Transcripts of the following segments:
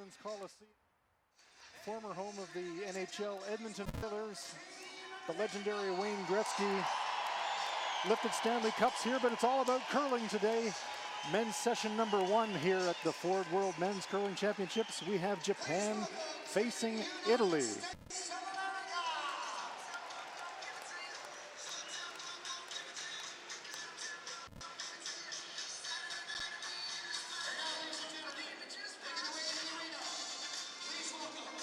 Netherlands Coliseum, former home of the NHL Edmonton Oilers. The legendary Wayne Gretzky lifted Stanley Cups here, but it's all about curling today. Men's session number 1 here at the Ford World Men's Curling Championships. We have Japan facing Italy.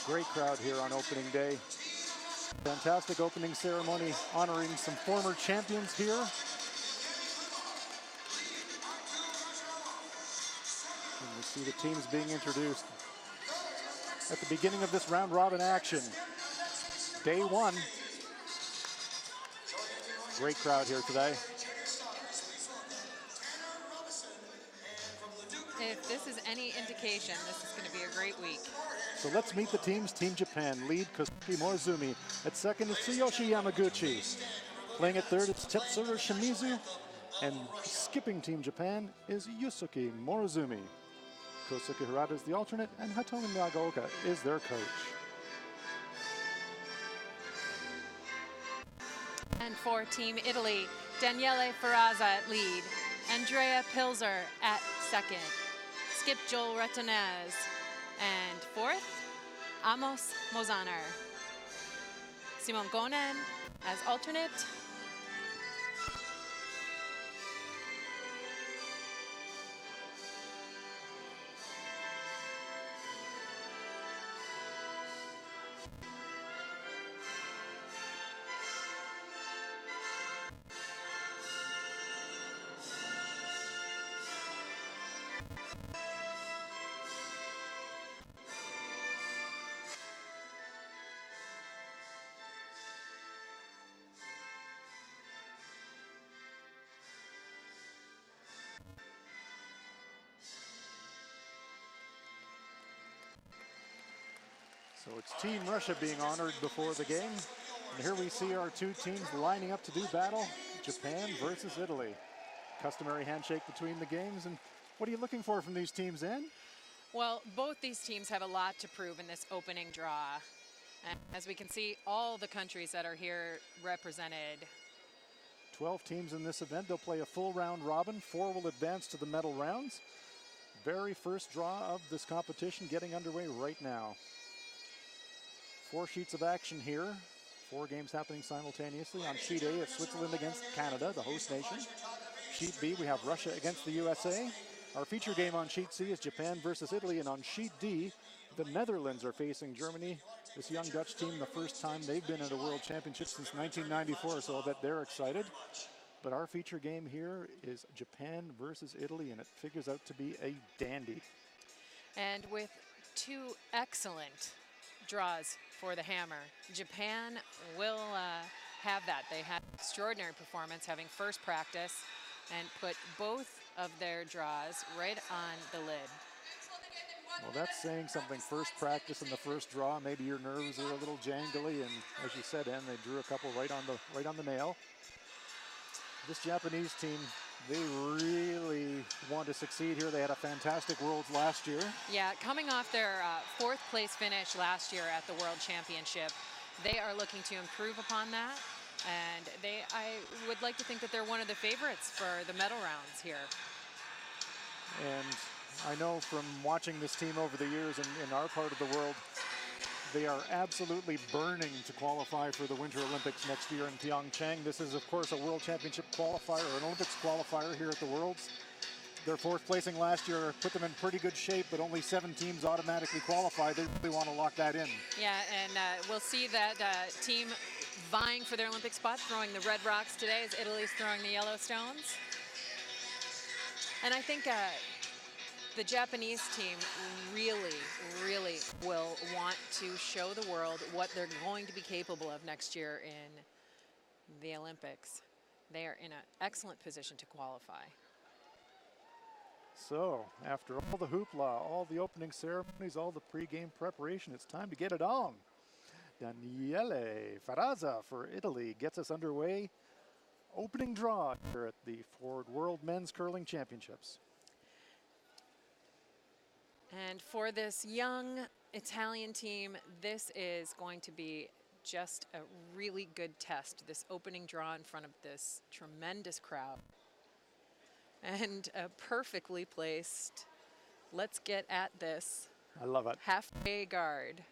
Great crowd here on opening day. Fantastic opening ceremony honoring some former champions here. And we see the teams being introduced at the beginning of this round robin action. Day 1. Great crowd here today. If this is any indication, this is going to be a great week. So let's meet the teams. Team Japan lead Kosuke Morozumi. At second, it's Tsuyoshi Yamaguchi. Playing at third, it's Tetsuro Shimizu. And skipping Team Japan is Yusuke Morozumi. Kosuke Hirata is the alternate, and Hitomi Nagaoka is their coach. And for Team Italy, Daniele Ferrazza at lead, Andrea Pilzer at second, Skip Joel Retonez, and fourth, Amos Mozaner. Simon Gonen as alternate. So it's Team Russia being honored before the game. And here we see our two teams lining up to do battle. Japan versus Italy. Customary handshake between the games. And what are you looking for from these teams, Ann? Well, both these teams have a lot to prove in this opening draw. And as we can see, all the countries that are here represented. 12 teams in this event. They'll play a full round robin. 4 will advance to the medal rounds. Very first draw of this competition getting underway right now. 4 sheets of action here. 4 games happening simultaneously. On sheet A, it's Switzerland against Canada, the host nation. Sheet B, we have Russia against the USA. Our feature game on sheet C is Japan versus Italy. And on sheet D, the Netherlands are facing Germany. This young Dutch team, the first time they've been at a World Championship since 1994, so I'll bet they're excited. But our feature game here is Japan versus Italy, and it figures out to be a dandy. And with 2 excellent draws for the hammer, Japan will have that. They had extraordinary performance, having first practice and put both of their draws right on the lid. Well, that's saying something. First practice in the first draw. Maybe your nerves are a little jangly, and as you said, Ann, they drew a couple right on the nail. This Japanese team, they really want to succeed here. They had a fantastic Worlds last year. Yeah, coming off their 4th place finish last year at the World Championship, they are looking to improve upon that. And I would like to think that they're one of the favorites for the medal rounds here. And I know from watching this team over the years in our part of the world, they are absolutely burning to qualify for the Winter Olympics next year in Pyeongchang. This is, of course, a World Championship qualifier, or an Olympics qualifier here at the Worlds. Their 4th placing last year put them in pretty good shape, but only 7 teams automatically qualified. They really want to lock that in. Yeah, and we'll see that team vying for their Olympic spot, throwing the red rocks today as Italy's throwing the yellow stones. And I think the Japanese team really will want to show the world what they're going to be capable of next year in the Olympics. They are in an excellent position to qualify. So, after all the hoopla, all the opening ceremonies, all the pre-game preparation, it's time to get it on. Daniele Ferrazza for Italy gets us underway. Opening draw here at the Ford World Men's Curling Championships. And for this young Italian team, this is going to be just a really good test, this opening draw in front of this tremendous crowd. And a perfectly placed, let's get at this, I love it. halfway guard.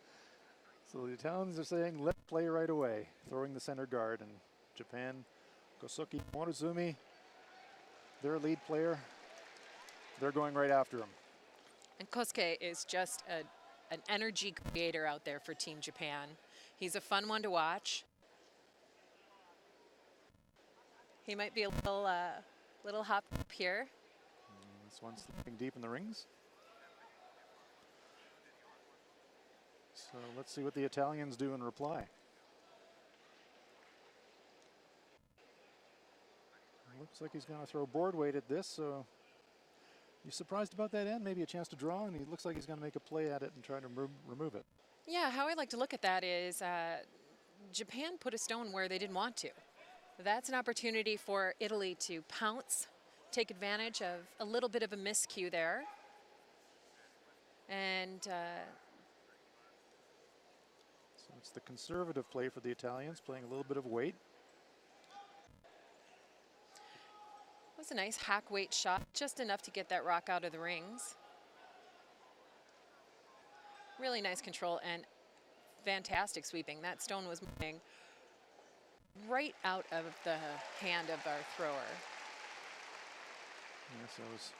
So the Italians are saying, let's play right away, throwing the center guard. And Japan, Kosuke Morozumi, their lead player, they're going right after him. And Kosuke is just an energy creator out there for Team Japan. He's a fun one to watch. He might be a little hop up here. And this one's slipping deep in the rings. So let's see what the Italians do in reply. Looks like he's going to throw board weight at this, so you surprised about that end? Maybe a chance to draw, and he looks like he's going to make a play at it and try to remove it. Yeah, how I like to look at that is Japan put a stone where they didn't want to. That's an opportunity for Italy to pounce, take advantage of a little bit of a miscue there. And So it's the conservative play for the Italians, playing a little bit of weight. it was a nice hack weight shot, just enough to get that rock out of the rings. Really nice control and fantastic sweeping. That stone was moving right out of the hand of our thrower. Yes, I was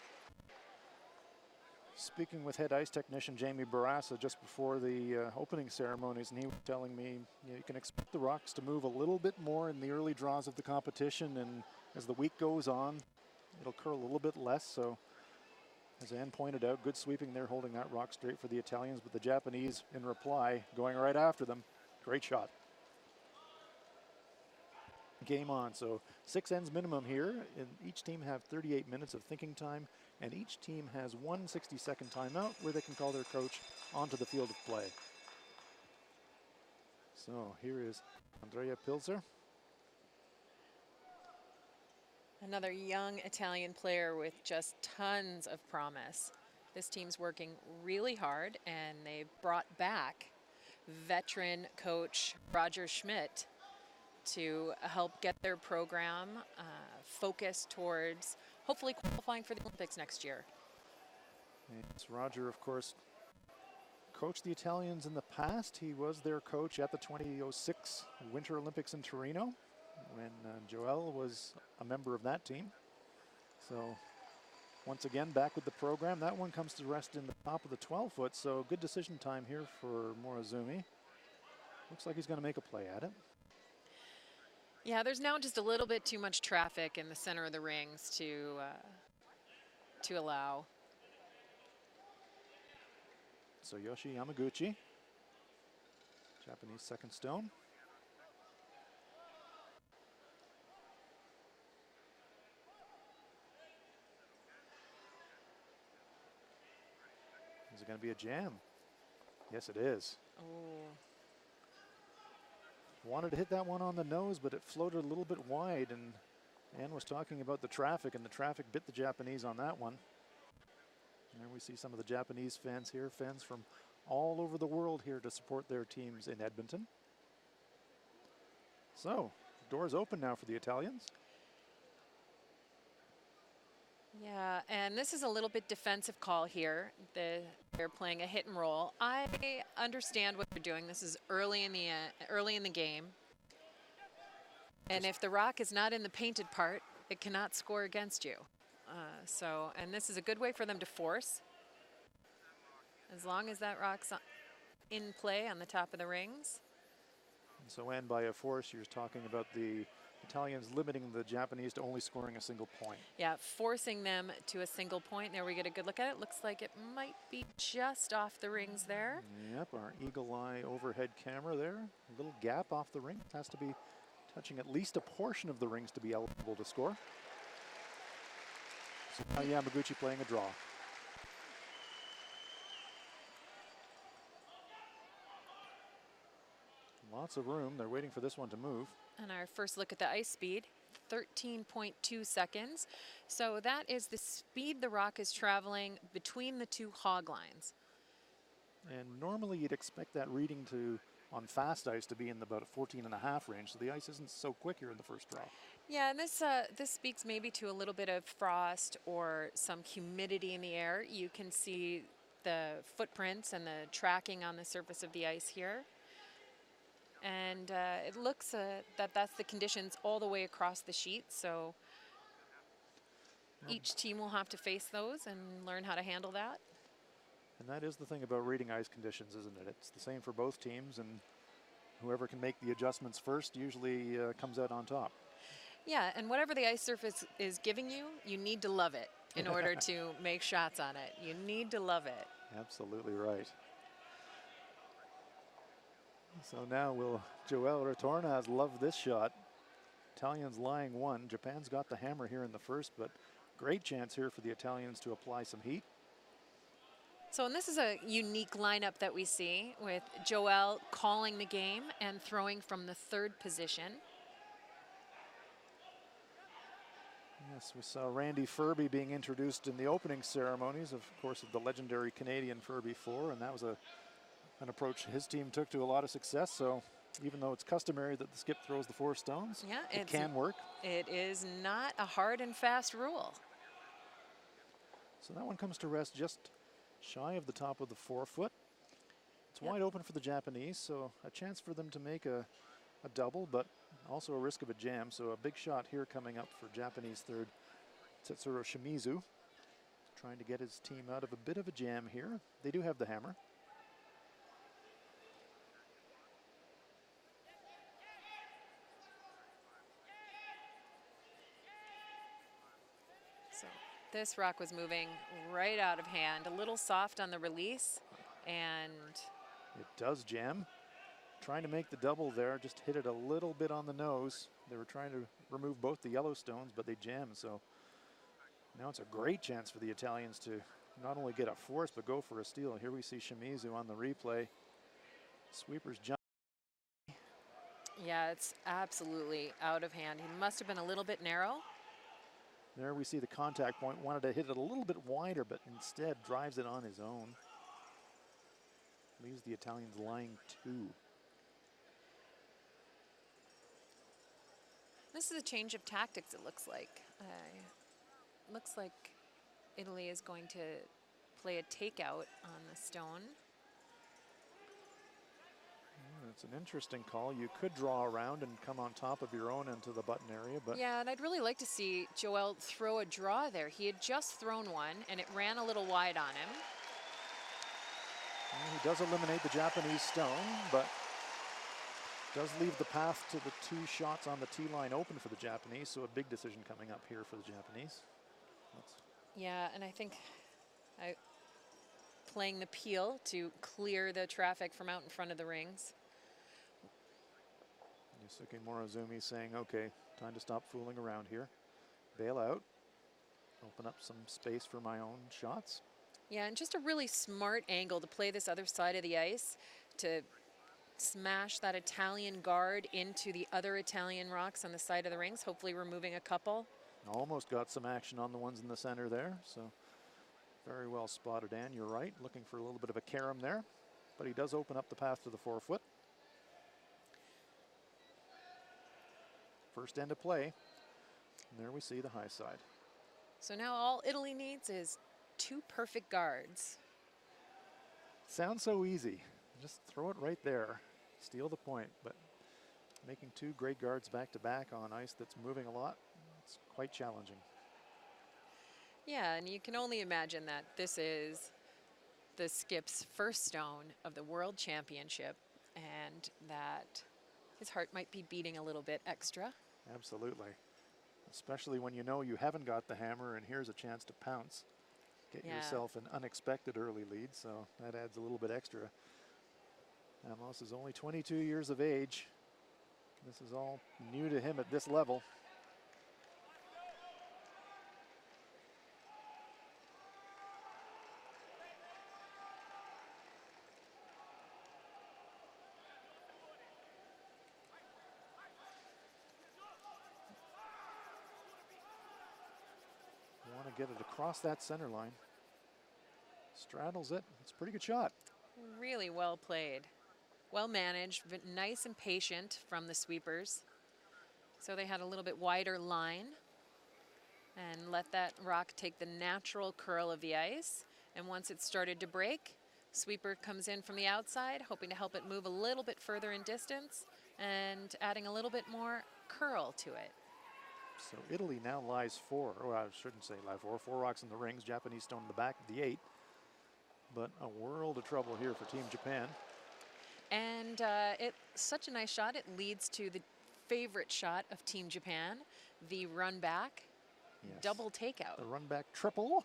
speaking with head ice technician Jamie Barassa just before the opening ceremonies, and he was telling me you can expect the rocks to move a little bit more in the early draws of the competition, and as the week goes on, it'll curl a little bit less. So, as Ann pointed out, good sweeping there, holding that rock straight for the Italians, but the Japanese, in reply, going right after them. Great shot. Game on. So 6 ends minimum here, and each team have 38 minutes of thinking time, and each team has 1 60-second timeout where they can call their coach onto the field of play. So here is Andrea Pilzer. Another young Italian player with just tons of promise. This team's working really hard, and they brought back veteran coach Roger Schmidt to help get their program focused towards hopefully qualifying for the Olympics next year. It's Roger, of course, coached the Italians in the past. He was their coach at the 2006 Winter Olympics in Torino when Joel was a member of that team. So once again, back with the program. That one comes to rest in the top of the 12-foot, so good decision time here for Morozumi. Looks like he's going to make a play at it. Yeah, there's now just a little bit too much traffic in the center of the rings to allow. So Yoshi Yamaguchi, Japanese second stone. Is it going to be a jam? Yes, it is. Oh. Wanted to hit that one on the nose, but it floated a little bit wide, and Ann was talking about the traffic, and the traffic bit the Japanese on that one. And there we see some of the Japanese fans here, fans from all over the world here to support their teams in Edmonton. So, doors open now for the Italians. Yeah, and this is a little bit defensive call here. They're playing a hit and roll. I understand what they're doing. This is early in the game. And if the rock is not in the painted part, it cannot score against you. And this is a good way for them to force. As long as that rock's in play on the top of the rings. And so, Ann, by a force, you're talking about the Italians limiting the Japanese to only scoring a single point. Yeah, forcing them to a single point. There we get a good look at it. Looks like it might be just off the rings there. Yep, our eagle eye overhead camera there. A little gap off the ring. It has to be touching at least a portion of the rings to be eligible to score. So now Yamaguchi playing a draw. Lots of room. They're waiting for this one to move. And our first look at the ice speed 13.2 seconds. So that is the speed the rock is traveling between the two hog lines. And normally you'd expect that reading to, on fast ice, to be in about a 14.5 range, so the ice isn't so quick here in the first draw. Yeah, and this speaks maybe to a little bit of frost or some humidity in the air. You can see the footprints and the tracking on the surface of the ice here. And it looks that that's the conditions all the way across the sheet, so each team will have to face those and learn how to handle that. And that is the thing about reading ice conditions, isn't it? It's the same for both teams, and whoever can make the adjustments first usually comes out on top. Yeah, and whatever the ice surface is giving you, you need to love it in order to make shots on it. You need to love it. Absolutely right. So now will Joel Retornaz love this shot. Italians lying one. Japan's got the hammer here in the first, but great chance here for the Italians to apply some heat. So, and this is a unique lineup that we see with Joel calling the game and throwing from the third position. Yes, we saw Randy Furby being introduced in the opening ceremonies, of course, of the legendary Canadian Furby 4, and that was an approach his team took to a lot of success. So even though it's customary that the skip throws the 4 stones, yeah, it can work. It is not a hard and fast rule. So that one comes to rest just shy of the top of the 4-foot. It's wide open for the Japanese, so a chance for them to make a double, but also a risk of a jam. So a big shot here coming up for Japanese third Tetsuro Shimizu, trying to get his team out of a bit of a jam here. They do have the hammer. So this rock was moving right out of hand, a little soft on the release, and it does jam. Trying to make the double there, just hit it a little bit on the nose. They were trying to remove both the yellow stones, but they jammed. So now it's a great chance for the Italians to not only get a force, but go for a steal. Here we see Shimizu on the replay. Sweepers jump. Yeah, it's absolutely out of hand. He must have been a little bit narrow. There we see the contact point. Wanted to hit it a little bit wider, but instead drives it on his own. Leaves the Italians lying 2. This is a change of tactics, it looks like. Looks like Italy is going to play a takeout on the stone. It's an interesting call. You could draw around and come on top of your own into the button area, but yeah, and I'd really like to see Joel throw a draw there. He had just thrown one, and it ran a little wide on him. Well, he does eliminate the Japanese stone, but does leave the path to the 2 shots on the tee line open for the Japanese, so a big decision coming up here for the Japanese. Yeah, and I think playing the peel to clear the traffic from out in front of the rings. Yusuke Morozumi saying, okay, time to stop fooling around here. Bail out. Open up some space for my own shots. Yeah, and just a really smart angle to play this other side of the ice, to smash that Italian guard into the other Italian rocks on the side of the rings, hopefully removing a couple. Almost got some action on the ones in the center there, so very well spotted, Ann. You're right, looking for a little bit of a carom there, but he does open up the path to the 4-foot. First end of play, and there we see the high side. So now all Italy needs is 2 perfect guards. Sounds so easy. Just throw it right there, steal the point, but making 2 great guards back to back on ice that's moving a lot, it's quite challenging. Yeah, and you can only imagine that this is the skip's first stone of the World Championship, and that his heart might be beating a little bit extra. Absolutely, especially when you know you haven't got the hammer and here's a chance to pounce. Get yourself an unexpected early lead, so that adds a little bit extra. Amos is only 22 years of age. This is all new to him at this level. get it across that center line. Straddles it. It's a pretty good shot. Really well played. Well managed, nice and patient from the sweepers. So they had a little bit wider line and let that rock take the natural curl of the ice. And once it started to break, sweeper comes in from the outside, hoping to help it move a little bit further in distance and adding a little bit more curl to it. So Italy now lies 4. Oh, I shouldn't say lie 4. 4 rocks in the rings, Japanese stone in the back of the 8. But a world of trouble here for Team Japan. And it's such a nice shot. It leads to the favorite shot of Team Japan, the run back, Yes. double takeout. The run back triple.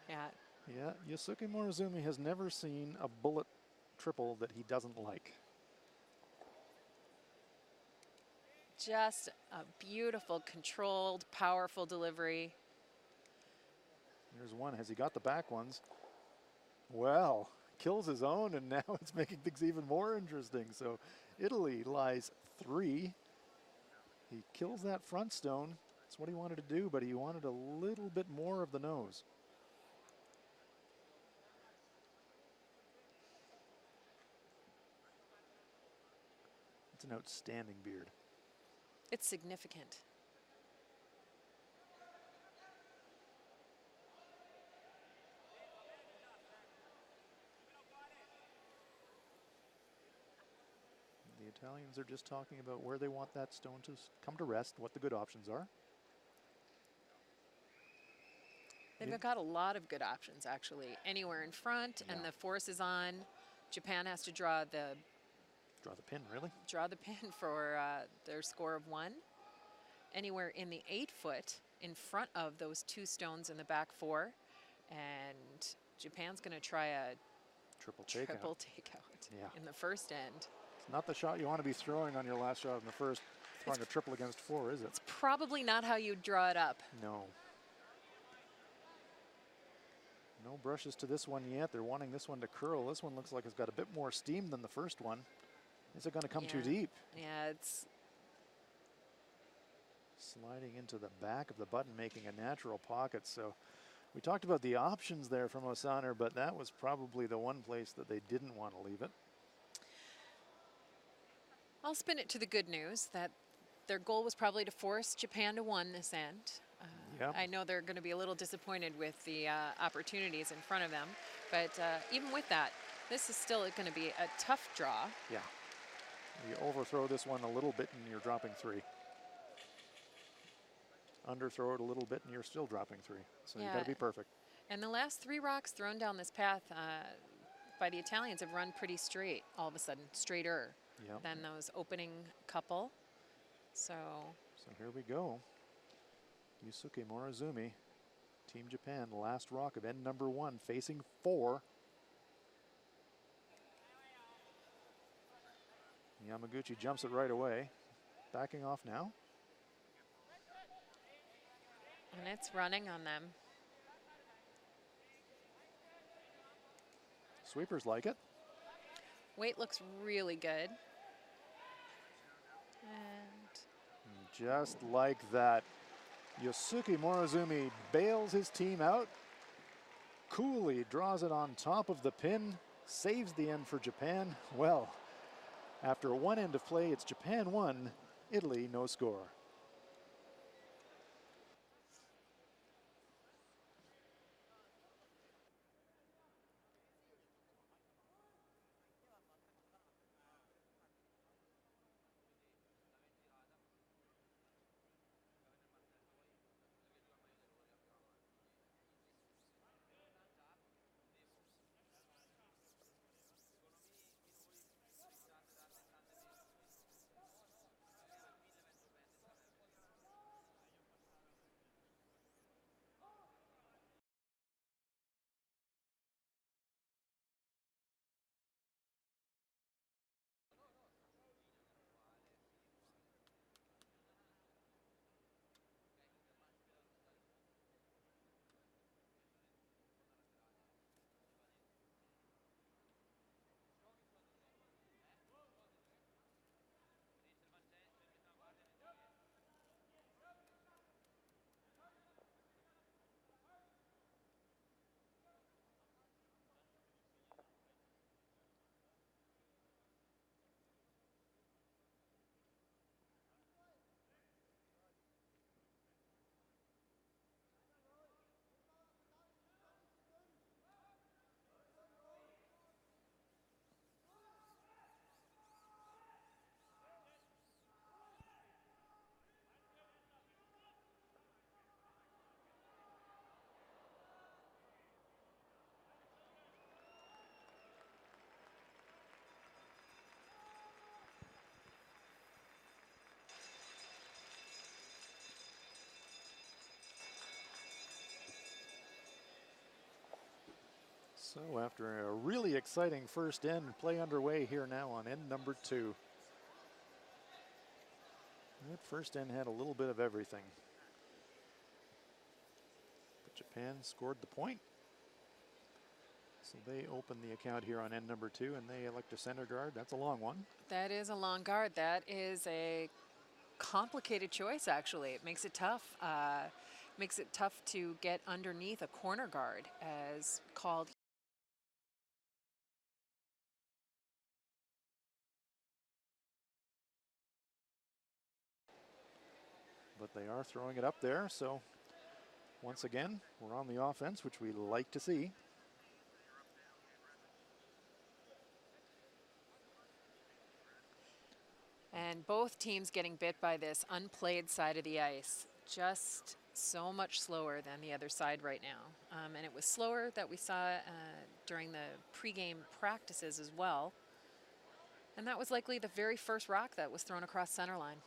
Yeah. Yeah, Yosuke Morozumi has never seen a bullet triple that he doesn't like. Just a beautiful, controlled, powerful delivery. Here's one. Has he got the back ones? Well, kills his own, and now it's making things even more interesting. So Italy lies 3. He kills that front stone. That's what he wanted to do, but he wanted a little bit more of the nose. It's an outstanding beard. It's significant. The Italians are just talking about where they want that stone to come to rest, what the good options are. They've got a lot of good options, actually. Anywhere in front, and the force is on. Japan has to draw the pin, really? Draw the pin for their score of 1. Anywhere in the 8-foot in front of those 2 stones in the back 4. And Japan's going to try a triple takeout in the first end. It's not the shot you want to be throwing on your last shot in the first, throwing a triple against 4, is it? It's probably not how you draw it up. No. No brushes to this one yet. They're wanting this one to curl. This one looks like it's got a bit more steam than the first one. Is it going to come too deep? Yeah, it's sliding into the back of the button, making a natural pocket. So we talked about the options there from Osaner, but that was probably the one place that they didn't want to leave it. I'll spin it to the good news that their goal was probably to force Japan to 1 this end. I know they're going to be a little disappointed with the opportunities in front of them, but even with that, this is still going to be a tough draw. Yeah. You overthrow this one a little bit and you're dropping 3. Underthrow it a little bit and you're still dropping 3. So you got to be perfect. And the last 3 rocks thrown down this path by the Italians have run pretty straight, all of a sudden, straighter than those opening couple. So here we go. Yusuke Morozumi, Team Japan, last rock of end number 1, facing 4. Yamaguchi jumps it right away. Backing off now. And it's running on them. Sweepers like it. Weight looks really good. And just like that, Yosuke Morozumi bails his team out. Coolly draws it on top of the pin, saves the end for Japan. Well, after one end of play, it's Japan 1, Italy no score. So after a really exciting first end, play underway here now on end number 2. That first end had a little bit of everything. But Japan scored the point. So they open the account here on end number 2, and they elect a center guard. That's a long one. That is a long guard. That is a complicated choice, actually. It makes it tough. Makes it tough to get underneath a corner guard, as called. But they are throwing it up there, so once again, we're on the offense, which we like to see. And both teams getting bit by this unplayed side of the ice. Just so much slower than the other side right now. And it was slower that we saw during the pregame practices as well. And that was likely the very first rock that was thrown across center line.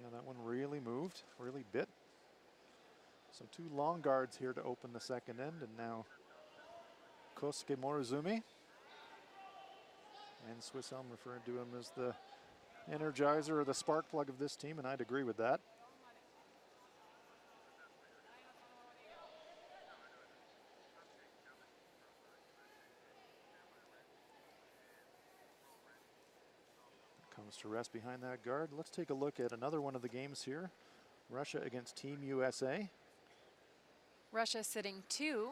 Yeah, that one really moved, really bit. So 2 long guards here to open the second end, and now Kosuke Morizumi. And Swiss Elm referred to him as the energizer or the spark plug of this team, and I'd agree with that. Comes to rest behind that guard. Let's take a look at another one of the games here. Russia against Team USA. Russia sitting 2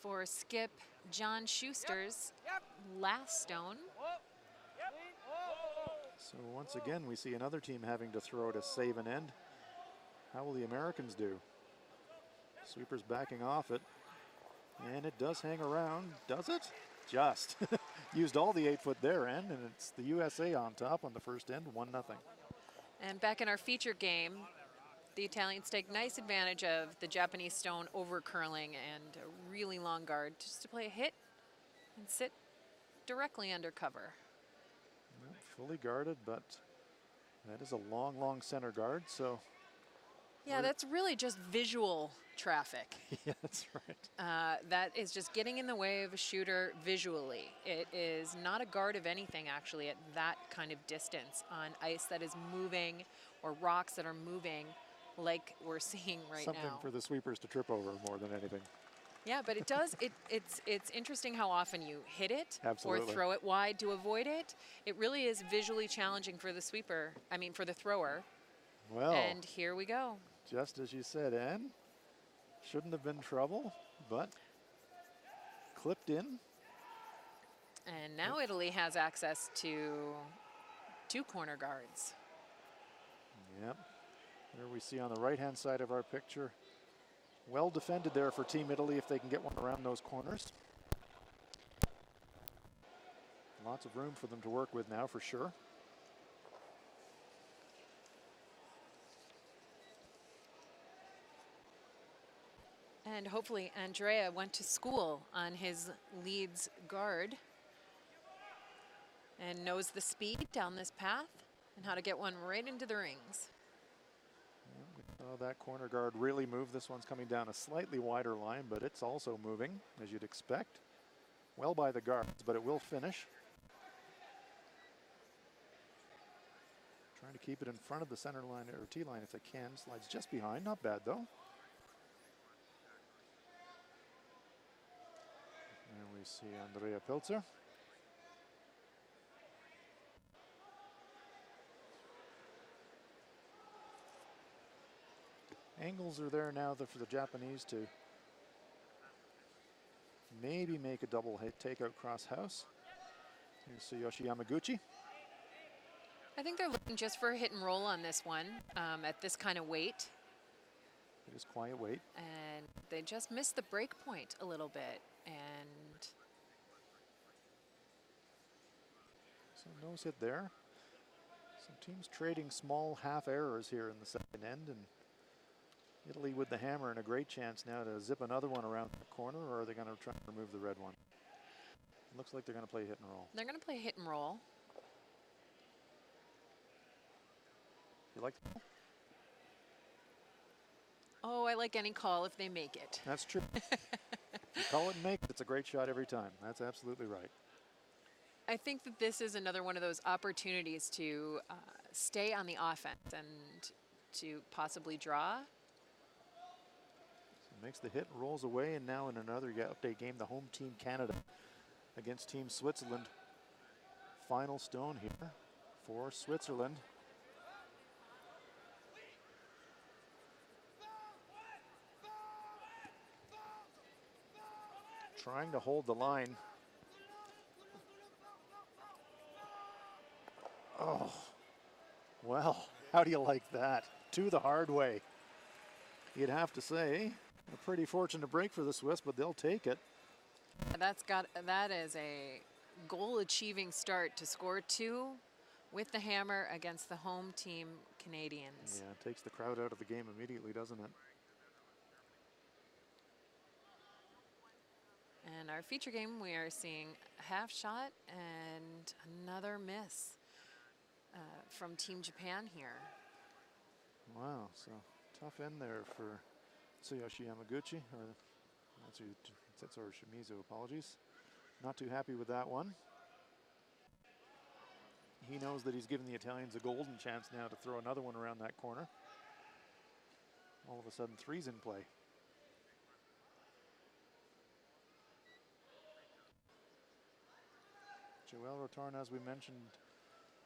for skip John Schuster's last stone. So once again, we see another team having to throw to save an end. How will the Americans do? Sweeper's backing off it. And it does hang around, does it? Just. Used all the 8-foot there end, and it's the USA on top on the first end, 1-0. And back in our feature game, the Italians take nice advantage of the Japanese stone over curling and a really long guard just to play a hit and sit directly under cover. Yep, fully guarded, but that is a long, long center guard, so. Yeah, that's really just visual traffic. Yeah, that's right. That is just getting in the way of a shooter visually. It is not a guard of anything, actually, at that kind of distance on ice that is moving or rocks that are moving like we're seeing right now. Something for the sweepers to trip over more than anything. Yeah, but it does. It's interesting how often you hit it Absolutely. or throw it wide to avoid it. It really is visually challenging for the sweeper. I mean, for the thrower. Well. And here we go. Just as you said, Ann. Shouldn't have been trouble, but clipped in. And now Italy has access to 2 corner guards. Yep. There we see on the right-hand side of our picture. Well defended there for Team Italy if they can get one around those corners. Lots of room for them to work with now for sure. And hopefully Andrea went to school on his Leeds guard and knows the speed down this path and how to get one right into the rings. We saw that corner guard really move. This one's coming down a slightly wider line, but it's also moving, as you'd expect. Well by the guards, but it will finish. Trying to keep it in front of the center line or T line if they can. Slides just behind, not bad though. And we see Andrea Pilzer. Angles are there now for the Japanese to maybe make a double hit takeout cross house. Here's Tsuyoshi Yamaguchi. I think they're looking just for a hit and roll on this one at this kind of weight. It is quiet weight. And they just missed the break point a little bit. And so nose hit there. Some teams trading small half errors here in the second end, and Italy with the hammer and a great chance now to zip another one around the corner, or are they going to try and remove the red one? Looks like they're going to play hit and roll. They're going to play hit and roll. You like that? Oh, I like any call if they make it. That's true. You call it and make it. It's a great shot every time. That's absolutely right. I think that this is another one of those opportunities to stay on the offense and to possibly draw. So makes the hit, rolls away, and now in another update game, the home team Canada against Team Switzerland. Final stone here for Switzerland. Trying to hold the line. Oh, well, how do you like that? To the hard way. You'd have to say a pretty fortunate break for the Swiss, but they'll take it. That is a goal-achieving start to score 2 with the hammer against the home team Canadians. Yeah, it takes the crowd out of the game immediately, doesn't it? And our feature game, we are seeing a half shot and another miss from Team Japan here. Wow, so tough end there for Tsuyoshi Yamaguchi, or Tetsuo Shimizu, apologies. Not too happy with that one. He knows that he's given the Italians a golden chance now to throw another one around that corner. All of a sudden, 3's in play. Joel Rotorn, as we mentioned,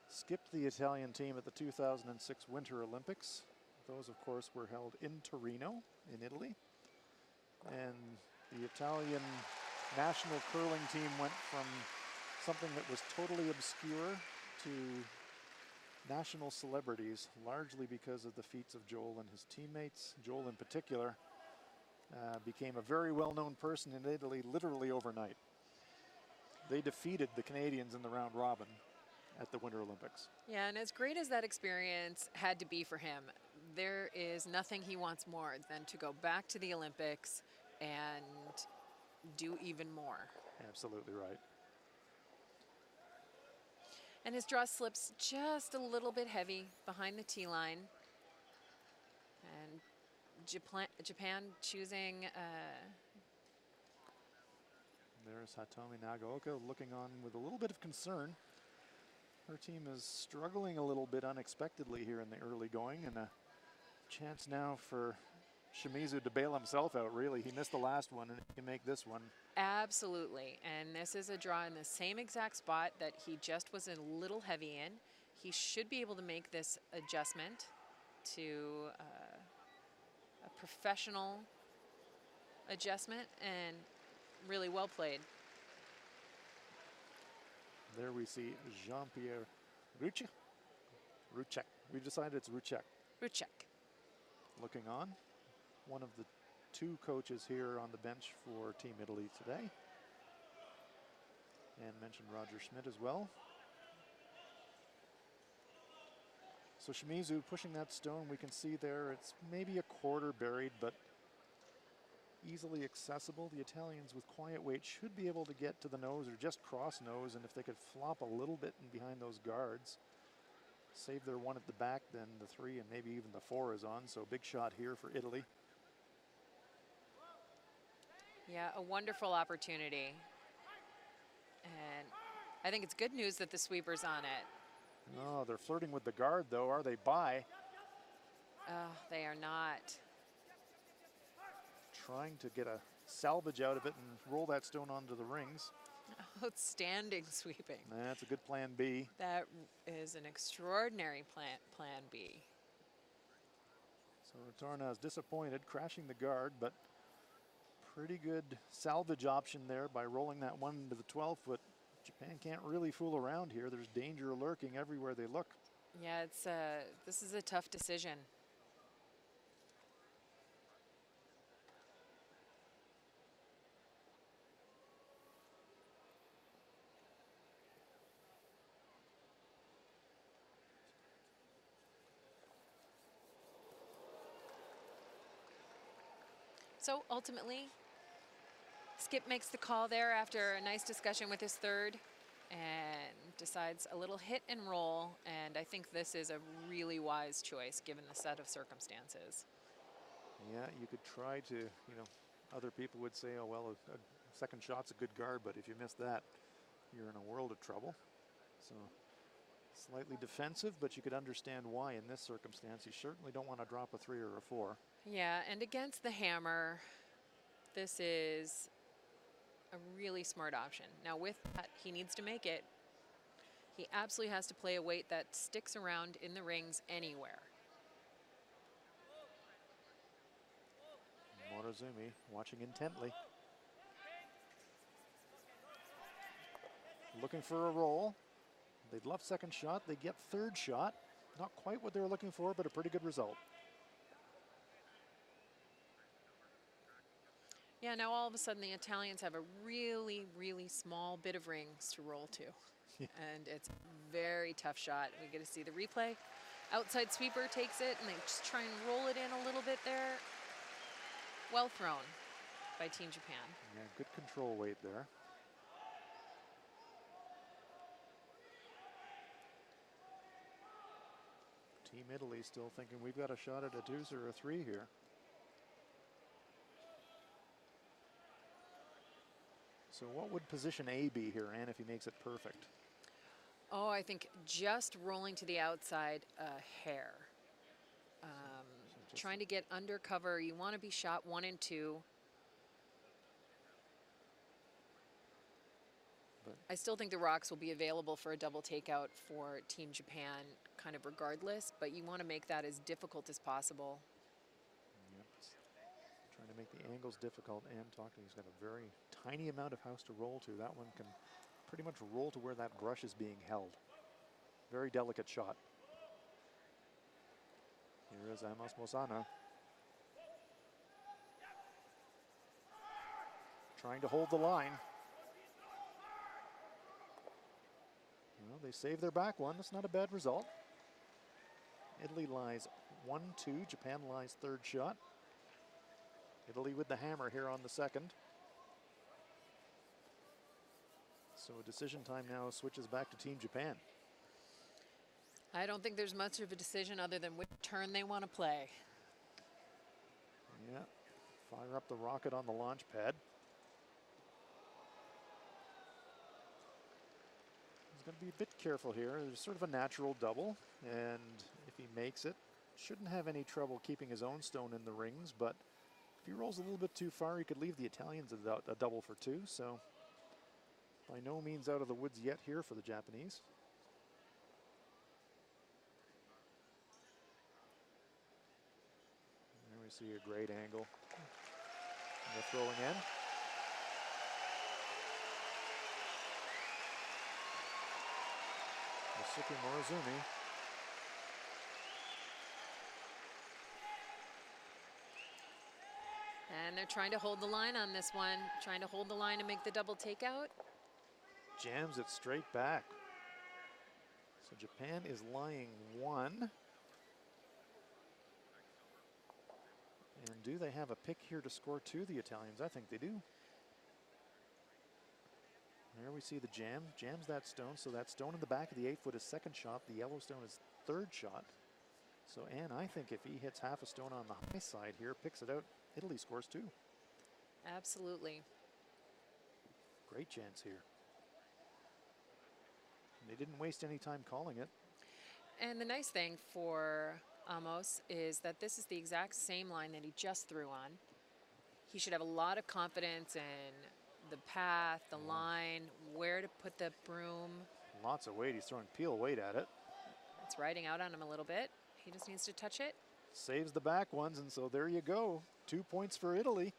skipped the Italian team at the 2006 Winter Olympics. Those, of course, were held in Torino, in Italy. And the Italian national curling team went from something that was totally obscure to national celebrities, largely because of the feats of Joel and his teammates. Joel, in particular, became a very well-known person in Italy literally overnight. They defeated the Canadians in the round robin at the Winter Olympics. Yeah, and as great as that experience had to be for him, there is nothing he wants more than to go back to the Olympics and do even more. Absolutely right. And his draw slips just a little bit heavy behind the tee line. And Japan choosing... There's Hatomi Nagaoka looking on with a little bit of concern. Her team is struggling a little bit unexpectedly here in the early going, and a chance now for Shimizu to bail himself out, really. He missed the last one, and he can make this one. Absolutely, and this is a draw in the same exact spot that he just was a little heavy in. He should be able to make this adjustment to a professional adjustment, and really well played. There we see Jean-Pierre Rucek. We've decided it's Rucek. Rucek. Looking on. One of the 2 coaches here on the bench for Team Italy today. And mentioned Roger Schmidt as well. So Shimizu pushing that stone, we can see there it's maybe a quarter buried, but easily accessible. The Italians with quiet weight should be able to get to the nose or just cross nose, and if they could flop a little bit in behind those guards, save their 1 at the back, then the 3 and maybe even the 4 is on. So big shot here for Italy. Yeah, a wonderful opportunity. And I think it's good news that the sweeper's on it. Oh, they're flirting with the guard, though. Are they by? Oh, they are not. Trying to get a salvage out of it and roll that stone onto the rings. Outstanding sweeping. That's a good plan B. That is an extraordinary plan B. So Rotorna is disappointed, crashing the guard, but pretty good salvage option there by rolling that one into the 12-foot. Japan can't really fool around here. There's danger lurking everywhere they look. Yeah, this is a tough decision. So ultimately, Skip makes the call there after a nice discussion with his third and decides a little hit and roll. And I think this is a really wise choice given the set of circumstances. Yeah, you could try to, Other people would say, oh, well, a second shot's a good guard, but if you miss that, you're in a world of trouble. So slightly defensive, but you could understand why in this circumstance. You certainly don't want to drop a 3 or a 4. Yeah, and against the hammer, this is a really smart option. Now with that, he needs to make it. He absolutely has to play a weight that sticks around in the rings anywhere. Morozumi watching intently. Looking for a roll. They'd love second shot. They get third shot. Not quite what they were looking for, but a pretty good result. Yeah, now all of a sudden the Italians have a really, really small bit of rings to roll to. And it's a very tough shot. We get to see the replay. Outside sweeper takes it, and they just try and roll it in a little bit there. Well thrown by Team Japan. Yeah, good control weight there. Team Italy still thinking we've got a shot at a 2 or a 3 here. So what would position A be here, Ann, if he makes it perfect? Oh, I think just rolling to the outside a hair. Trying to get under cover. You want to be shot 1 and 2. But I still think the rocks will be available for a double takeout for Team Japan, kind of regardless, but you want to make that as difficult as possible. yep, trying to make the angles difficult. And talking, he's got a very tiny amount of house to roll to. That one can pretty much roll to where that brush is being held. Very delicate shot. Here is Amos Mosana. Trying to hold the line. Well, they save their back one. That's not a bad result. Italy lies 1-2. Japan lies third shot. Italy with the hammer here on the second. So decision time now switches back to Team Japan. I don't think there's much of a decision other than which turn they want to play. Yeah, fire up the rocket on the launch pad. He's going to be a bit careful here. There's sort of a natural double, and if he makes it, shouldn't have any trouble keeping his own stone in the rings, but if he rolls a little bit too far, he could leave the Italians a double for 2, so by no means out of the woods yet here for the Japanese. There we see a great angle. And they're throwing in. Yosuke Morozumi. And they're trying to hold the line on this one, trying to hold the line and make the double takeout. Jams it straight back. So Japan is lying 1. And do they have a pick here to score 2, the Italians? I think they do. There we see the jam. Jams that stone, so that stone in the back of the 8-foot is second shot. The yellow stone is third shot. So, Ann, I think if he hits half a stone on the high side here, picks it out, Italy scores 2. Absolutely. Great chance here. And they didn't waste any time calling it. And the nice thing for Amos is that this is the exact same line that he just threw on. He should have a lot of confidence in the path, the line, where to put the broom. Lots of weight. He's throwing peel weight at it. It's riding out on him a little bit. He just needs to touch it. Saves the back ones, and so there you go. 2 points for Italy.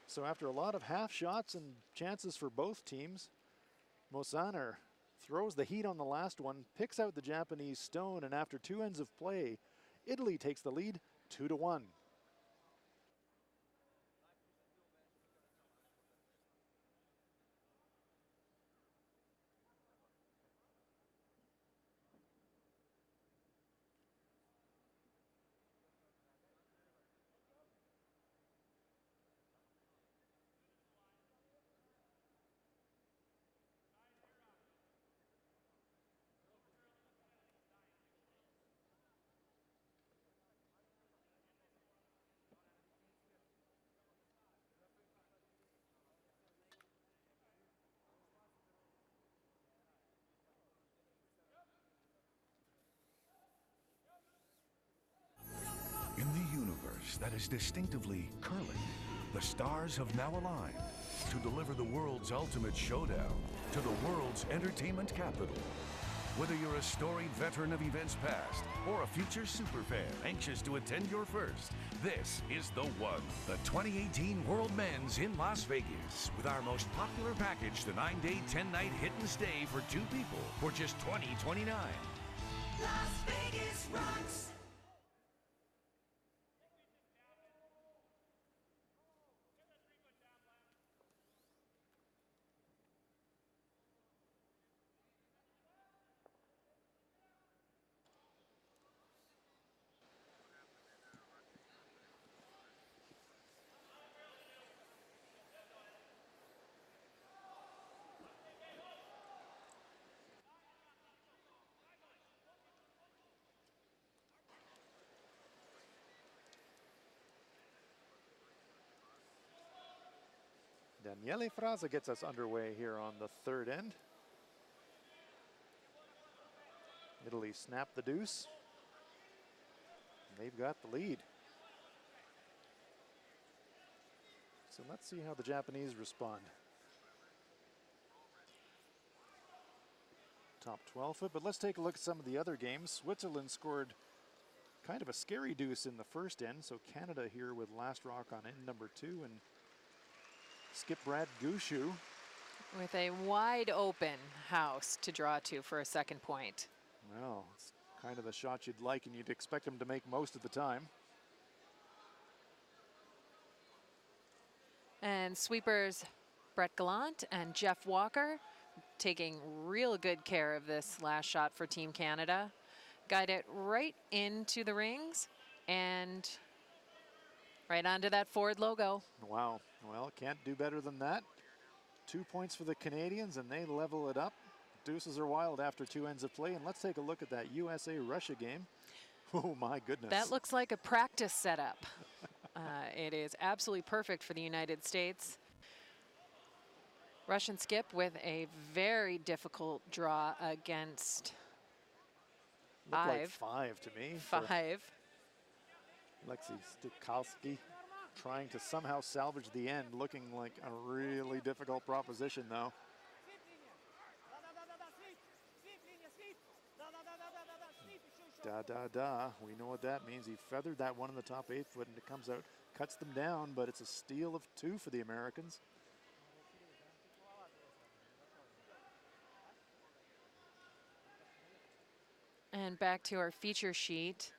So after a lot of half shots and chances for both teams, Mosana throws the heat on the last one, picks out the Japanese stone, and after 2 ends of play, Italy takes the lead 2-1. course that is distinctively curling, the stars have now aligned to deliver the world's ultimate showdown to the world's entertainment capital. Whether you're a storied veteran of events past or a future superfan anxious to attend your first, this is the one. The 2018 World Men's in Las Vegas with our most popular package, the 9-day, 10-night hit and stay for 2 people for just $20.29. Las Vegas rocks. Daniele Fraza gets us underway here on the third end. Italy snapped the deuce. They've got the lead. So let's see how the Japanese respond. Top 12 foot, but let's take a look at some of the other games. Switzerland scored kind of a scary deuce in the first end, so Canada here with last rock on end number 2, and Skip Brad Gushu with a wide open house to draw to for a second point. Well, it's kind of the shot you'd like, and you'd expect him to make most of the time. And sweepers Brett Gallant and Jeff Walker taking real good care of this last shot for Team Canada. Guide it right into the rings and right onto that Ford logo. Wow, well, can't do better than that. 2 points for the Canadians, and they level it up. Deuces are wild after 2 ends of play, and let's take a look at that USA-Russia game. Oh my goodness. That looks like a practice setup. It is absolutely perfect for the United States. Russian skip with a very difficult draw against Looked like 5 to me. 5. Alexei Stukalski trying to somehow salvage the end, looking like a really difficult proposition though. Da. We know what that means. He feathered that one in the top 8 foot and it comes out, cuts them down, but it's a steal of 2 for the Americans. And back to our feature sheet.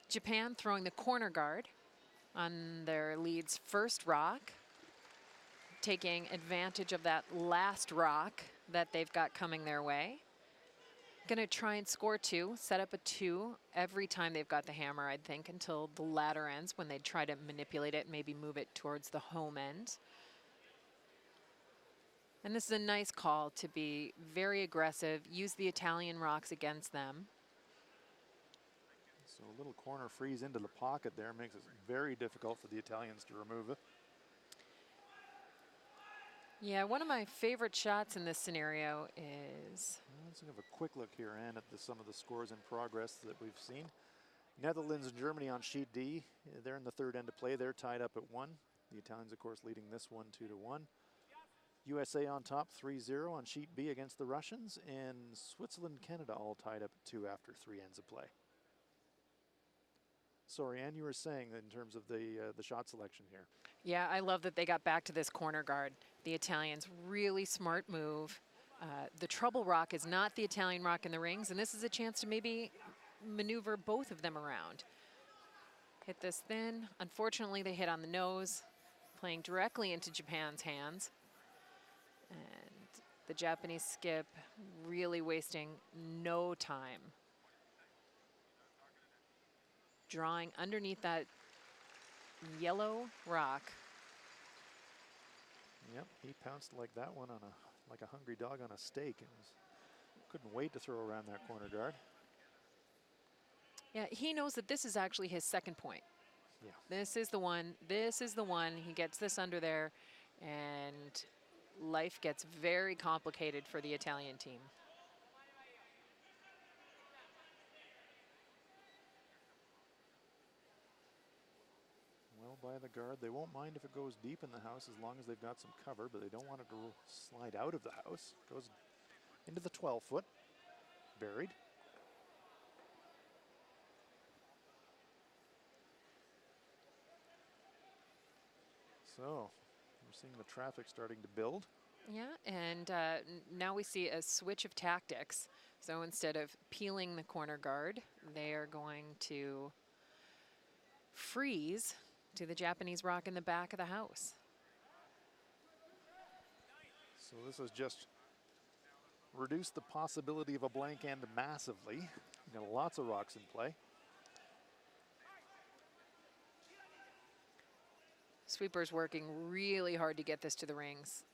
Japan throwing the corner guard on their lead's first rock, taking advantage of that last rock that they've got coming their way. Gonna try and score 2, set up a 2 every time they've got the hammer, I'd think, until the latter ends when they try to manipulate it, maybe move it towards the home end. And this is a nice call to be very aggressive, use the Italian rocks against them. So a little corner freeze into the pocket there makes it very difficult for the Italians to remove it. Yeah, one of my favorite shots in this scenario is... Let's have a quick look here, Ann, at some of the scores in progress that we've seen. Netherlands and Germany on sheet D. They're in the third end of play. They're tied up at 1. The Italians, of course, leading this one 2-1. USA on top 3-0 on sheet B against the Russians, and Switzerland, Canada all tied up at 2 after 3 ends of play. Sorry, Ann, you were saying that in terms of the shot selection here. Yeah, I love that they got back to this corner guard. The Italians, really smart move. The trouble rock is not the Italian rock in the rings, and this is a chance to maybe maneuver both of them around. Hit this thin. Unfortunately, they hit on the nose, playing directly into Japan's hands. And the Japanese skip really wasting no time. Drawing underneath that yellow rock. Yep, he pounced like that one on like a hungry dog on a steak, and couldn't wait to throw around that corner guard. Yeah, he knows that this is actually his second point. Yeah. This is the one. This is the one. He gets this under there, and life gets very complicated for the Italian team. by the guard. They won't mind if it goes deep in the house as long as they've got some cover, but they don't want it to slide out of the house. Goes into the 12-foot, buried. So we're seeing the traffic starting to build. Yeah, and now we see a switch of tactics. So instead of peeling the corner guard, they are going to freeze to the Japanese rock in the back of the house. So this has just reduced the possibility of a blank end massively. Got lots of rocks in play. Sweepers working really hard to get this to the rings.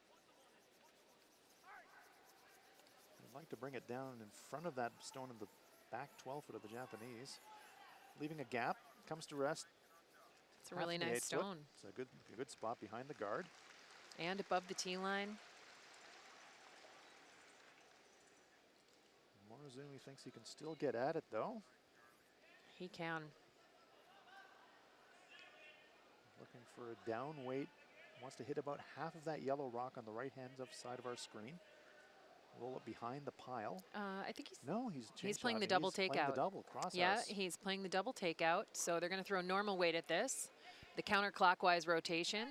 I'd like to bring it down in front of that stone in the back 12-foot of the Japanese. Leaving a gap, comes to rest. It's a really nice stone. It's a good spot behind the guard. And above the tee line. Morozumi thinks he can still get at it though. He can. Looking for a down weight. Wants to hit about half of that yellow rock on the right-hand side of our screen. Roll it behind the pile. I think he's playing the double takeout. Playing the double cross Yeah, house. he's playing the double takeout. So they're going to throw normal weight at this. The counterclockwise rotation.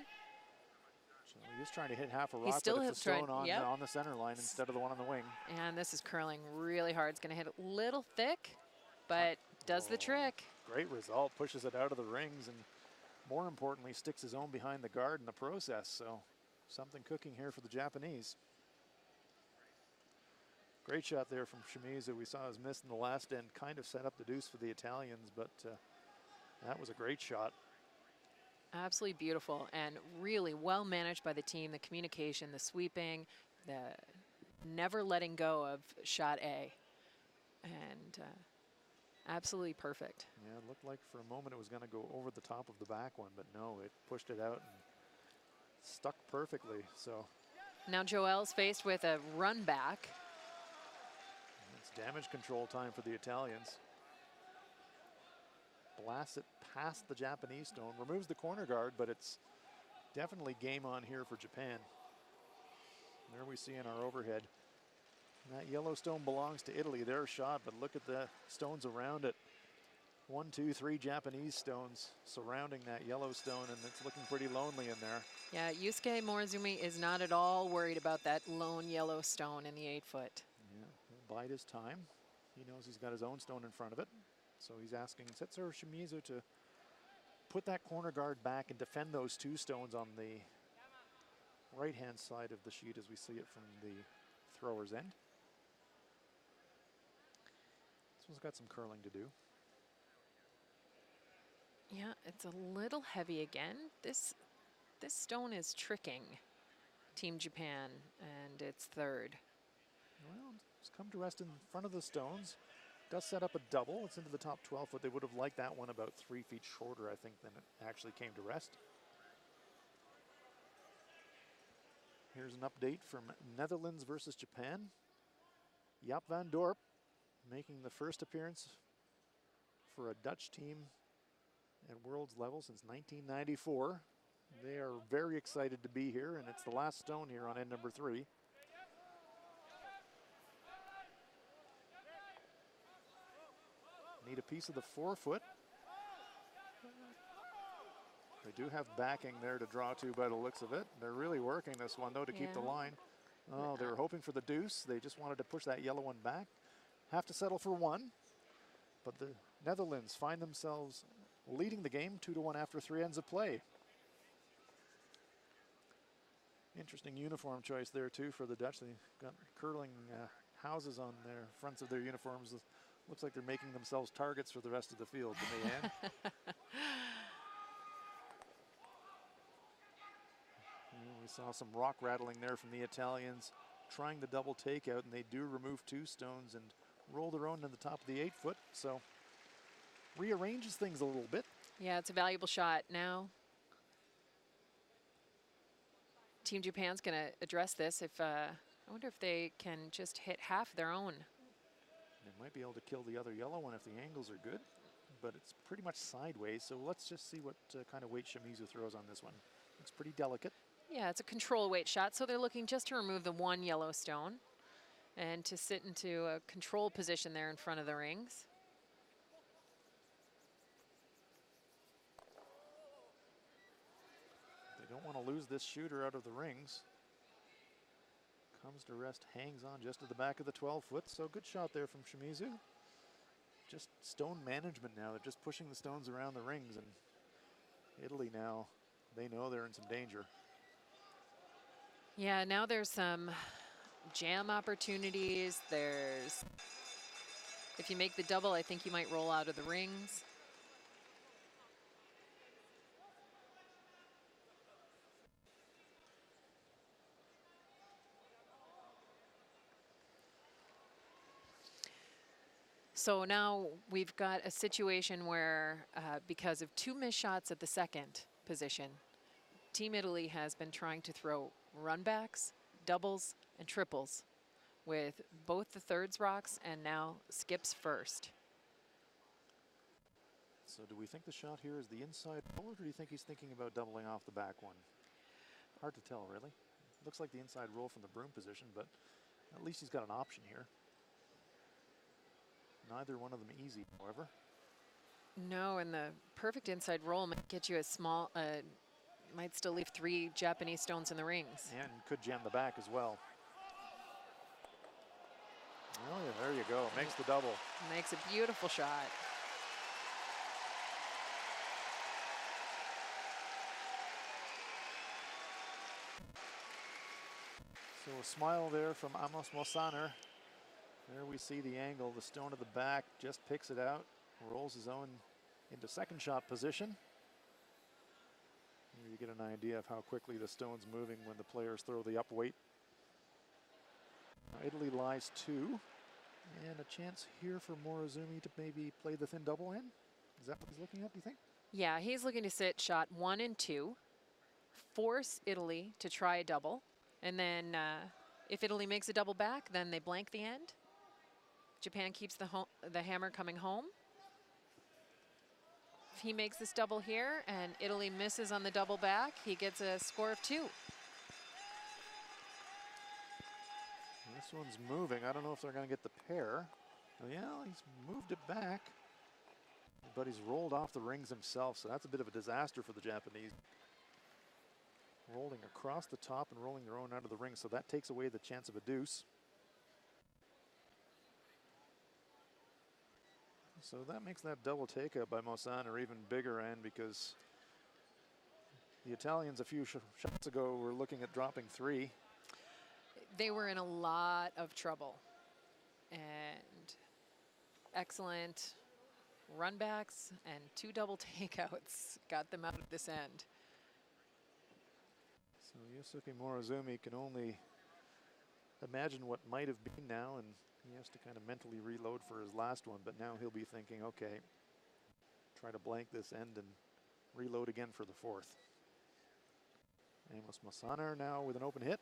So he's trying to hit half a rock, He's still but it's a stone yep. on the center line instead of the one on the wing. And this is curling really hard. It's going to hit a little thick, but does the trick. Great result. Pushes it out of the rings and more importantly sticks his own behind the guard in the process. So something cooking here for the Japanese. Great shot there from Shimizu. We saw his miss in the last end, kind of set up the deuce for the Italians, but that was a great shot. Absolutely beautiful and really well managed by the team. The communication, the sweeping, the never letting go of shot A. And absolutely perfect. Yeah, it looked like for a moment it was going to go over the top of the back one, but no, it pushed it out and stuck perfectly. So now Joel's faced with a run back. it's damage control time for the Italians. Blasts it past the Japanese stone, removes the corner guard, but it's definitely game on here for Japan. There we see in our overhead. That yellow stone belongs to Italy, their shot, but look at the stones around it. 1, 2, 3 Japanese stones surrounding that yellow stone, and it's looking pretty lonely in there. Yeah, Yusuke Morozumi is not at all worried about that lone yellow stone in the 8-foot. Yeah, he'll bide his time. He knows he's got his own stone in front of it. So he's asking Setsuo Shimizu to put that corner guard back and defend those 2 stones on the right-hand side of the sheet as we see it from the thrower's end. This one's got some curling to do. Yeah, it's a little heavy again. This stone is tricking Team Japan, and it's third. Well, it's come to rest in front of the stones. Does set up a double. It's into the top 12-foot. They would have liked that one about 3 feet shorter, I think, than it actually came to rest. Here's an update from Netherlands versus Japan. Jaap van Dorp making the first appearance for a Dutch team at Worlds level since 1994. They are very excited to be here, and it's the last stone here on end number 3. Need a piece of the 4-foot. They do have backing there to draw to by the looks of it. They're really working this one though to keep the line. Oh, they were hoping for the deuce. They just wanted to push that yellow one back. Have to settle for 1. But the Netherlands find themselves leading the game 2-1 after 3 ends of play. Interesting uniform choice there too for the Dutch. They got curling houses on their fronts of their uniforms. Looks like they're making themselves targets for the rest of the field, Anne. We saw some rock rattling there from the Italians trying the double takeout, and they do remove 2 stones and roll their own to the top of the 8-foot. So rearranges things a little bit. Yeah, it's a valuable shot. Now Team Japan's going to address this. I wonder if they can just hit half their own. They might be able to kill the other yellow one if the angles are good. but it's pretty much sideways. So let's just see what kind of weight Shimizu throws on this one. It's pretty delicate. Yeah, it's a control weight shot, so they're looking just to remove the one yellow stone and to sit into a control position there in front of the rings. They don't want to lose this shooter out of the rings. Comes to rest, hangs on just to the back of the 12-foot. So good shot there from Shimizu. Just stone management now. They're just pushing the stones around the rings, and Italy now, they know they're in some danger. Yeah, now there's some jam opportunities. If you make the double, I think you might roll out of the rings. So now we've got a situation where, because of 2 missed shots at the second position, Team Italy has been trying to throw runbacks, doubles, and triples with both the thirds rocks and now skips first. So do we think the shot here is the inside roll, or do you think he's thinking about doubling off the back one? Hard to tell, really. Looks like the inside roll from the broom position, but at least he's got an option here. Neither one of them easy, however. No, and the perfect inside roll might get you a small, might still leave 3 Japanese stones in the rings. And could jam the back as well. Oh yeah, there you go, makes the double. Makes a beautiful shot. So a smile there from Amos Mosaner. There we see the angle, the stone at the back, just picks it out, rolls his own into second shot position. Here you get an idea of how quickly the stone's moving when the players throw the up weight. Now Italy lies 2, and a chance here for Morozumi to maybe play the thin double in. Is that what he's looking at, do you think? Yeah, he's looking to sit shot 1 and 2, force Italy to try a double, and then if Italy makes a double back, then they blank the end. Japan keeps the hammer coming home. If he makes this double here and Italy misses on the double back, he gets a score of 2. This one's moving. I don't know if they're going to get the pair. Oh, yeah, he's moved it back, but he's rolled off the rings himself, so that's a bit of a disaster for the Japanese. Rolling across the top and rolling their own out of the ring, so that takes away the chance of a deuce. So that makes that double takeout by Mosaner even bigger, and because the Italians a few shots ago were looking at dropping 3. They were in a lot of trouble, and excellent runbacks and 2 double takeouts got them out of this end. So Yusuke Morozumi can only imagine what might have been now, and he has to kind of mentally reload for his last one, but now he'll be thinking, okay, try to blank this end and reload again for the 4th. Amos Mosaner now with an open hit.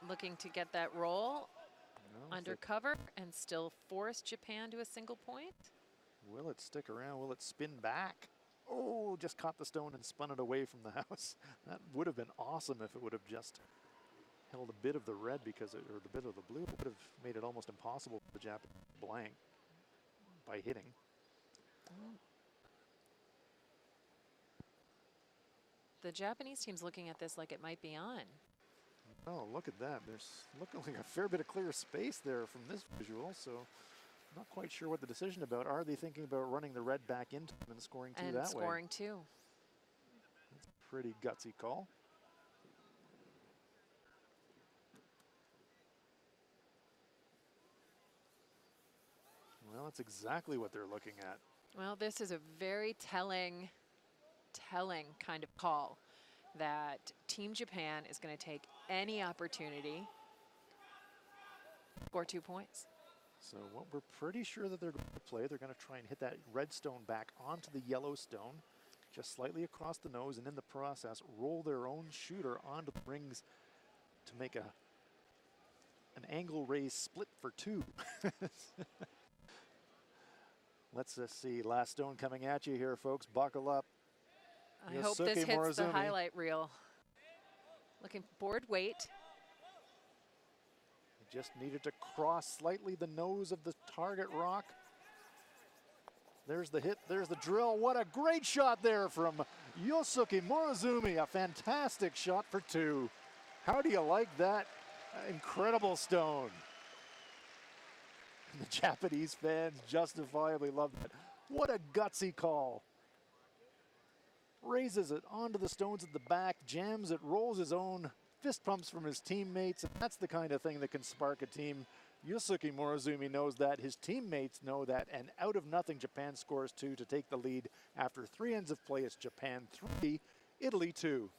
Looking to get that roll No, under cover and still force Japan to a single point. Will it stick around? Will it spin back? Oh, just caught the stone and spun it away from the house. That would have been awesome if it would have just held a bit of the red because or the bit of the blue. It would have made it almost impossible for the Japanese blank by hitting. The Japanese team's looking at this like it might be on. Oh, look at that. There's looking like a fair bit of clear space there from this visual, so not quite sure what the decision about. Are they thinking about running the red back into them and scoring 2 that way? And scoring 2. That's a pretty gutsy call. Well, that's exactly what they're looking at. Well, this is a very telling kind of call that Team Japan is going to take any opportunity to score 2 points. So what we're pretty sure that they're going to play, they're going to try and hit that red stone back onto the yellow stone, just slightly across the nose, and in the process, roll their own shooter onto the rings to make an angle raise split for two. Let's just see. Last stone coming at you here, folks. Buckle up. I hope this Yosuke hits the Morozumi. highlight reel. Looking board weight. Just needed to cross slightly the nose of the target rock. There's the hit, there's the drill. What a great shot there from Yosuke Morozumi. A fantastic shot for two. How do you like that incredible stone? The Japanese fans justifiably love it. What a gutsy call. Raises it onto the stones at the back, jams it, rolls his own, fist pumps from his teammates, and that's the kind of thing that can spark a team. Yosuke Morozumi knows that, his teammates know that, and out of nothing, Japan scores two to take the lead. After 3 ends of play, it's Japan 3, Italy 2.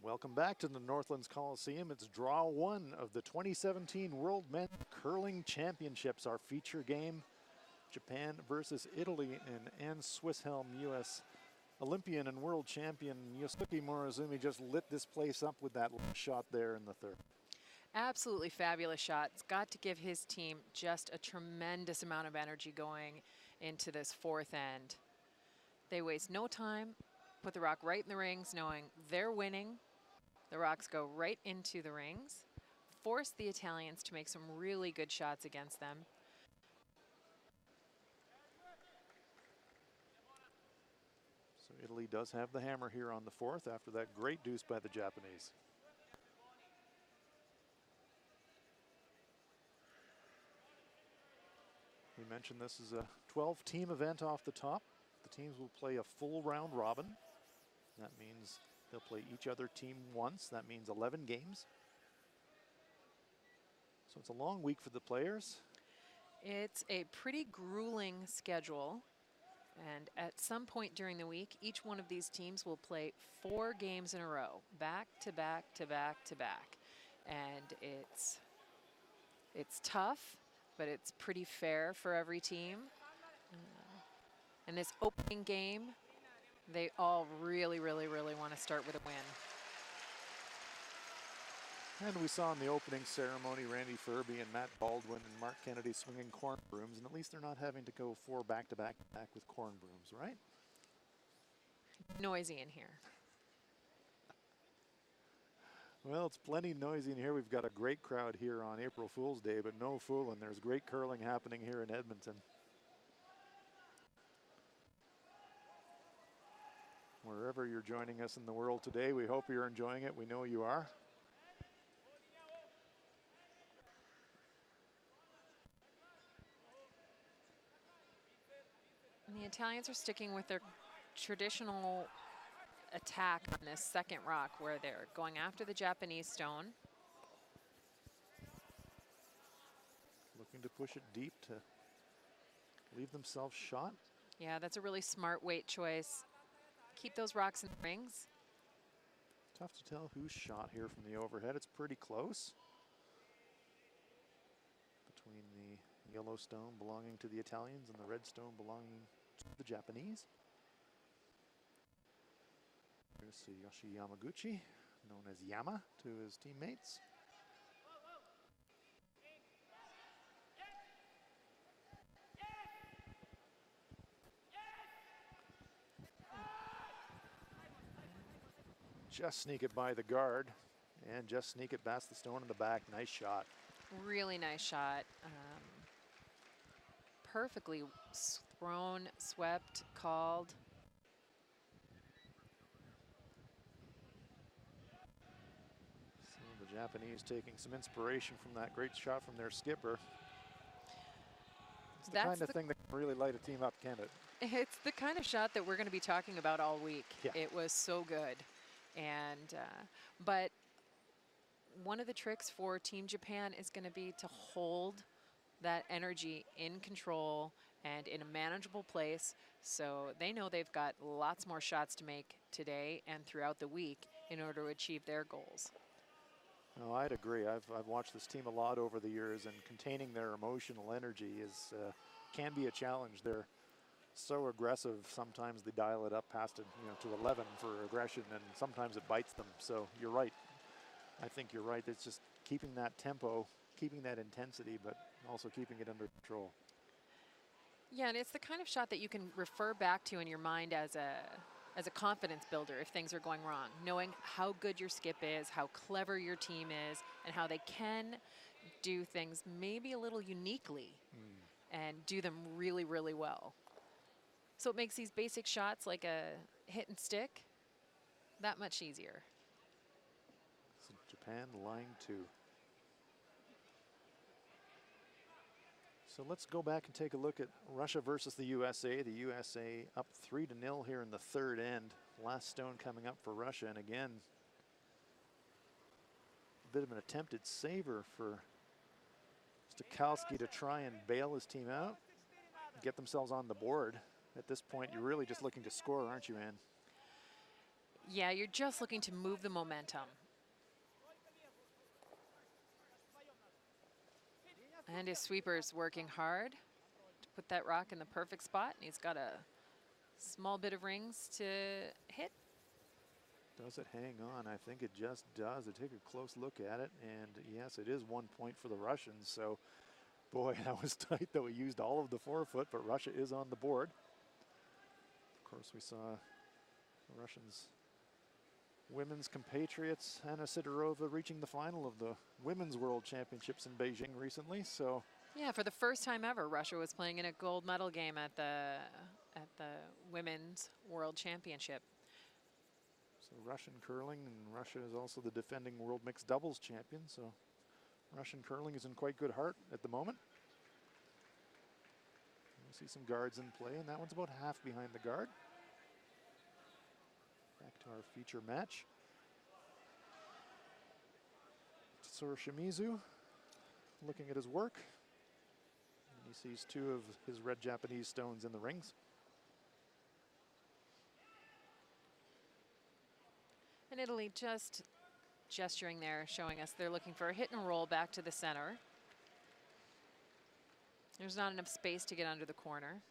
Welcome back to the Northlands Coliseum. It's draw one of the 2017 World Men's Curling Championships, our feature game. Japan versus Italy, and Swisshelm, U.S. Olympian and world champion Yosuke Morozumi just lit this place up with that shot there in the third. Absolutely fabulous shot. It's got to give his team just a tremendous amount of energy going into this fourth end. They waste no time, put the rock right in the rings, knowing they're winning. The rocks go right into the rings, force the Italians to make some really good shots against them. So Italy does have the hammer here on the fourth after that great deuce by the Japanese. We mentioned this is a 12-team event off the top. The teams will play a full round robin. That means they'll play each other team once. That means 11 games. So it's a long week for the players. It's a pretty grueling schedule. And at some point during the week, each one of these teams will play 4 games in a row, back to back to back to back. And it's tough, but it's pretty fair for every team. And this opening game, they all really, really, really want to start with a win. And we saw in the opening ceremony Randy Furby and Matt Baldwin and Mark Kennedy swinging corn brooms, and at least they're not having to go 4 back-to-back with corn brooms, right? Noisy in here. Well, it's plenty noisy in here. We've got a great crowd here on April Fool's Day, but no fooling. There's great curling happening here in Edmonton. Wherever you're joining us in the world today, we hope you're enjoying it. We know you are. And the Italians are sticking with their traditional attack on this second rock, where they're going after the Japanese stone. Looking to push it deep to leave themselves shot. Yeah, that's a really smart weight choice. Keep those rocks in the rings. Tough to tell who's shot here from the overhead. It's pretty close. Between the yellow stone belonging to the Italians and the red stone belonging to the Japanese. Here's Yoshi Yamaguchi, known as Yama to his teammates. Just sneak it by the guard and just sneak it past the stone in the back. Nice shot. Really nice shot. Perfectly thrown, swept, called. So the Japanese taking some inspiration from that great shot from their skipper. It's the kind of thing that can really light a team up, can't it? It's the kind of shot that we're going to be talking about all week. Yeah. It was so good. And, but one of the tricks for Team Japan is going to be to hold that energy in control and in a manageable place, so they know they've got lots more shots to make today and throughout the week in order to achieve their goals. No, I'd agree. I've watched this team a lot over the years, and containing their emotional energy is can be a challenge. They're so aggressive. Sometimes they dial it up past it, to 11 for aggression, and sometimes it bites them. So you're right. I think you're right. It's just keeping that tempo, keeping that intensity, but also keeping it under control. Yeah, and it's the kind of shot that you can refer back to in your mind as a confidence builder if things are going wrong, knowing how good your skip is, how clever your team is, and how they can do things maybe a little uniquely and do them really, really well. So it makes these basic shots like a hit and stick that much easier. So Japan line 2. So let's go back and take a look at Russia versus the USA. The USA up 3-0 here in the third end. Last stone coming up for Russia, and again, a bit of an attempted saver for Stakowski to try and bail his team out, get themselves on the board. At this point, you're really just looking to score, aren't you, Ann? Yeah, you're just looking to move the momentum. And his sweeper's working hard to put that rock in the perfect spot. And he's got a small bit of rings to hit. Does it hang on? I think it just does. I take a close look at it, and yes, it is 1 point for the Russians. So, boy, that was tight, though. He used all of the forefoot, but Russia is on the board. Of course, we saw the Russians' women's compatriots, Anna Sidorova, reaching the final of the Women's World Championships in Beijing recently. So, yeah, for the first time ever, Russia was playing in a gold medal game at the Women's World Championship. So Russian curling, and Russia is also the defending world mixed doubles champion. So Russian curling is in quite good heart at the moment. We see some guards in play, and that one's about half behind the guard. Back to our feature match. Tsuru Shimizu looking at his work. And he sees 2 of his red Japanese stones in the rings. And Italy just gesturing there, showing us they're looking for a hit and roll back to the center. There's not enough space to get under the corner.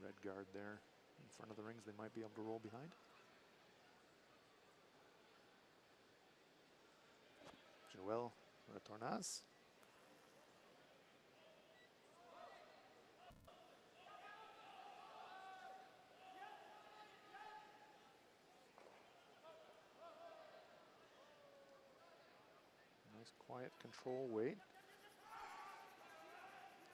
Red guard there in front of the rings, they might be able to roll behind. Joel Retornaz. Nice quiet control weight.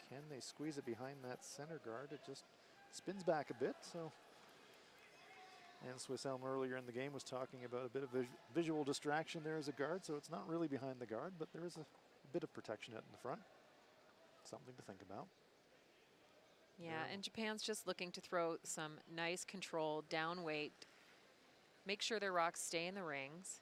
Can they squeeze it behind that center guard? It just spins back a bit. So, and Swiss Elm earlier in the game was talking about a bit of visual distraction there as a guard. So it's not really behind the guard, but there is a bit of protection out in the front. Something to think about. Yeah, and Japan's just looking to throw some nice control, down weight, make sure their rocks stay in the rings.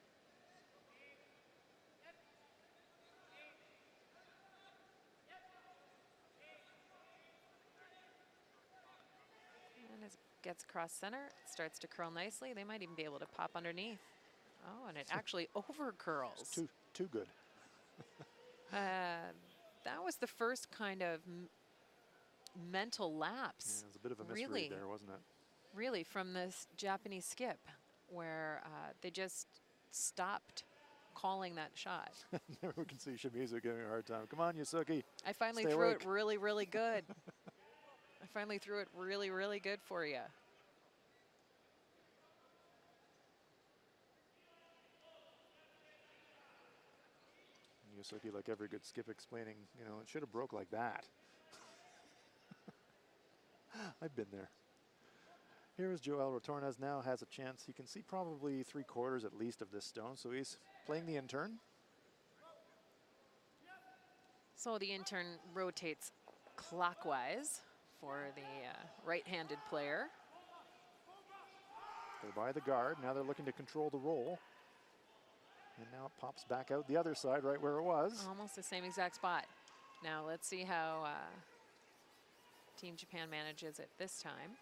gets across center, starts to curl nicely. They might even be able to pop underneath. Oh, and it actually over curls. Too good. That was the first kind of mental lapse. Yeah, it was a bit of a misread really, there, wasn't it? really, from this Japanese skip, where they just stopped calling that shot. There we can see Shimizu giving a hard time. Come on, Yasuki. I finally Stay threw awake. it really, really good. I finally threw it really, really good for you. Yasuki, like every good skip, explaining, you know, it should have broke like that. I've been there. Here is Joel Rotornes now has a chance. He can see probably 3/4 at least of this stone, so he's playing the intern. So the intern rotates clockwise for the right-handed player. They're by the guard. Now they're looking to control the roll. And now it pops back out the other side, right where it was. Almost the same exact spot. Now let's see how Team Japan manages it this time.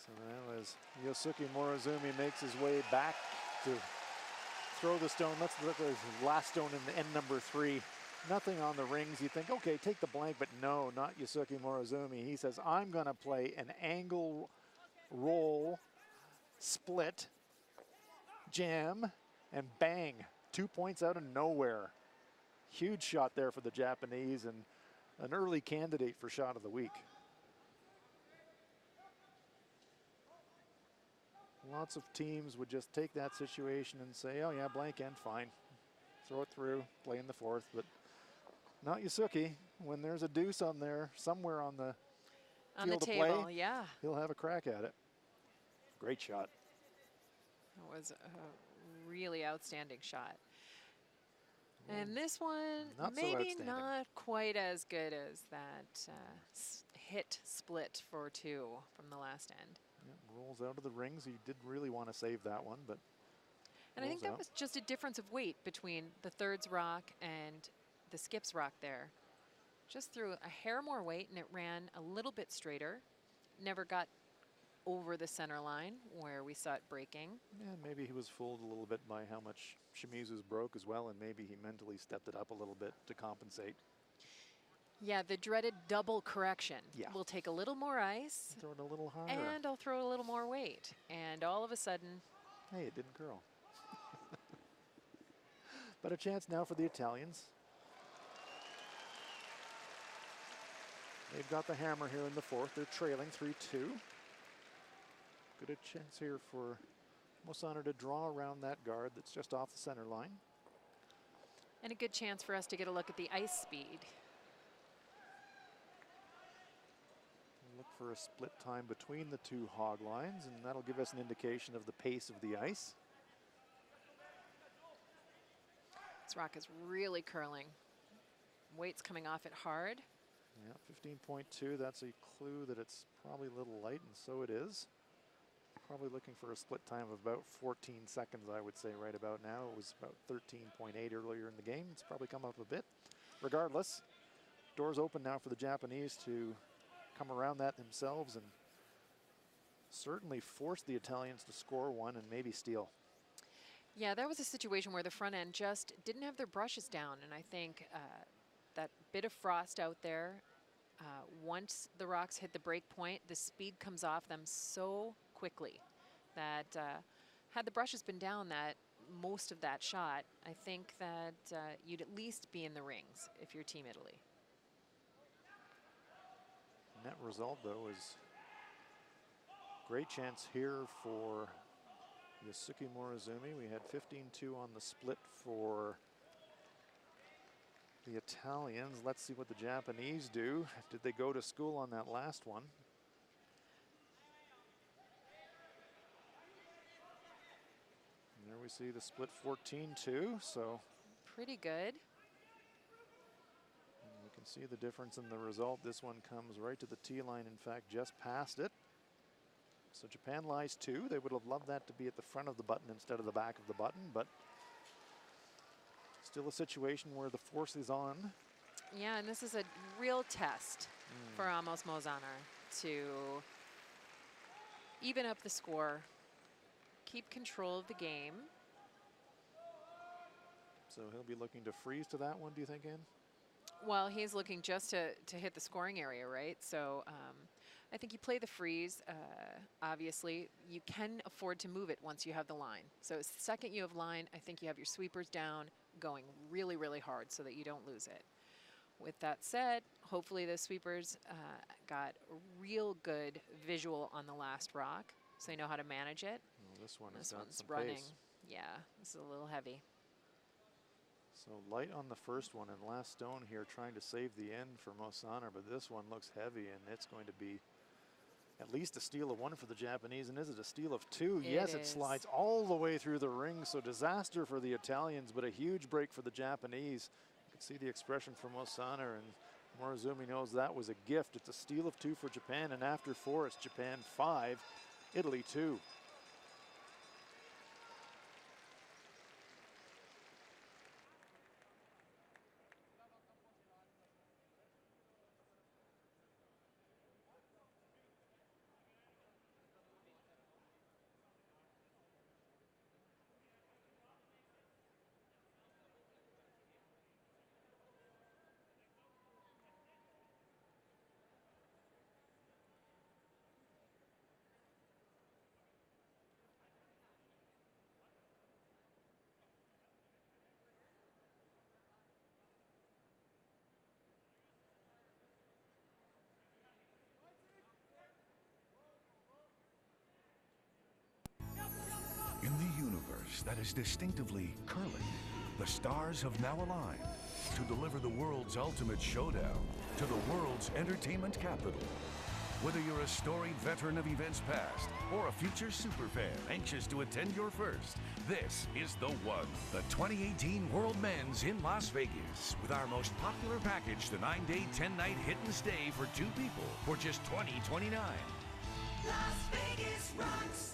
So now as Yosuke Morozumi makes his way back to throw the stone. Let's look at his last stone in the end number 3. Nothing on the rings. You think, okay, take the blank, but no, not Yosuke Morozumi. He says, I'm going to play an angle roll, split, jam, and bang. 2 points out of nowhere. Huge shot there for the Japanese and an early candidate for shot of the week. Lots of teams would just take that situation and say, oh yeah, blank end, fine. Throw it through, play in the 4th, but not Yasuki. When there's a deuce on there, somewhere on the field of table, play, yeah. he'll have a crack at it. Great shot. It was a really outstanding shot. And this one, Not so maybe outstanding. not quite as good as that hit split for 2 from the last end. Yep, rolls out of the rings. He did really want to save that one, but And I think rolls that out. was just a difference of weight between the thirds rock and the skips rock there. Just threw a hair more weight and it ran a little bit straighter. Never got over the center line where we saw it breaking. And maybe he was fooled a little bit by how much Shimizu's broke as well, and maybe he mentally stepped it up a little bit to compensate. Yeah, the dreaded double correction. Yeah. We'll take a little more ice Throw it a little harder. and I'll throw a little more weight. And all of a sudden, Hey, it didn't curl. But a chance now for the Italians. They've got the hammer here in the 4th. They're trailing 3-2. Good a chance here for Mosana to draw around that guard that's just off the center line. and a good chance for us to get a look at the ice speed. Look for a split time between the 2 hog lines, and that'll give us an indication of the pace of the ice. This rock is really curling. Weight's coming off it hard. Yeah, 15.2, that's a clue that it's probably a little light, and so it is. Probably looking for a split time of about 14 seconds, I would say, right about now. It was about 13.8 earlier in the game. It's probably come up a bit. Regardless, doors open now for the Japanese to come around that themselves and certainly force the Italians to score one and maybe steal. Yeah, that was a situation where the front end just didn't have their brushes down, and I think that bit of frost out there, once the rocks hit the break point, the speed comes off them so quickly that had the brushes been down that most of that shot, I think that you'd at least be in the rings if you're Team Italy. Net result, though, is great chance here for Yasuki Morozumi. We had 15-2 on the split for the Italians. Let's see what the Japanese do. Did they go to school on that last one? And there we see the split 14-2, so Pretty good. you can see the difference in the result. This one comes right to the tee line, in fact, just past it. So Japan lies 2. They would have loved that to be at the front of the button instead of the back of the button, but still a situation where the force is on. Yeah, and this is a real test for Amos Mozanar to even up the score, keep control of the game. So he'll be looking to freeze to that one, do you think, Ann? Well, he's looking just to hit the scoring area, right? So I think you play the freeze. Obviously, you can afford to move it once you have the line. So second you have line, I think you have your sweepers down, going really, really hard so that you don't lose it. With that said, hopefully the sweepers got a real good visual on the last rock, so they know how to manage it. Well, this one has This got one's some running. pace. Yeah, this is a little heavy. So light on the first one, and last stone here trying to save the end for Mosana, but this one looks heavy, and it's going to be at least a steal of one for the Japanese. And is it a steal of two? Yes, it slides all the way through the ring, so disaster for the Italians, but a huge break for the Japanese. You can see the expression from Mosana, and Morozumi knows that was a gift. It's a steal of two for Japan, and after four, it's Japan 5, Italy 2. In the universe that is distinctively curling, the stars have now aligned to deliver the world's ultimate showdown to the world's entertainment capital. Whether you're a storied veteran of events past or a future superfan anxious to attend your first, this is the one. The 2018 World Men's in Las Vegas with our most popular package, the 9-day, 10-night hit and stay for two people for just $20.29. Las Vegas rocks.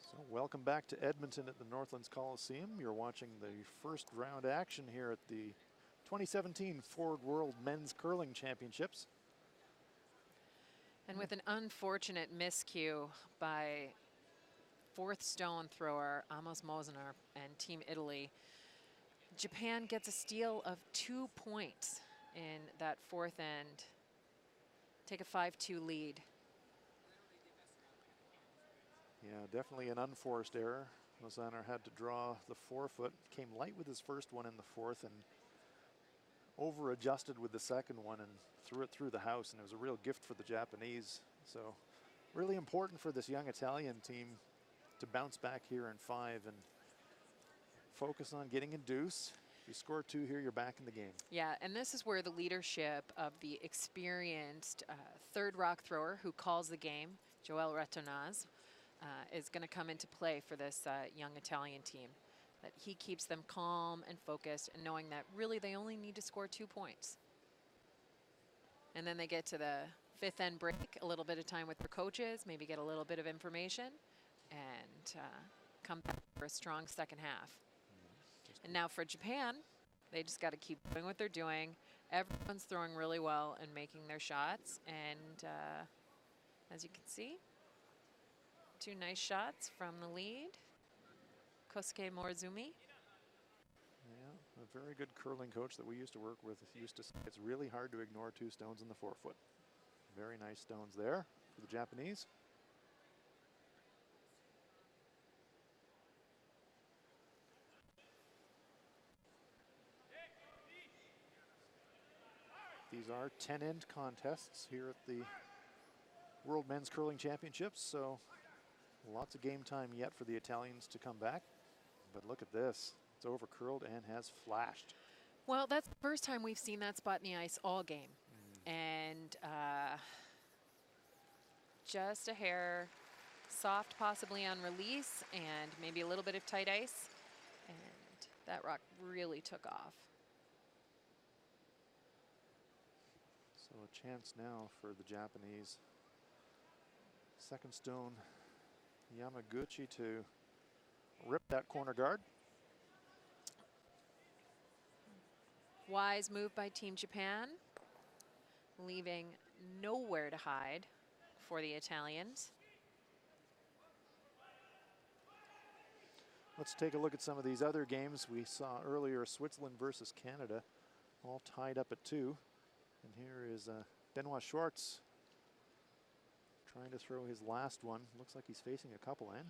So welcome back to Edmonton at the Northlands Coliseum. You're watching the first round action here at the 2017 Ford World Men's Curling Championships. And with an unfortunate miscue by fourth stone thrower Amos Mosenar and Team Italy, Japan gets a steal of 2 points in that fourth end. Take a 5-2 lead. Yeah, definitely an unforced error. Mosaner had to draw the forefoot, came light with his first one in the fourth and over-adjusted with the second one and threw it through the house, and it was a real gift for the Japanese. So really important for this young Italian team to bounce back here in 5 and focus on getting a deuce. If you score 2 here, you're back in the game. Yeah, and this is where the leadership of the experienced third rock thrower who calls the game, Joel Retornaz, is going to come into play for this young Italian team. That he keeps them calm and focused and knowing that really they only need to score 2 points. And then they get to the fifth end break, a little bit of time with their coaches, maybe get a little bit of information, and come back for a strong second half. And now for Japan, they just got to keep doing what they're doing. Everyone's throwing really well and making their shots. And as you can see, 2 nice shots from the lead. Kosuke Morozumi. Yeah, a very good curling coach that we used to work with used to say it's really hard to ignore 2 stones in the forefoot. Very nice stones there for the Japanese. These are 10-end contests here at the World Men's Curling Championships, so lots of game time yet for the Italians to come back. But look at this. It's over curled and has flashed. Well, that's the first time we've seen that spot in the ice all game. And just a hair soft possibly on release and maybe a little bit of tight ice. And that rock really took off. So a chance now for the Japanese. Second stone, Yamaguchi to rip that corner guard. Wise move by Team Japan, leaving nowhere to hide for the Italians. Let's take a look at some of these other games. We saw earlier Switzerland versus Canada, all tied up at 2. And here is Benoit Schwartz trying to throw his last one. Looks like he's facing a couple, Ann.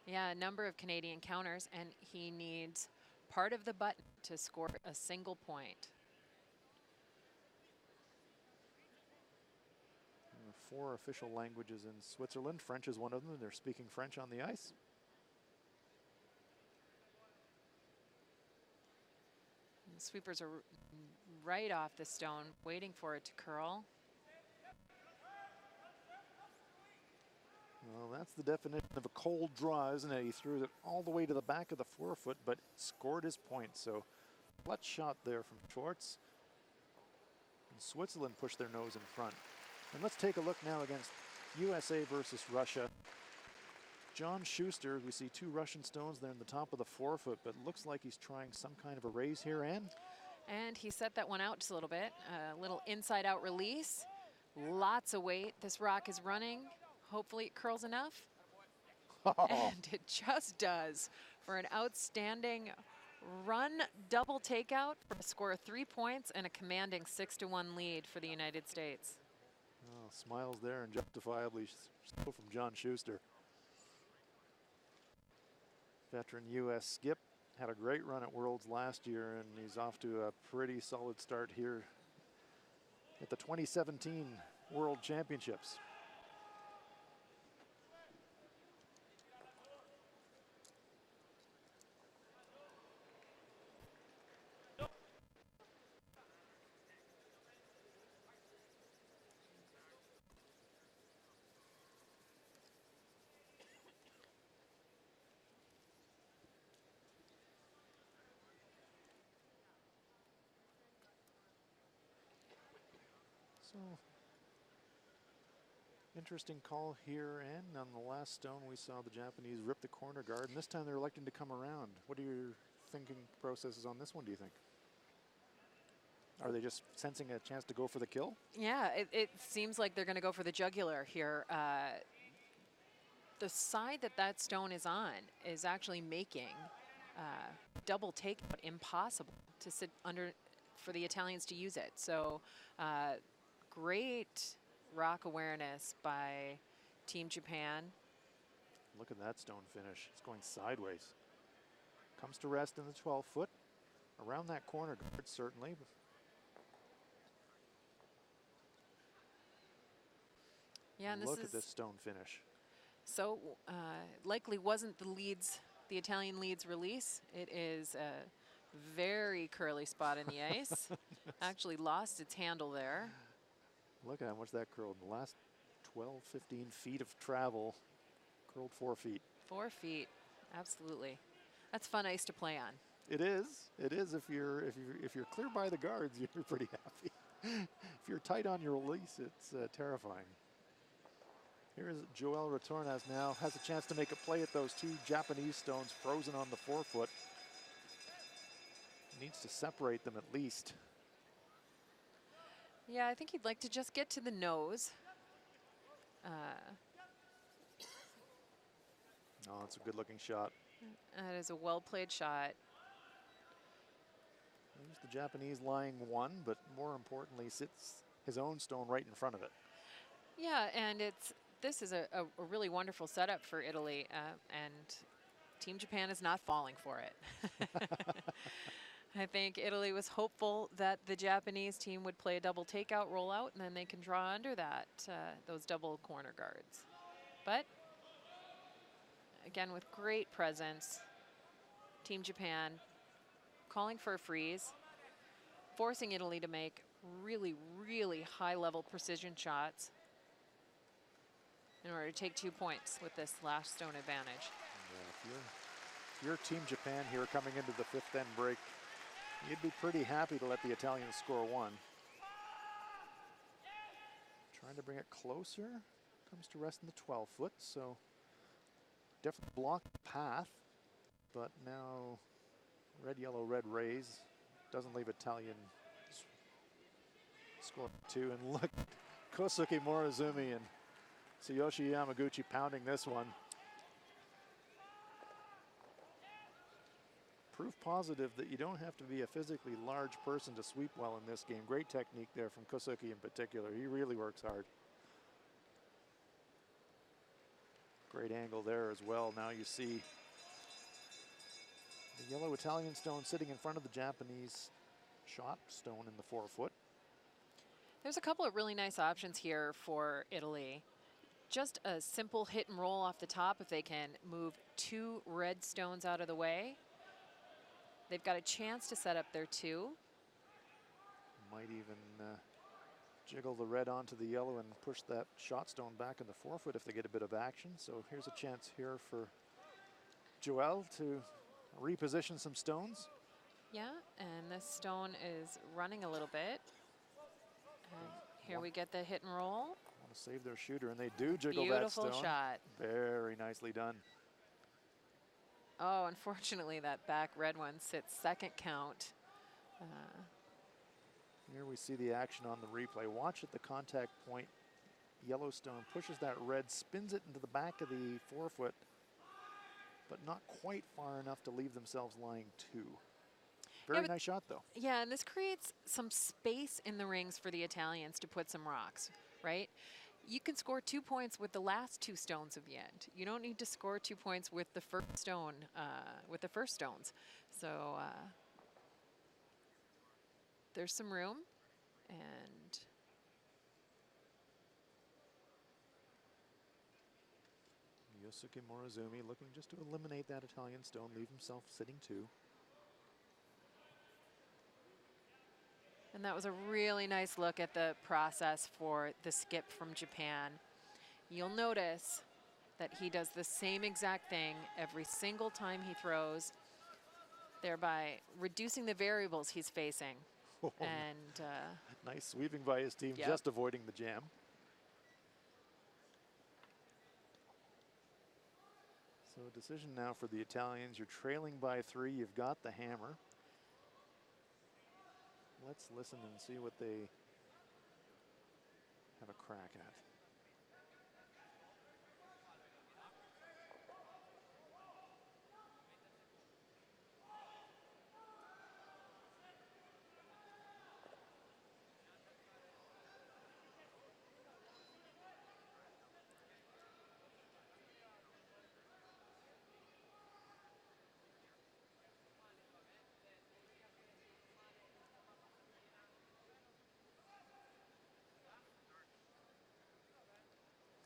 Yeah, a number of Canadian counters, and he needs part of the button to score a single point. 4 official languages in Switzerland. French is one of them. They're speaking French on the ice. And the sweepers are right off the stone, waiting for it to curl. Well, that's the definition of a cold draw, isn't it? He threw it all the way to the back of the forefoot, but scored his point. So, clutch shot there from Schwartz. And Switzerland pushed their nose in front. And let's take a look now against USA versus Russia. John Schuster, we see 2 Russian stones there in the top of the forefoot, but looks like he's trying some kind of a raise here, Ann. And he set that one out just a little bit. A little inside-out release. Lots of weight. This rock is running. Hopefully it curls enough. And it just does for an outstanding run double takeout for a score of 3 points and a commanding 6-1 lead for the United States. Oh, smiles there and justifiably so from John Schuster. Veteran U.S. skip had a great run at Worlds last year, and he's off to a pretty solid start here at the 2017 World Championships. So, interesting call here, and on the last stone we saw the Japanese rip the corner guard, and this time they're electing to come around. What are your thinking processes on this one, do you think? Are they just sensing a chance to go for the kill? Yeah, it seems like they're going to go for the jugular here. The side that stone is on is actually making double takeout impossible to sit under for the Italians to use it. So great rock awareness by Team Japan. Look at that stone finish. It's going sideways. Comes to rest in the 12-foot. Around that corner guard, certainly. Yeah, and look at this stone finish. So likely wasn't the Italian lead's release. It is a very curly spot in the ice. Actually lost its handle there. Look at how much that curled in the last 12, 15 feet of travel. Curled 4 feet. 4 feet, absolutely. That's fun ice to play on. It is. It is if you're clear by the guards, you're pretty happy. If you're tight on your release, it's terrifying. Here's Joel Retornaz now, has a chance to make a play at those 2 Japanese stones frozen on the forefoot. Needs to separate them at least. Yeah, I think he'd like to just get to the nose. Oh, it's a good looking shot. That is a well-played shot. There's the Japanese lying 1, but more importantly, sits his own stone right in front of it. Yeah, and this is a really wonderful setup for Italy, and Team Japan is not falling for it. I think Italy was hopeful that the Japanese team would play a double takeout rollout, and then they can draw under that, those double corner guards. But again, with great presence, Team Japan calling for a freeze, forcing Italy to make really, really high-level precision shots in order to take 2 points with this last stone advantage. Yeah, if you're Team Japan here coming into the 5th end break, you'd be pretty happy to let the Italians score 1. Trying to bring it closer. Comes to rest in the 12 foot, so definitely block the path. But now red, yellow, red rays doesn't leave Italian score 2. And look, Kosuke Morozumi and Tsuyoshi Yamaguchi pounding this one. Proof positive that you don't have to be a physically large person to sweep well in this game. Great technique there from Kosuke in particular. He really works hard. Great angle there as well. Now you see the yellow Italian stone sitting in front of the Japanese shot stone in the 4 foot. There's a couple of really nice options here for Italy. Just a simple hit and roll off the top if they can move 2 red stones out of the way. They've got a chance to set up their 2. Might even jiggle the red onto the yellow and push that shot stone back in the 4 foot if they get a bit of action. So here's a chance here for Joel to reposition some stones. Yeah, and this stone is running a little bit. And here we get the hit and roll. Want to save their shooter, and they do jiggle Beautiful that stone. shot. Very nicely done. Oh, unfortunately, that back red one sits second count. Here we see the action on the replay. Watch at the contact point. Yellowstone pushes that red, spins it into the back of the 4 foot, but not quite far enough to leave themselves lying 2. Very nice shot, though. Yeah, and this creates some space in the rings for the Italians to put some rocks, right? You can score 2 points with the last 2 stones of the end. You don't need to score 2 points with the first stone, with the first stones. So there's some room, and Yosuke Morozumi looking just to eliminate that Italian stone, leave himself sitting 2. And that was a really nice look at the process for the skip from Japan. You'll notice that he does the same exact thing every single time he throws, thereby reducing the variables he's facing. And nice sweeping by his team, yep. Just avoiding the jam. So a decision now for the Italians. You're trailing by 3. You've got the hammer. Let's listen and see what they have a crack at.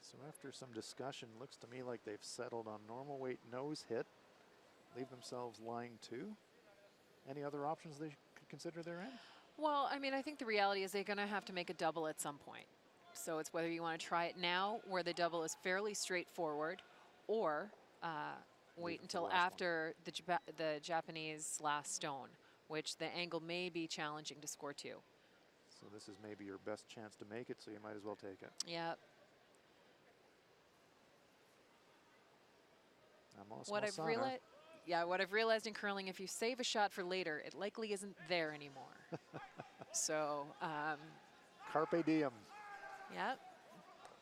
So after some discussion, looks to me like they've settled on normal weight nose hit, leave themselves lying 2. Any other options they could consider their end? well, I mean, I think the reality is they're going to have to make a double at some point. So it's whether you want to try it now, where the double is fairly straightforward, or wait until after the Japanese last stone, which the angle may be challenging to score 2. So this is maybe your best chance to make it, so you might as well take it. Yep. What I've realized in curling, if you save a shot for later, it likely isn't there anymore. So, Carpe diem. yep.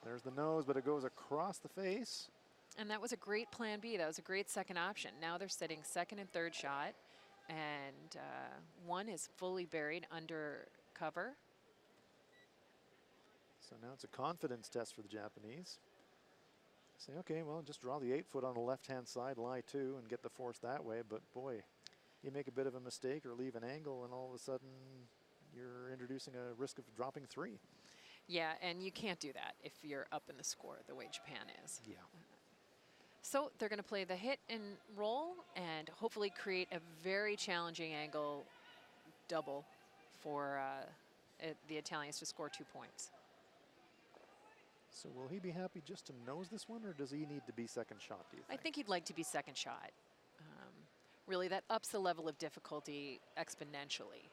There's the nose, but it goes across the face. And that was a great plan B. That was a great second option. Now they're sitting second and third shot, and one is fully buried under cover. So now it's a confidence test for the Japanese. Say, okay, well, just draw the 8 foot on the left-hand side, lie 2, and get the force that way. But boy, you make a bit of a mistake or leave an angle, and all of a sudden you're introducing a risk of dropping 3. Yeah, and you can't do that if you're up in the score the way Japan is. Yeah. So they're going to play the hit and roll and hopefully create a very challenging angle double for the Italians to score 2 points. So will he be happy just to nose this one, or does he need to be second shot, do you I think? think he'd like to be second shot. Really, that ups the level of difficulty exponentially.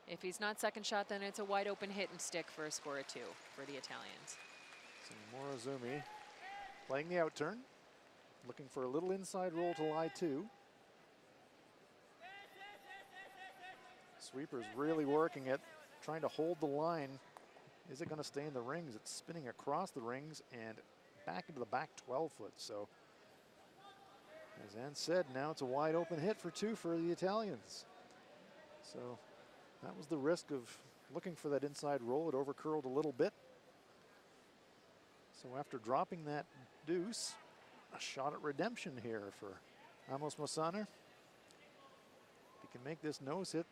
If he's not second shot, then it's a wide open hit and stick for a score of 2 for the Italians. So Morozumi playing the out turn, looking for a little inside roll to lie 2. Sweeper's really working it, trying to hold the line. Is it going to stay in the rings? It's spinning across the rings and back into the back 12 foot. So as Ann said, now it's a wide open hit for 2 for the Italians. So that was the risk of looking for that inside roll. It overcurled a little bit. So after dropping that deuce, a shot at redemption here for Amos Mosaner. If he can make this nose hit,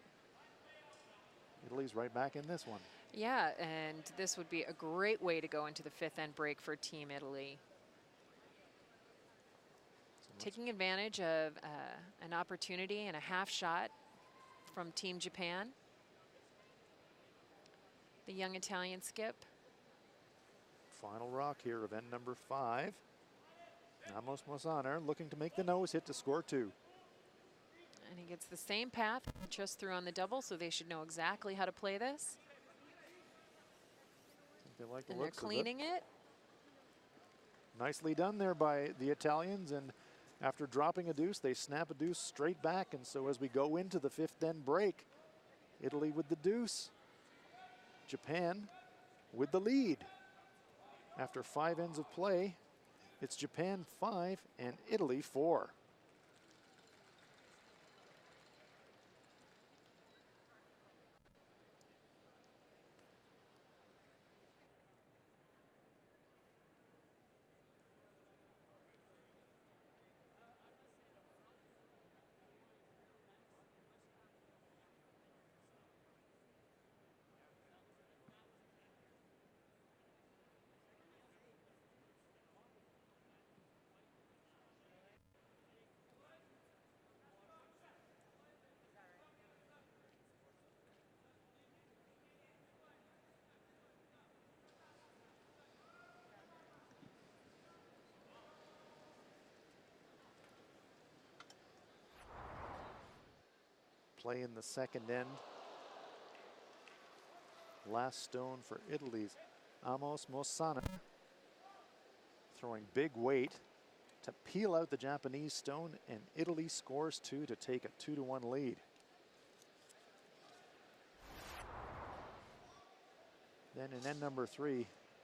Italy's right back in this one. Yeah, and this would be a great way to go into the 5th end break for Team Italy. So Taking advantage of an opportunity and a half shot from Team Japan. The young Italian skip. final rock here of end number 5. Amos Mosaner looking to make the nose hit to score 2. And he gets the same path just through on the double, so they should know exactly how to play this. They like the And they're looks of it. cleaning it. Nicely done there by the Italians, and after dropping a deuce, they snap a deuce straight back. And so as we go into the 5th end break, Italy with the deuce, Japan with the lead. After 5 ends of play, it's Japan 5 and Italy 4. Play in the 2nd end. Last stone for Italy's Amos Mosaner. Throwing big weight to peel out the Japanese stone, and Italy scores 2 to take a 2-1 lead. Then in end number 3,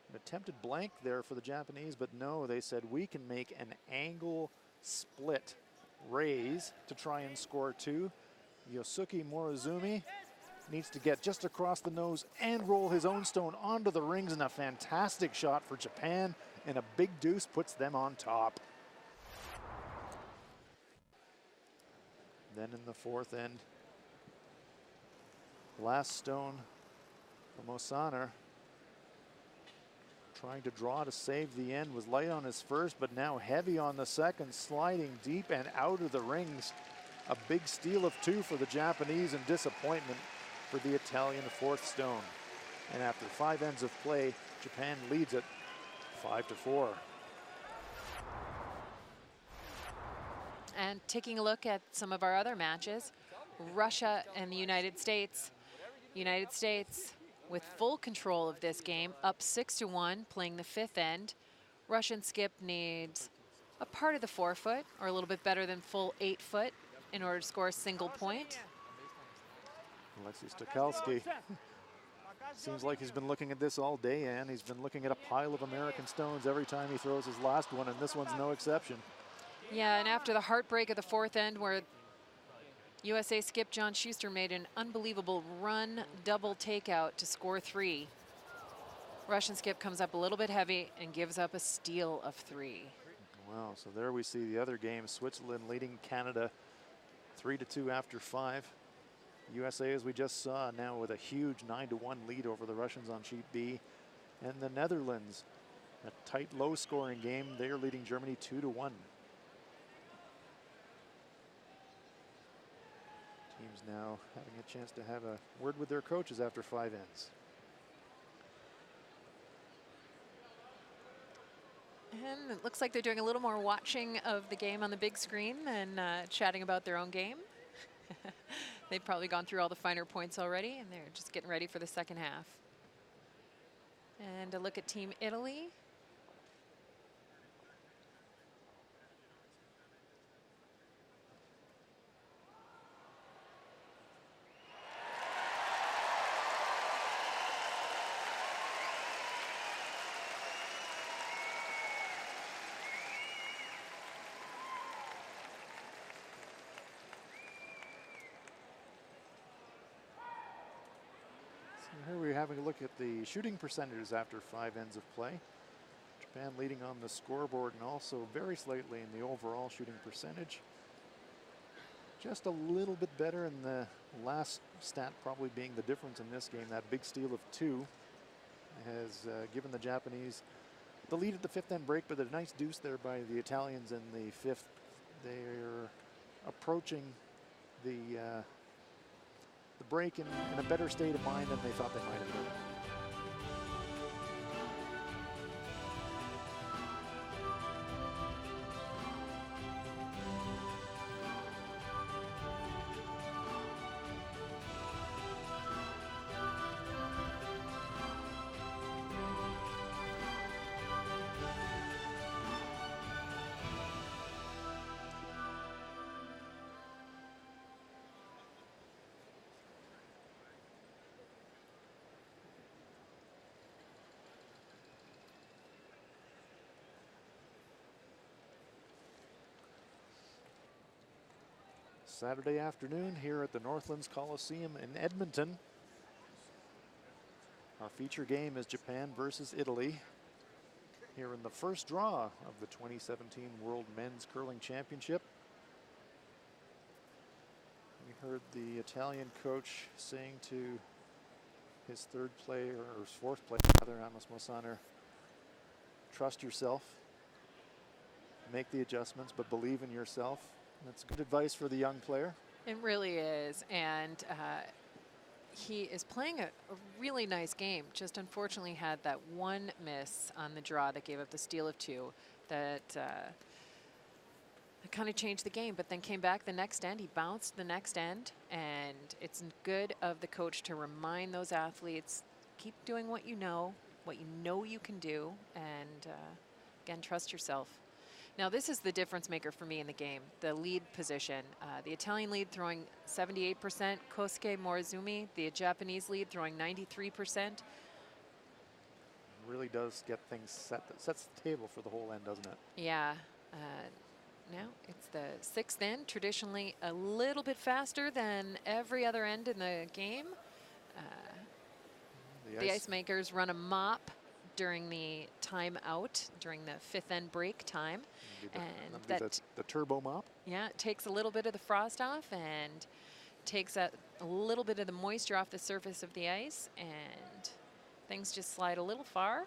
an attempted blank there for the Japanese, but no, they said we can make an angle split raise to try and score 2. Yosuke Morozumi needs to get just across the nose and roll his own stone onto the rings, and a fantastic shot for Japan, and a big deuce puts them on top. Then in the 4th end, last stone for Mosaner. Trying to draw to save the end, was light on his first, but now heavy on the second, sliding deep and out of the rings. A big steal of 2 for the Japanese, and disappointment for the Italian 4th stone. And after 5 ends of play, Japan leads it 5-4. And taking a look at some of our other matches, Russia and the United States. United States with full control of this game, up 6-1, playing the 5th end. Russian skip needs a part of the 4 foot, or a little bit better than full 8 foot, in order to score a single point. Alexei Stokalski seems like he's been looking at this all day, and he's been looking at a pile of American stones every time he throws his last one, and this one's no exception. Yeah, and after the heartbreak of the 4th end, where USA skip John Schuster made an unbelievable run double takeout to score 3, Russian skip comes up a little bit heavy and gives up a steal of 3. Wow, so there we see the other game, Switzerland leading Canada 3-2 after 5. USA, as we just saw, now with a huge 9-1 lead over the Russians on sheet B. And the Netherlands, a tight, low-scoring game. They are leading Germany 2-1. Teams now having a chance to have a word with their coaches after 5 ends. And it looks like they're doing a little more watching of the game on the big screen than chatting about their own game. They've probably gone through all the finer points already, and they're just getting ready for the second half. And a look at Team Italy. Here we're having a look at the shooting percentages after 5 ends of play. Japan leading on the scoreboard and also very slightly in the overall shooting percentage. Just a little bit better in the last stat probably being the difference in this game. That big steal of 2 has given the Japanese the lead at the 5th end break, but a nice deuce there by the Italians in the 5th. They're approaching the break in a better state of mind than they thought they might have been. Saturday afternoon here at the Northlands Coliseum in Edmonton. Our feature game is Japan versus Italy here in the first draw of the 2017 World Men's Curling Championship. We heard the Italian coach saying to his 3rd player, or his 4th player rather, Amos Mosaner, trust yourself, make the adjustments, but believe in yourself. That's good advice for the young player. It really is, and he is playing a really nice game. Just unfortunately had that one miss on the draw that gave up the steal of 2 that kind of changed the game, but then came back the next end. He bounced the next end, and it's good of the coach to remind those athletes, keep doing what you know you can do, and again, trust yourself. Now this is the difference maker for me in the game, the lead position. The Italian lead throwing 78%, Kosuke Morizumi, the Japanese lead throwing 93%. Really does get things set, sets the table for the whole end, doesn't it? Yeah, now it's the 6th end, traditionally a little bit faster than every other end in the game. The ice makers run a mop during the timeout, during the 5th end break time. And the turbo mop. Yeah, it takes a little bit of the frost off and takes a little bit of the moisture off the surface of the ice, and things just slide a little far,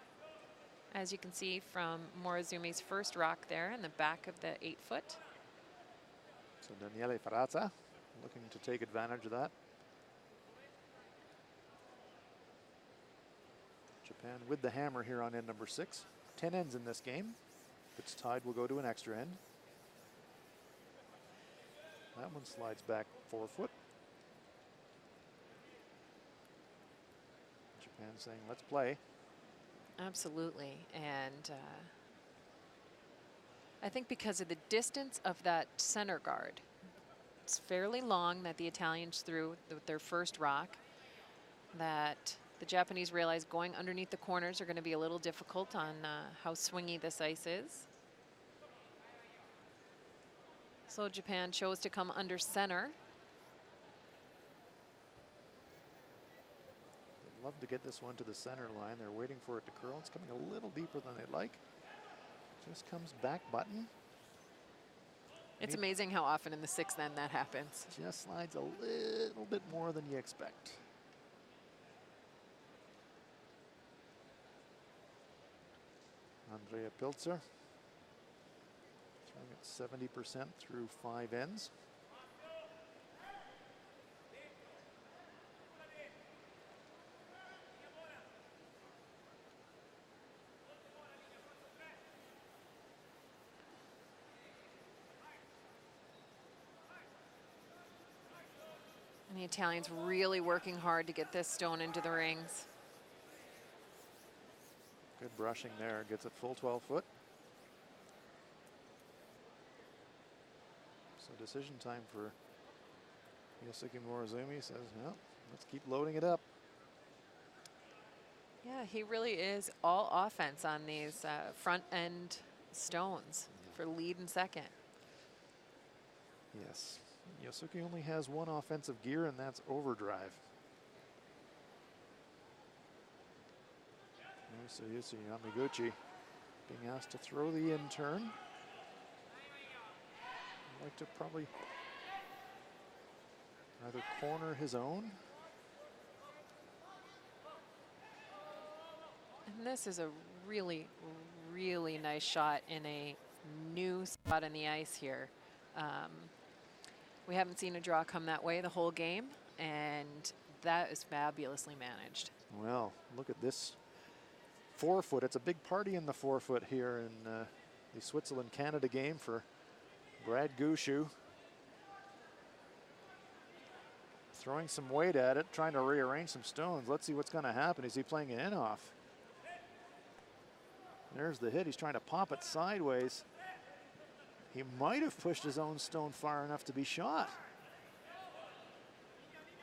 as you can see from Morizumi's first rock there in the back of the 8-foot. So Daniele Ferrazza looking to take advantage of that. Japan with the hammer here on end number 6. 10 ends in this game. If it's tied, we'll go to an extra end. That one slides back 4 foot. Japan saying, let's play. Absolutely, and I think because of the distance of that center guard, it's fairly long that the Italians threw with their first rock, that the Japanese realize going underneath the corners are going to be a little difficult on how swingy this ice is. So Japan chose to come under center. They'd love to get this one to the center line. They're waiting for it to curl. It's coming a little deeper than they'd like. Just comes back button. It's amazing how often in the 6th end that happens. Just slides a little bit more than you expect. Andrea Pilzer throwing at 70% through 5 ends. And the Italians really working hard to get this stone into the rings. Good brushing there, gets it full 12 foot. So decision time for Yosuke Morozumi. Says, well, let's keep loading it up. Yeah, he really is all offense on these front end stones for lead and second. Yes, Yosuke only has one offensive gear, and that's overdrive. So Yusu Yamaguchi being asked to throw the in turn. I'd like to probably either corner his own. And this is a really, really nice shot in a new spot on the ice here. We haven't seen a draw come that way the whole game, and that is fabulously managed. Well, look at this 4-foot. It's a big party in the 4-foot here in the Switzerland-Canada game for Brad Gushu. Throwing some weight at it, trying to rearrange some stones. Let's see what's going to happen. Is he playing an in-off? There's the hit. He's trying to pop it sideways. He might have pushed his own stone far enough to be shot.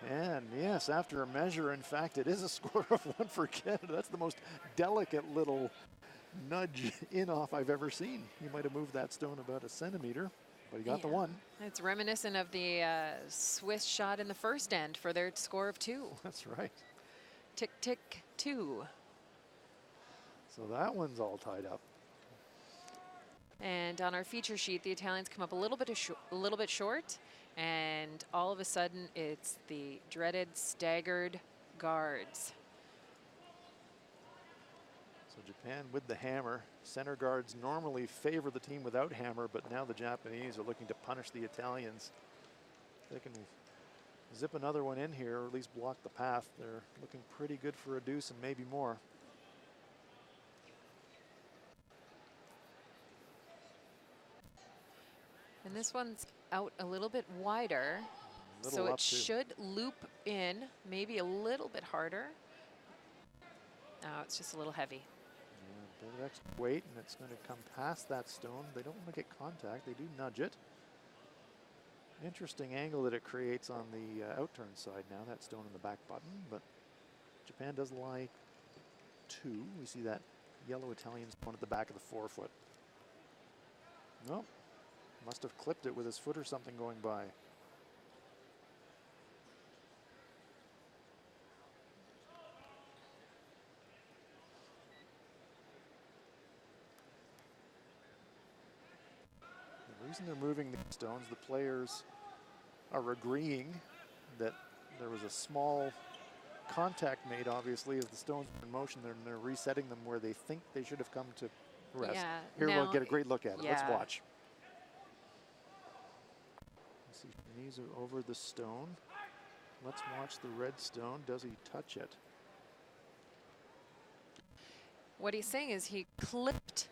And yes, after a measure, in fact, it is a score of 1 for Canada. That's the most delicate little nudge in-off I've ever seen. He might have moved that stone about a centimeter, but he got the one. It's reminiscent of the Swiss shot in the first end for their score of 2. That's right. Tick, tick, 2. So that one's all tied up. And on our feature sheet, the Italians come up a little bit short, and all of a sudden it's the dreaded staggered guards. So Japan with the hammer. Center guards normally favor the team without hammer, but now the Japanese are looking to punish the Italians. They can zip another one in here, or at least block the path. They're looking pretty good for a deuce and maybe more. And this one's out a little bit wider, so it should loop in maybe a little bit harder. No, it's just a little heavy. Yeah, a bit of extra weight, and it's going to come past that stone. They don't want to get contact. They do nudge it. Interesting angle that it creates on the outturn side now, that stone in the back button, but Japan does lie 2. We see that yellow Italian stone at the back of the 4-foot. Nope. Must have clipped it with his foot or something going by. The reason they're moving the stones, the players are agreeing that there was a small contact made, obviously, as the stones were in motion. They're resetting them where they think they should have come to rest. Yeah, Here we'll get a great look at it. Let's watch. See Shimizu over the stone. Let's watch the red stone. Does he touch it? What he's saying is he clipped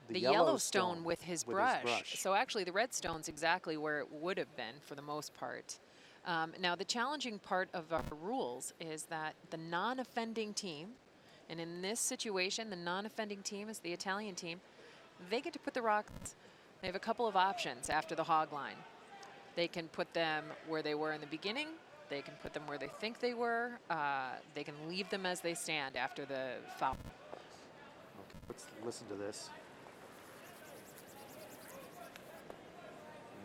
the yellow stone with his brush. So actually the red stone's exactly where it would have been for the most part. Now the challenging part of our rules is that the non-offending team, and in this situation the non-offending team is the Italian team, they get to put the rocks. They have a couple of options after the hog line. They can put them where they were in the beginning. They can put them where they think they were. They can leave them as they stand after the foul. Okay, let's listen to this.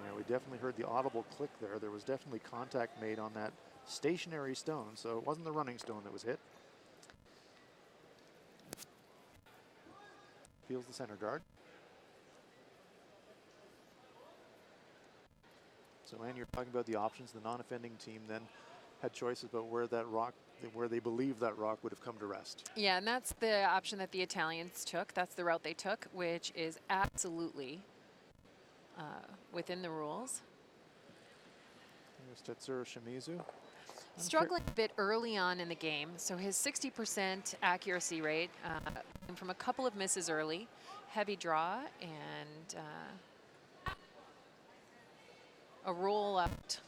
Yeah, we definitely heard the audible click there. There was definitely contact made on that stationary stone, so it wasn't the running stone that was hit. Feels the center guard. So, Ann, you're talking about the options. The non-offending team then had choices about where that rock, where they believe that rock would have come to rest. Yeah, and that's the option that the Italians took. That's the route they took, which is absolutely within the rules. Here's Tetsuro Shimizu. Struggling a bit early on in the game, so his 60% accuracy rate came from a couple of misses early, heavy draw, and a roll out,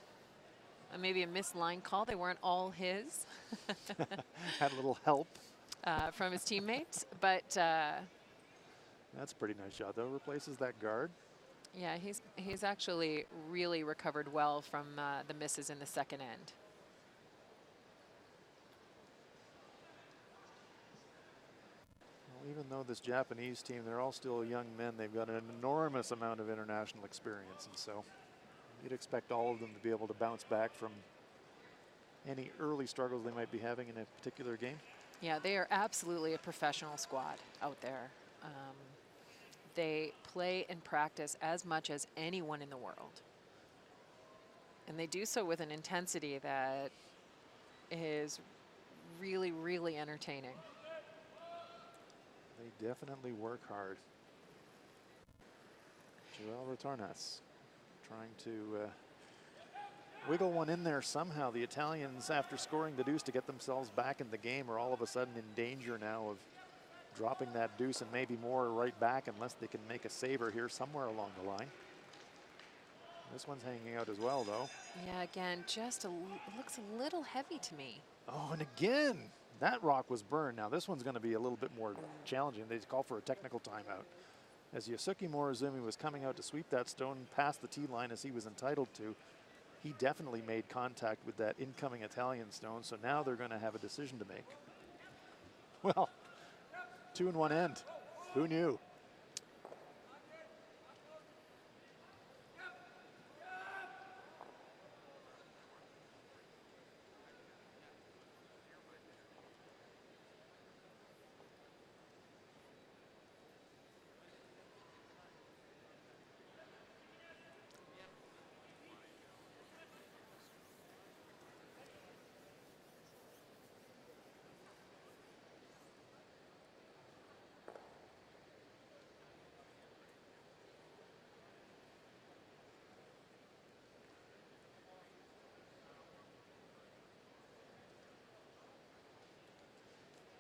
maybe a missed line call. They weren't all his. Had a little help. From his teammates, but That's a pretty nice shot, though. Replaces that guard. yeah, he's actually really recovered well from the misses in the second end. Well, even though this Japanese team, they're all still young men, they've got an enormous amount of international experience, and so you'd expect all of them to be able to bounce back from any early struggles they might be having in a particular game. Yeah, they are absolutely a professional squad out there. They play and practice as much as anyone in the world. And they do so with an intensity that is really, really entertaining. They definitely work hard. Joel Retornas trying to wiggle one in there somehow. The Italians, after scoring the deuce to get themselves back in the game, are all of a sudden in danger now of dropping that deuce and maybe more right back unless they can make a saver here somewhere along the line. This one's hanging out as well, though. Yeah, again, just it looks a little heavy to me. Oh, and again, that rock was burned. Now this one's going to be a little bit more challenging. They call for a technical timeout. As Yosuke Morizumi was coming out to sweep that stone past the tee line as he was entitled to, he definitely made contact with that incoming Italian stone, so now they're going to have a decision to make. Well, 2 in 1 end. Who knew?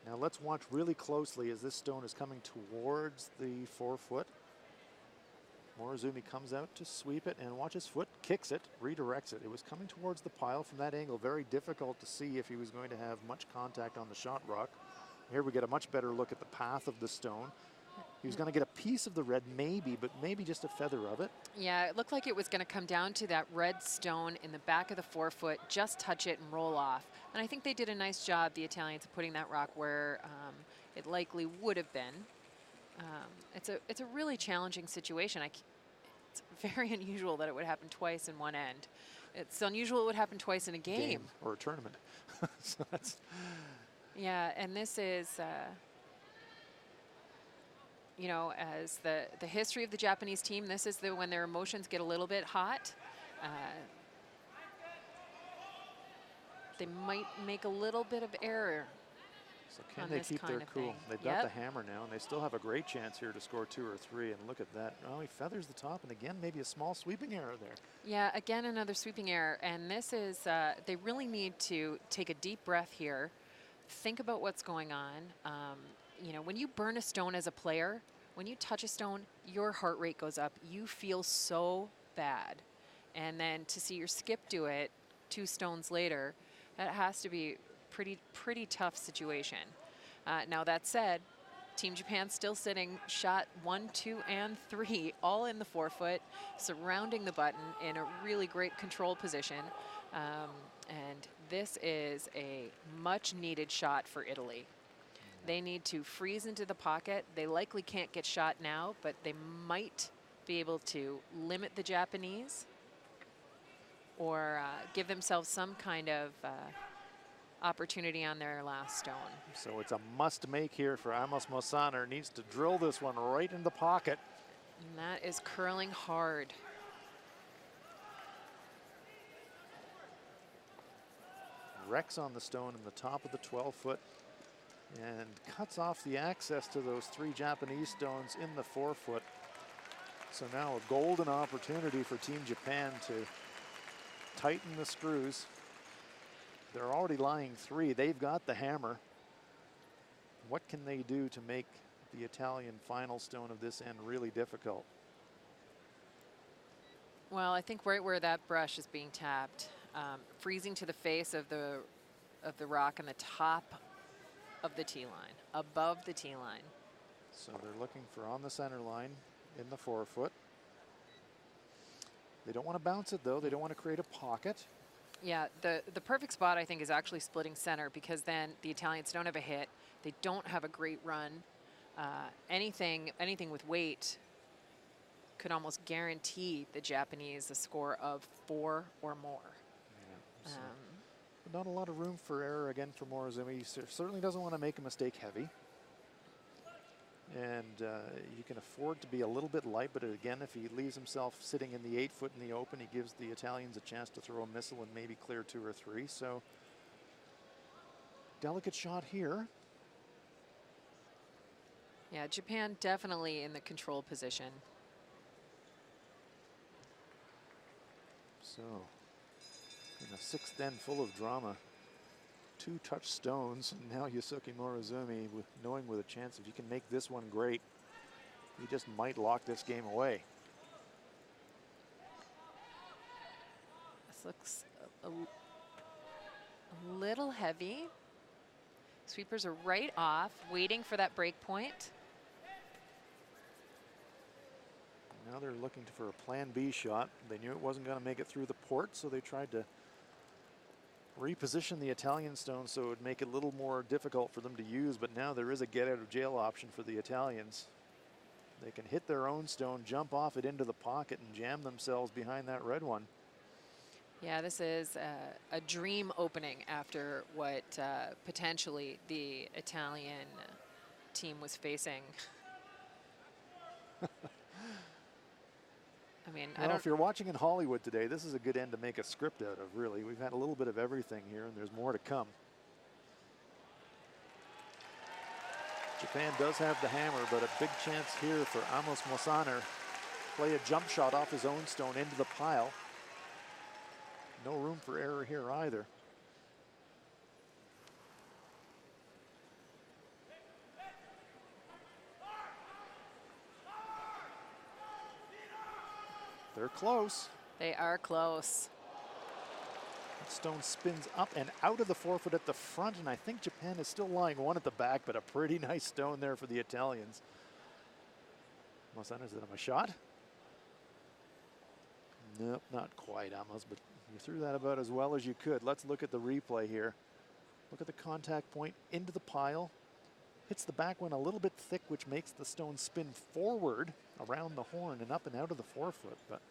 Now let's watch really closely as this stone is coming towards the 4-foot. Morizumi comes out to sweep it, and watch his foot, kicks it, redirects it. It was coming towards the pile from that angle. Very difficult to see if he was going to have much contact on the shot rock. Here we get a much better look at the path of the stone. He was going to get a piece of the red, maybe, but maybe just a feather of it. Yeah, it looked like it was going to come down to that red stone in the back of the 4-foot, just touch it and roll off. And I think they did a nice job, the Italians, of putting that rock where it likely would have been. It's a really challenging situation. It's very unusual that it would happen twice in one end. It's unusual it would happen twice in a game. Or a tournament. So that's yeah, and this is, you know, as the history of the Japanese team, this is when their emotions get a little bit hot. They might make a little bit of error. So can they keep their cool? They've got the hammer now, and they still have a great chance here to score 2 or 3. And look at that. Oh, he feathers the top, and again, maybe a small sweeping error there. Yeah, again, another sweeping error. And this is, they really need to take a deep breath here, think about what's going on. You know, when you burn a stone as a player, when you touch a stone, your heart rate goes up. You feel so bad. And then to see your skip do it 2 stones later, that has to be pretty tough situation. Now that said, Team Japan still sitting shot 1, 2, and 3, all in the 4-foot, surrounding the button in a really great control position. And this is a much needed shot for Italy. They need to freeze into the pocket. They likely can't get shot now, but they might be able to limit the Japanese or give themselves some kind of opportunity on their last stone. So it's a must make here for Amos Mosaner. Needs to drill this one right in the pocket. And that is curling hard. wrecks on the stone in the top of the 12-foot and cuts off the access to those 3 Japanese stones in the 4-foot. So now a golden opportunity for Team Japan to tighten the screws. They're already lying 3. They've got the hammer. What can they do to make the Italian final stone of this end really difficult? Well, I think right where that brush is being tapped, freezing to the face of the rock on the top of the tee line, above the tee line. So they're looking for on the center line in the 4-foot. They don't want to bounce it though. They don't want to create a pocket. Yeah, the perfect spot I think is actually splitting center, because then the Italians don't have a hit. They don't have a great run. Anything with weight could almost guarantee the Japanese a score of 4 or more. Yeah, so not a lot of room for error again for Morozumi. He certainly doesn't want to make a mistake heavy. And you can afford to be a little bit light, but again, if he leaves himself sitting in the 8-foot in the open, he gives the Italians a chance to throw a missile and maybe clear 2 or 3. So delicate shot here. Yeah, Japan definitely in the control position. So in a 6th end full of drama, 2 touch stones, and now Yusuke Morozumi, knowing with a chance if you can make this one great, he just might lock this game away. This looks a little heavy. Sweepers are right off, waiting for that break point. Now they're looking for a plan B shot. They knew it wasn't going to make it through the port, so they tried to reposition the Italian stone so it would make it a little more difficult for them to use, but now there is a get out of jail option for the Italians. They can hit their own stone, jump off it into the pocket, and jam themselves behind that red one. Yeah, this is a dream opening after what potentially the Italian team was facing. I mean, well, if you're watching in Hollywood today, this is a good end to make a script out of, really. We've had a little bit of everything here, and there's more to come. Japan does have the hammer, but a big chance here for Amos Mosaner. Play a jump shot off his own stone into the pile. No room for error here either. They're close. They are close. That stone spins up and out of the 4-foot at the front, and I think Japan is still lying 1 at the back, but a pretty nice stone there for the Italians. Mosaner's in a shot. Nope, not quite, Amos, but you threw that about as well as you could. Let's look at the replay here. Look at the contact point into the pile. Hits the back one a little bit thick, which makes the stone spin forward around the horn and up and out of the 4-foot. But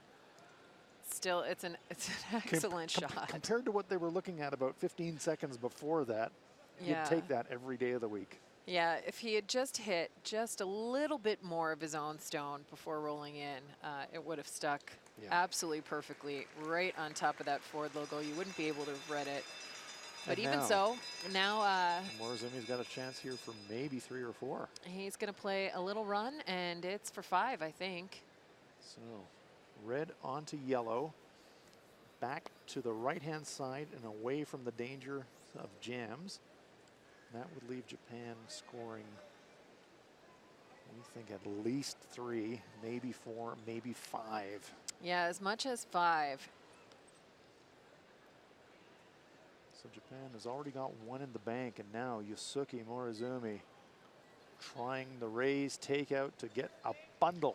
still, it's an excellent shot. Compared to what they were looking at about 15 seconds before that, yeah, you'd take that every day of the week. Yeah, if he had just hit just a little bit more of his own stone before rolling in, it would have stuck absolutely perfectly right on top of that Ford logo. You wouldn't be able to have read it. But and even so, now Morozumi's got a chance here for maybe 3 or 4. He's going to play a little run, and it's for 5, I think. So red onto yellow, back to the right-hand side and away from the danger of jams. That would leave Japan scoring, we think, at least 3, maybe 4, maybe 5. Yeah, as much as 5. So Japan has already got 1 in the bank, and now Yusuke Morozumi trying the raise takeout to get a bundle.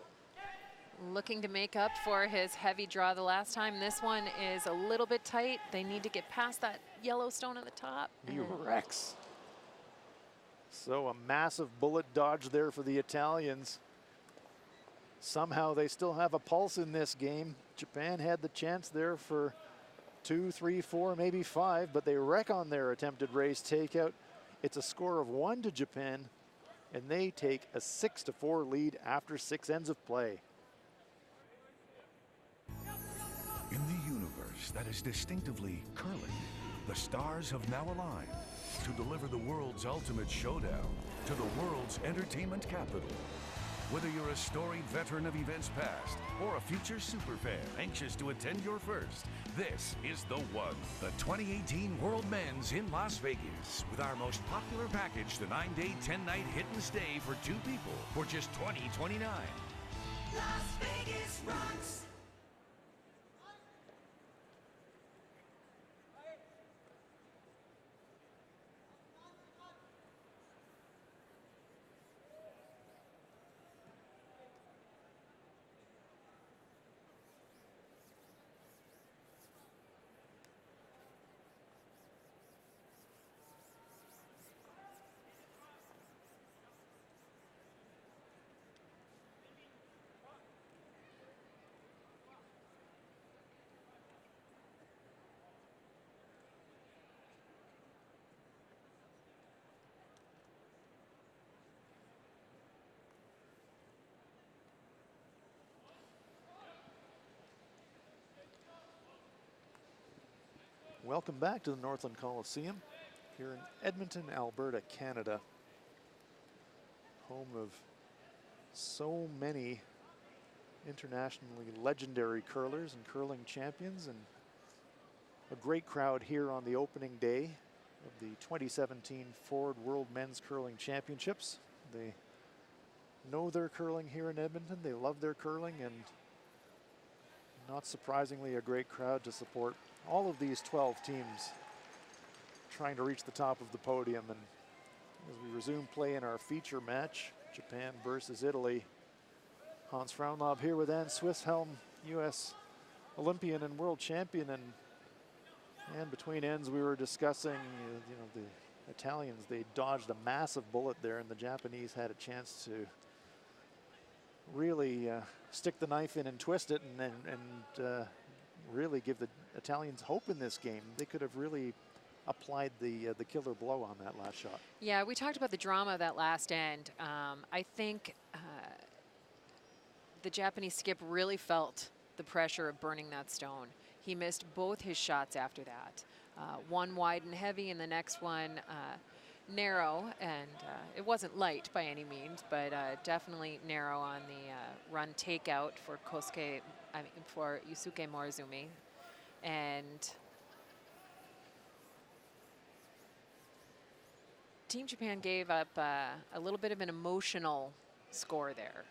Looking to make up for his heavy draw the last time. This one is a little bit tight. They need to get past that yellow stone on the top. He wrecks. So a massive bullet dodge there for the Italians. Somehow they still have a pulse in this game. Japan had the chance there for 2, 3, 4, maybe 5, but they wreck on their attempted raise takeout. It's a score of 1 to Japan, and they take a 6-4 lead after 6 ends of play. In the universe that is distinctively curling, The stars have now aligned to deliver the world's ultimate showdown to the world's entertainment capital. Whether you're a storied veteran of events past or a future superfan anxious to attend your first, this is the one. The 2018 World Men's in Las Vegas with our most popular package, the 9-day, 10-night hit and stay for 2 people for just $20.29. Las Vegas rocks. Welcome back to the Northland Coliseum here in Edmonton, Alberta, Canada. Home of so many internationally legendary curlers and curling champions, and a great crowd here on the opening day of the 2017 Ford World Men's Curling Championships. They know their curling here in Edmonton. They love their curling, and not surprisingly, a great crowd to support all of these 12 teams trying to reach the top of the podium. And as we resume play in our feature match, Japan versus Italy, Hans Fraunlob here with Ann Swisshelm, U.S. Olympian and world champion, and between ends we were discussing, the Italians, they dodged a massive bullet there, and the Japanese had a chance to really stick the knife in and twist it, and really give the Italians hope in this game. They could have really applied the killer blow on that last shot. Yeah, we talked about the drama of that last end. I think the Japanese skip really felt the pressure of burning that stone. He missed both his shots after that. One wide and heavy, and the next one narrow, and it wasn't light by any means, but definitely narrow on the run takeout for for Yusuke Morizumi. And Team Japan gave up a little bit of an emotional score there.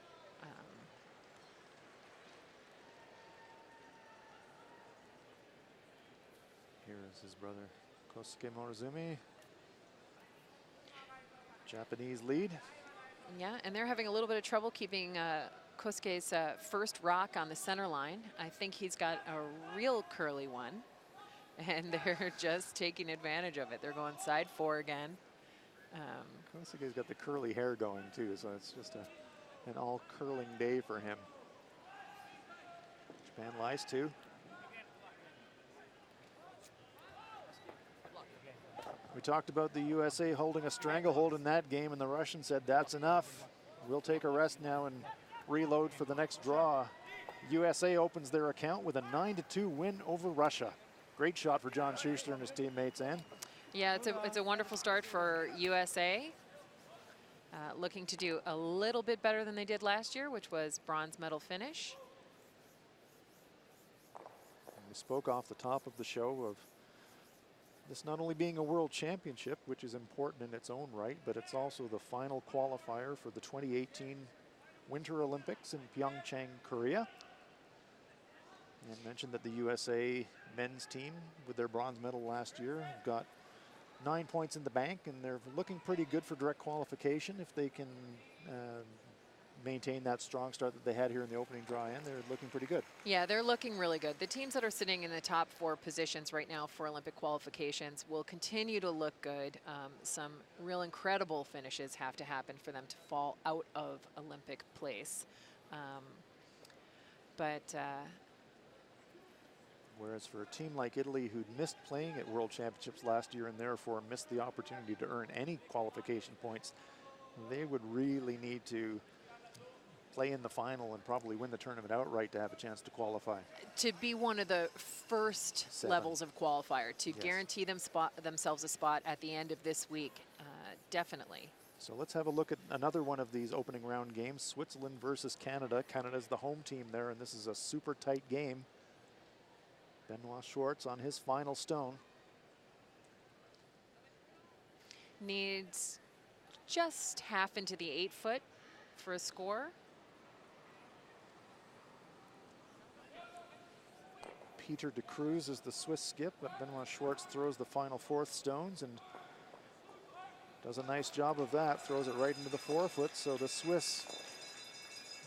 Here is his brother, Kosuke Morizumi. Japanese lead. Yeah, and they're having a little bit of trouble keeping Kosuke's first rock on the center line. I think he's got a real curly one, and they're just taking advantage of it. They're going side 4 again. Kosuke's got the curly hair going too, so it's just an all curling day for him. Japan lies 2. We talked about the USA holding a stranglehold in that game, and the Russians said, that's enough. We'll take a rest now and reload for the next draw. USA opens their account with a 9-2 win over Russia. Great shot for John Schuster and his teammates, Ann. Yeah, it's a wonderful start for USA. Looking to do a little bit better than they did last year, which was bronze medal finish. And we spoke off the top of the show of this not only being a world championship, which is important in its own right, but it's also the final qualifier for the 2018 Winter Olympics in Pyeongchang, Korea. And mentioned that the USA men's team, with their bronze medal last year, got 9 points in the bank, and they're looking pretty good for direct qualification if they can maintain that strong start that they had here in the opening draw, and they're looking pretty good. Yeah, they're looking really good. The teams that are sitting in the top 4 positions right now for Olympic qualifications will continue to look good. Some real incredible finishes have to happen for them to fall out of Olympic place. Whereas for a team like Italy, who missed playing at World Championships last year and therefore missed the opportunity to earn any qualification points, they would really need to play in the final and probably win the tournament outright to have a chance to qualify. To be one of the first 7. levels of qualifier, to Yes. guarantee themselves a spot at the end of this week, definitely. So let's have a look at another one of these opening round games, Switzerland versus Canada. Canada's the home team there, and this is a super tight game. Benoit Schwartz on his final stone. Needs just half into the 8 foot for a score. Peter de Cruz is the Swiss skip, but Benoit Schwartz throws the final 4th stones and does a nice job of that, throws it right into the 4 foot. So the Swiss,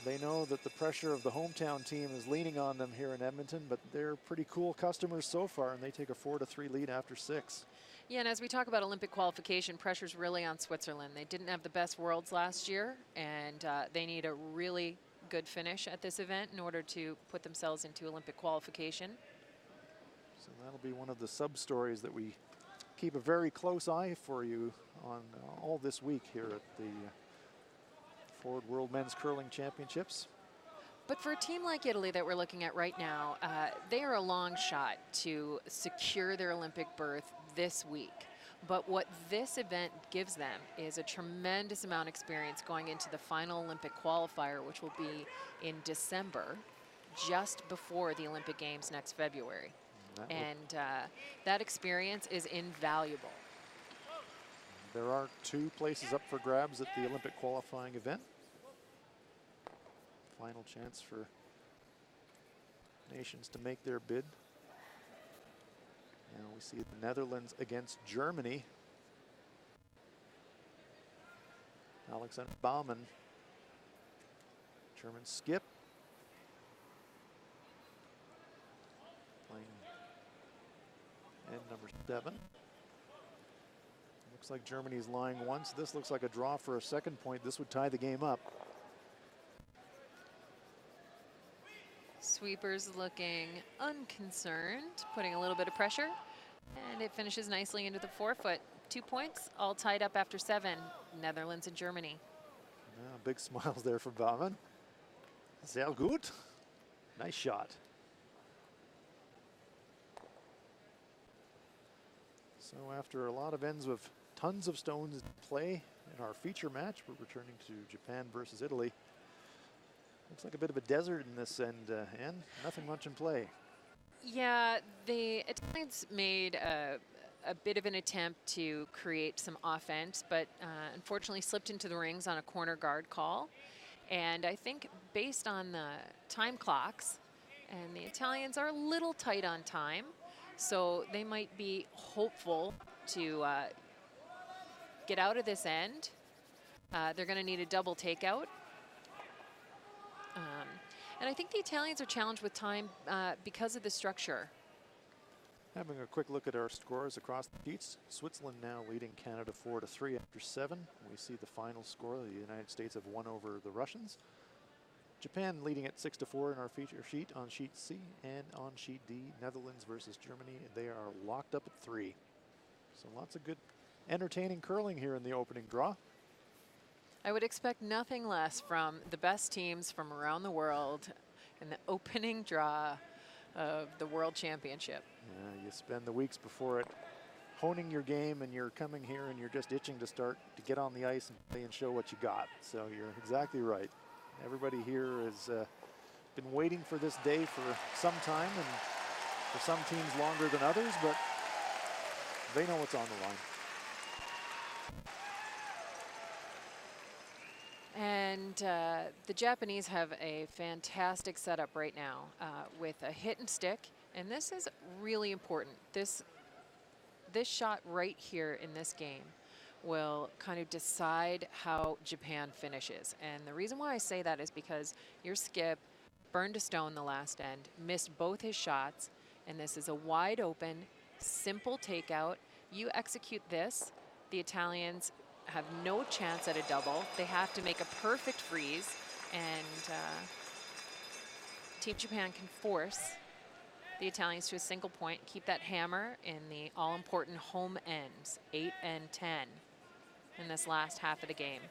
they know that the pressure of the hometown team is leaning on them here in Edmonton, but they're pretty cool customers so far, and they take a 4-3 lead after 6. Yeah, and as we talk about Olympic qualification, pressure's really on Switzerland. They didn't have the best worlds last year, and they need a really good finish at this event in order to put themselves into Olympic qualification. So that'll be one of the sub-stories that we keep a very close eye for you on all this week here at the Ford World Men's Curling Championships. But for a team like Italy that we're looking at right now, they are a long shot to secure their Olympic berth this week. But what this event gives them is a tremendous amount of experience going into the final Olympic qualifier, which will be in December, just before the Olympic Games next February. And that experience is invaluable. There are 2 places up for grabs at the Olympic qualifying event. Final chance for nations to make their bid. Now we see the Netherlands against Germany. Alexander Baumann, German skip. Playing end number 7. Looks like Germany's lying once. This looks like a draw for a second point. This would tie the game up. Sweepers looking unconcerned, putting a little bit of pressure, and it finishes nicely into the 4 foot. 2 points, all tied up after 7, Netherlands and Germany. Yeah, big smiles there for Baumann. Sehr gut. Nice shot. So after a lot of ends with tons of stones in play in our feature match, we're returning to Japan versus Italy. Looks like a bit of a desert in this end, and nothing much in play. Yeah, the Italians made a bit of an attempt to create some offense, but unfortunately slipped into the rings on a corner guard call. And I think based on the time clocks, and the Italians are a little tight on time, so they might be hopeful to get out of this end. They're going to need a double takeout. And I think the Italians are challenged with time because of the structure. Having a quick look at our scores across the sheets, Switzerland now leading Canada 4-3 after 7. We see the final score. The United States have won over the Russians. Japan leading at 6-4 in our feature sheet on sheet C, and on sheet D, Netherlands versus Germany. They are locked up at 3. So lots of good, entertaining curling here in the opening draw. I would expect nothing less from the best teams from around the world in the opening draw of the World Championship. Yeah, you spend the weeks before it honing your game, and you're coming here and you're just itching to start to get on the ice and play and show what you got. So you're exactly right. Everybody here has been waiting for this day for some time, and for some teams longer than others, but they know what's on the line. And the Japanese have a fantastic setup right now with a hit and stick, and this is really important. This shot right here in this game will kind of decide how Japan finishes. And the reason why I say that is because your skip burned a stone the last end, missed both his shots, and this is a wide open, simple takeout. You execute this, the Italians have no chance at a double. They have to make a perfect freeze, and Team Japan can force the Italians to a single point, keep that hammer in the all-important home ends, 8 and 10 in this last half of the game.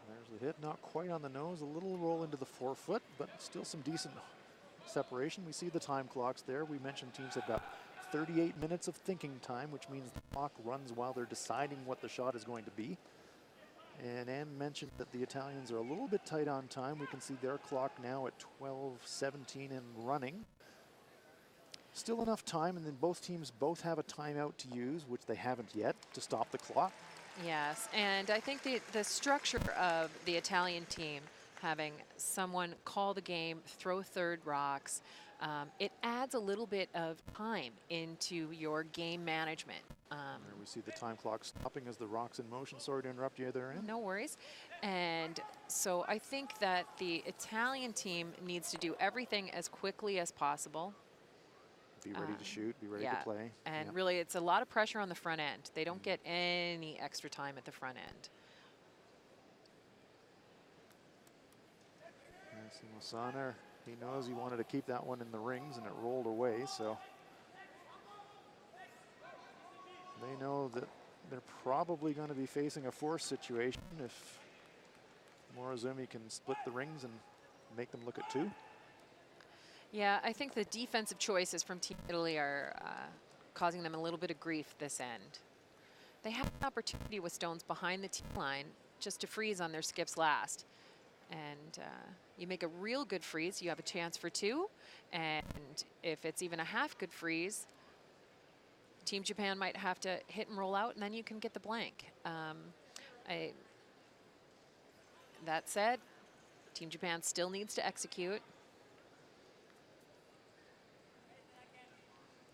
There's The hit not quite on the nose, a little roll into the forefoot, but still some decent separation. We see the time clocks there. We mentioned teams have got 38 minutes of thinking time, which means the clock runs while they're deciding what the shot is going to be. And Ann mentioned that the Italians are a little bit tight on time. We can see their clock now at 12:17 and running. Still enough time, and then both teams both have a timeout to use, which they haven't yet, to stop the clock. Yes, and I think the structure of the Italian team, having someone call the game, throw third rocks, it adds a little bit of time into your game management. There we see the time clock stopping as the rock's in motion. Sorry to interrupt you there, Ann. No worries. And so I think that the Italian team needs to do everything as quickly as possible. Be ready to shoot, be ready Yeah, to play. and Yeah. really it's a lot of pressure on the front end. They don't get any extra time at the front end. Masana, he knows he wanted to keep that one in the rings and it rolled away, so they know that they're probably going to be facing a force situation if Morozumi can split the rings and make them look at 2. Yeah, I think the defensive choices from Team Italy are causing them a little bit of grief this end. They have an opportunity with stones behind the tee line just to freeze on their skips last. And you make a real good freeze, you have a chance for 2. And if it's even a half good freeze, Team Japan might have to hit and roll out, and then you can get the blank. That said, Team Japan still needs to execute.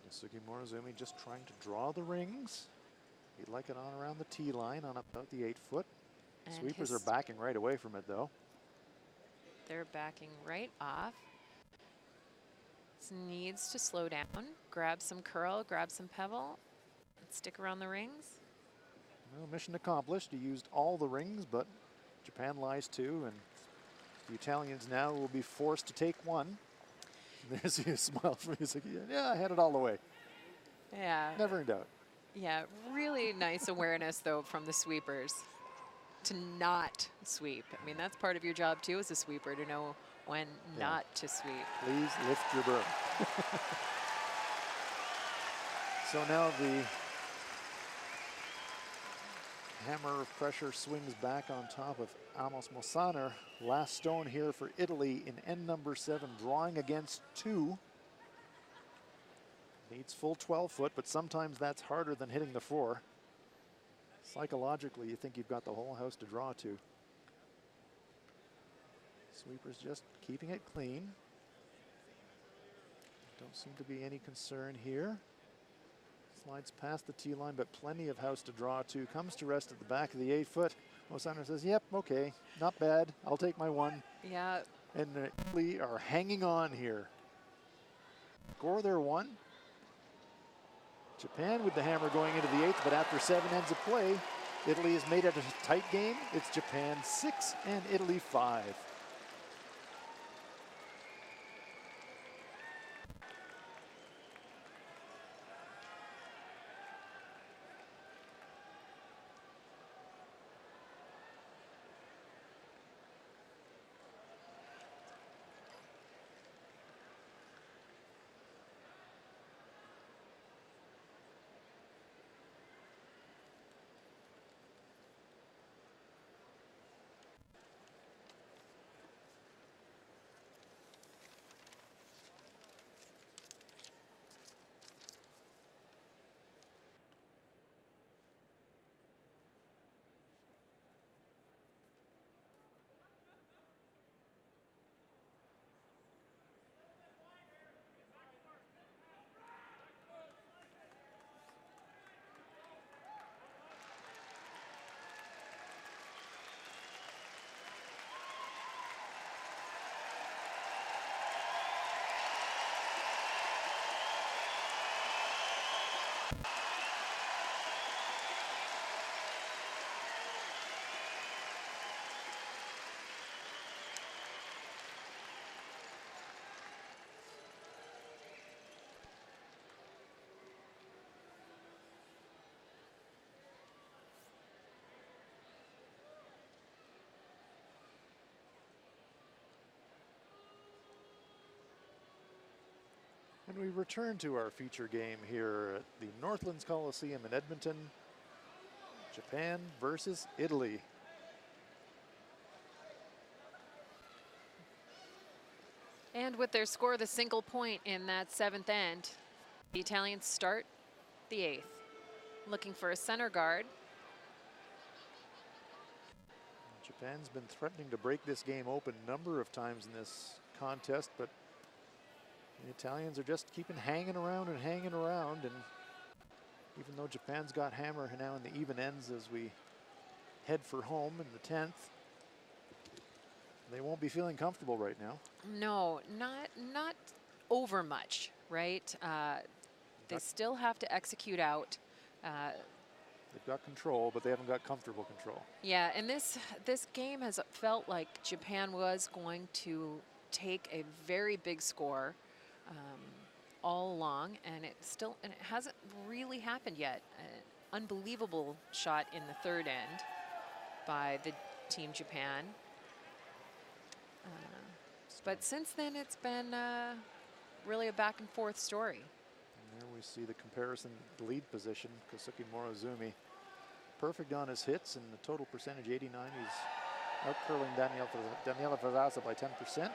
Yasuki Morozumi just trying to draw the rings. He'd like it on around the tee line on about the 8-foot. And Sweepers are backing right away from it, though. They're backing right off. This needs to slow down, grab some curl, grab some pebble, and stick around the rings. Well, mission accomplished. He used all the rings, but Japan lies 2, and the Italians now will be forced to take 1. There's a smile from Yasuki. Yeah, I had it all the way. Yeah. Never in doubt. Yeah, really nice awareness, though, from the sweepers to not sweep. I mean, that's part of your job, too, as a sweeper, to know when not to sweep. Please lift your broom. So now the hammer of pressure swings back on top of Amos Mosaner. Last stone here for Italy in end number 7, drawing against 2. Needs full 12-foot, but sometimes that's harder than hitting the 4. Psychologically, you think you've got the whole house to draw to. Sweepers just keeping it clean. Don't seem to be any concern here. Slides past the tee line, but plenty of house to draw to. Comes to rest at the back of the 8-foot. Mosaner says, yep, okay, not bad. I'll take my 1. Yeah. And Italy are hanging on here. Score their 1. Japan with the hammer going into the 8th, but after 7 ends of play, Italy has made it a tight game. It's Japan 6 and Italy 5. And we return to our feature game here at the Northlands Coliseum in Edmonton. Japan versus Italy. And with their score, the single point in that 7th end, the Italians start the 8th. Looking for a center guard. Japan's been threatening to break this game open a number of times in this contest, but the Italians are just keeping hanging around and hanging around. And even though Japan's got hammer now in the even ends as we head for home in the 10th, they won't be feeling comfortable right now. No, not over much, right? They still have to execute out. They've got control, but they haven't got comfortable control. Yeah, and this game has felt like Japan was going to take a very big score all along, and it hasn't really happened yet. An unbelievable shot in the 3rd end by the Team Japan. But since then, it's been really a back and forth story. And there we see the comparison lead position. Kosuke Morozumi perfect on his hits, and the total percentage 89. He's out-curling Daniela Ferrazza by 10%.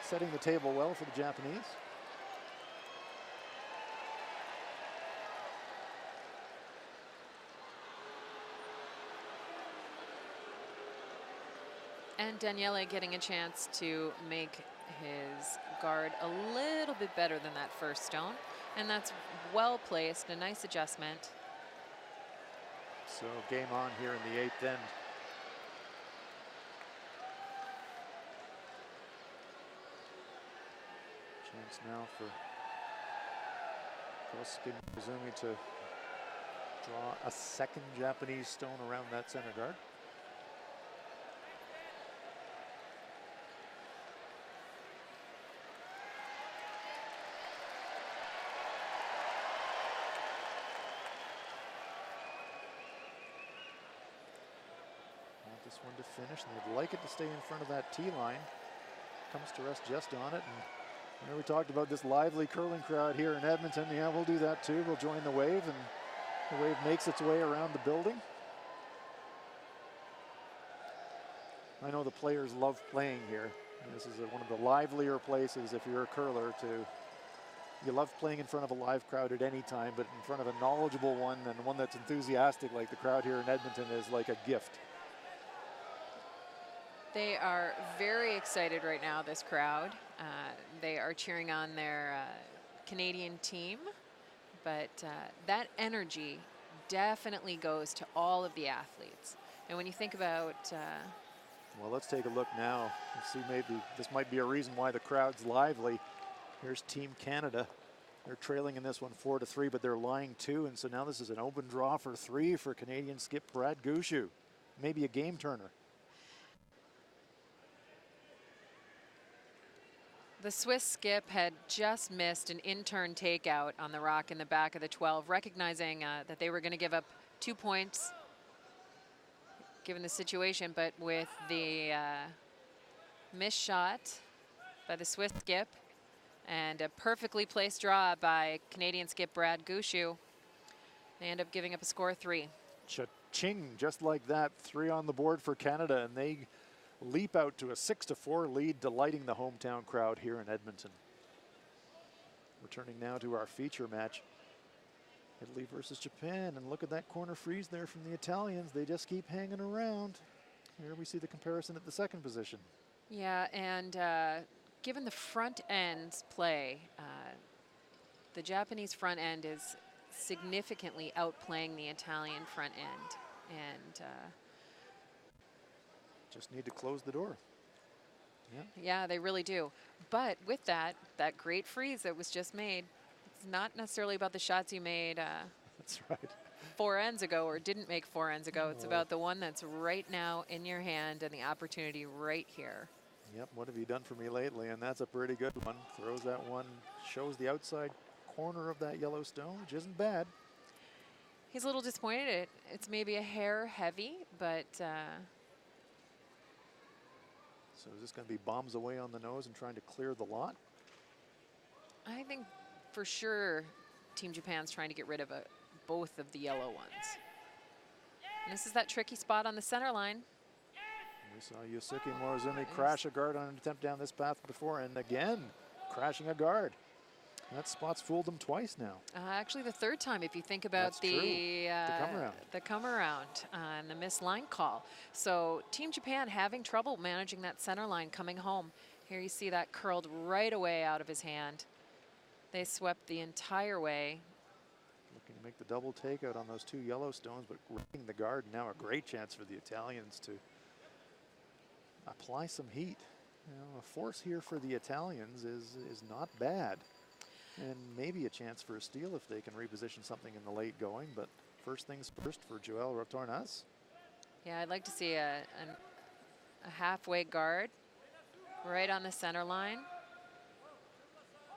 Setting the table well for the Japanese. And Daniele getting a chance to make his guard a little bit better than that first stone. And that's well placed, a nice adjustment. So game on here in the 8th end. Chance now for Kosuke Morozumi to draw a second Japanese stone around that center guard. This one to finish, and they'd like it to stay in front of that tee line. Comes to rest just on it. And we talked about this lively curling crowd here in Edmonton. Yeah, we'll do that too. We'll join the wave, and the wave makes its way around the building. I know the players love playing here. This is one of the livelier places if you're a curler to. You love playing in front of a live crowd at any time, but in front of a knowledgeable one and one that's enthusiastic like the crowd here in Edmonton is like a gift. They are very excited right now, this crowd. They are cheering on their Canadian team, but that energy definitely goes to all of the athletes. And when you think about... well, let's take a look now and see, maybe this might be a reason why the crowd's lively. Here's Team Canada. They're trailing in this one 4-3, but they're lying 2, and so now this is an open draw for 3 for Canadian skip Brad Gushue. Maybe a game turner. The Swiss skip had just missed an in-turn takeout on the rock in the back of the 12, recognizing that they were going to give up 2 points given the situation, but with the missed shot by the Swiss skip and a perfectly placed draw by Canadian skip Brad Gushue, they end up giving up a score of 3. Cha-ching, just like that, 3 on the board for Canada, and they leap out to a 6-4 lead, delighting the hometown crowd here in Edmonton. Returning now to our feature match, Italy versus Japan, and look at that corner freeze there from the Italians. They just keep hanging around. Here we see the comparison at the 2nd position. Yeah, and given the front end's play, the Japanese front end is significantly outplaying the Italian front end, and just need to close the door. Yeah, they really do. But with that great freeze that was just made, it's not necessarily about the shots you made That's right. 4 ends ago or didn't make 4 ends ago. It's about the one that's right now in your hand and the opportunity right here. Yep, what have you done for me lately? And that's a pretty good one. Throws that one, shows the outside corner of that yellow stone, which isn't bad. He's a little disappointed. It's maybe a hair heavy, but so is this going to be bombs away on the nose and trying to clear the lot? I think for sure Team Japan's trying to get rid of both of the yellow ones. And this is that tricky spot on the center line. We saw Yusuke Morozumi crash a guard on an attempt down this path before, and again, crashing a guard. That spot's fooled them twice now. Actually, the third time, if you think about the come around and the missed line call. So Team Japan having trouble managing that center line coming home. Here you see that curled right away out of his hand. They swept the entire way. Looking to make the double takeout on those two yellow stones, but ripping the guard. Now a great chance for the Italians to apply some heat. You know, a force here for the Italians is not bad. And maybe a chance for a steal if they can reposition something in the late going. But first things first for Joel Retornas. Yeah, I'd like to see a halfway guard right on the center line.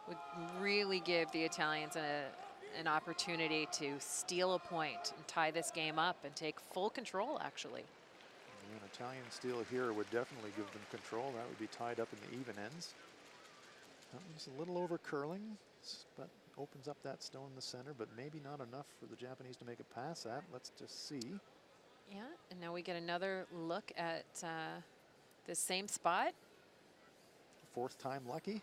Would really give the Italians an opportunity to steal a point and tie this game up and take full control, actually. An Italian steal here would definitely give them control. That would be tied up in the even ends. That one's a little over curling, but opens up that stone in the center, but maybe not enough for the Japanese to make a pass at. Let's just see. Yeah, and now we get another look at the same spot. Fourth time lucky.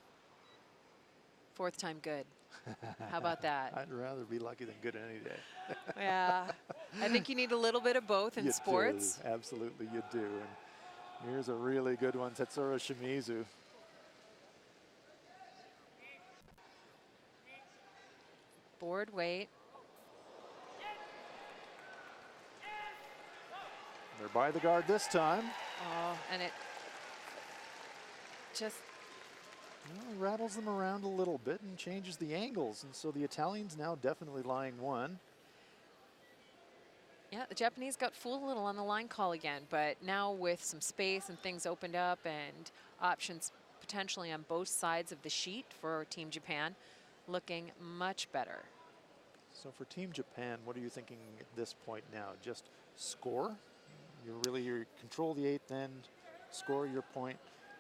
Fourth time good. How about that? I'd rather be lucky than good any day. Yeah, I think you need a little bit of both in sports. Do. Absolutely, you do. And here's a really good one, Tetsuro Shimizu. Board weight. They're by the guard this time. Oh, and it just rattles them around a little bit and changes the angles. And so the Italians now definitely lying one. Yeah, the Japanese got fooled a little on the line call again, but now with some space and things opened up and options potentially on both sides of the sheet for Team Japan, looking much better. So for Team Japan, what are you thinking at this point now? Just score? You control the eighth end, score your point,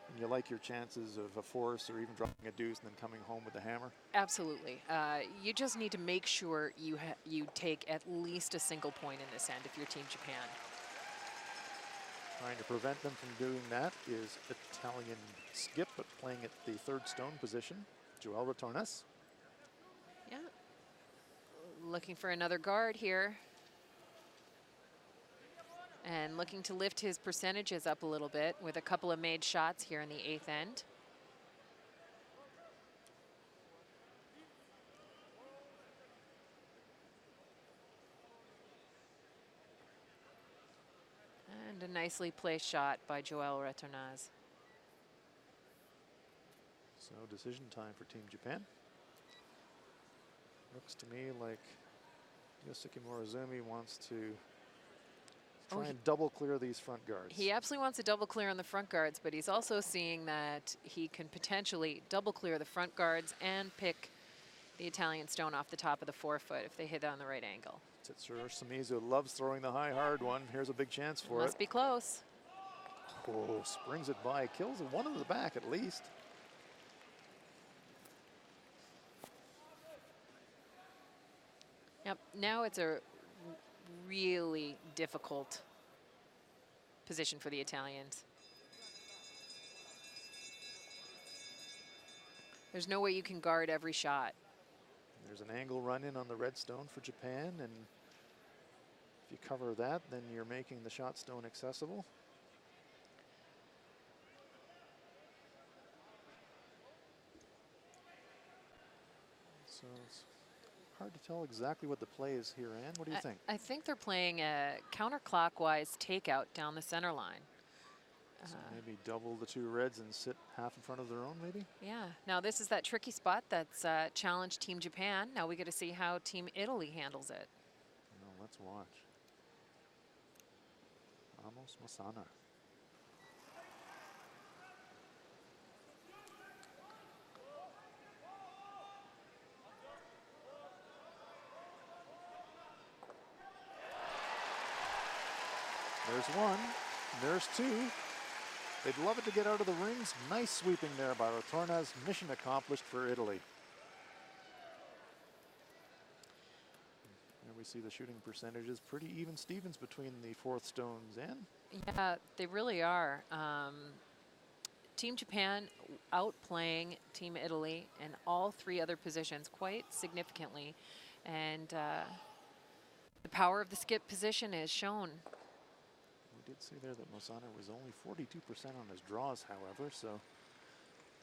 and you like your chances of a force or even dropping a deuce and then coming home with a hammer? Absolutely. You just need to make sure you take at least a single point in this end if you're Team Japan. Trying to prevent them from doing that is Italian skip, but playing at the third stone position, Joel Retornas. Yeah. Looking for another guard here. And looking to lift his percentages up a little bit with a couple of made shots here in the eighth end. And a nicely placed shot by Joel Retornas. So decision time for Team Japan. Looks to me like Yusuke Morozumi wants to try and double clear these front guards. He absolutely wants to double clear on the front guards, but he's also seeing that he can potentially double clear the front guards and pick the Italian stone off the top of the forefoot if they hit it on the right angle. Tetsuro Shimizu loves throwing the high hard one. Here's a big chance for it. Must be close. Oh, springs it by, kills it one in the back at least. Yep, now it's a really difficult position for the Italians. There's no way you can guard every shot. There's an angle run in on the red stone for Japan, and if you cover that, then you're making the shot stone accessible. So it's hard to tell exactly what the play is here, Ann. What do you think? I think they're playing a counterclockwise takeout down the center line. So maybe double the two reds and sit half in front of their own, maybe? Yeah. Now this is that tricky spot that's challenged Team Japan. Now we get to see how Team Italy handles it. No, let's watch. Amos Masana. There's one, there's two. They'd love it to get out of the rings. Nice sweeping there by Retornas. Mission accomplished for Italy. we see the shooting percentages. Pretty even Stevens between the fourth stones and. Yeah, they really are. Team Japan outplaying Team Italy in all three other positions quite significantly. And the power of the skip position is shown. We did see there that Mosana was only 42% on his draws, however, so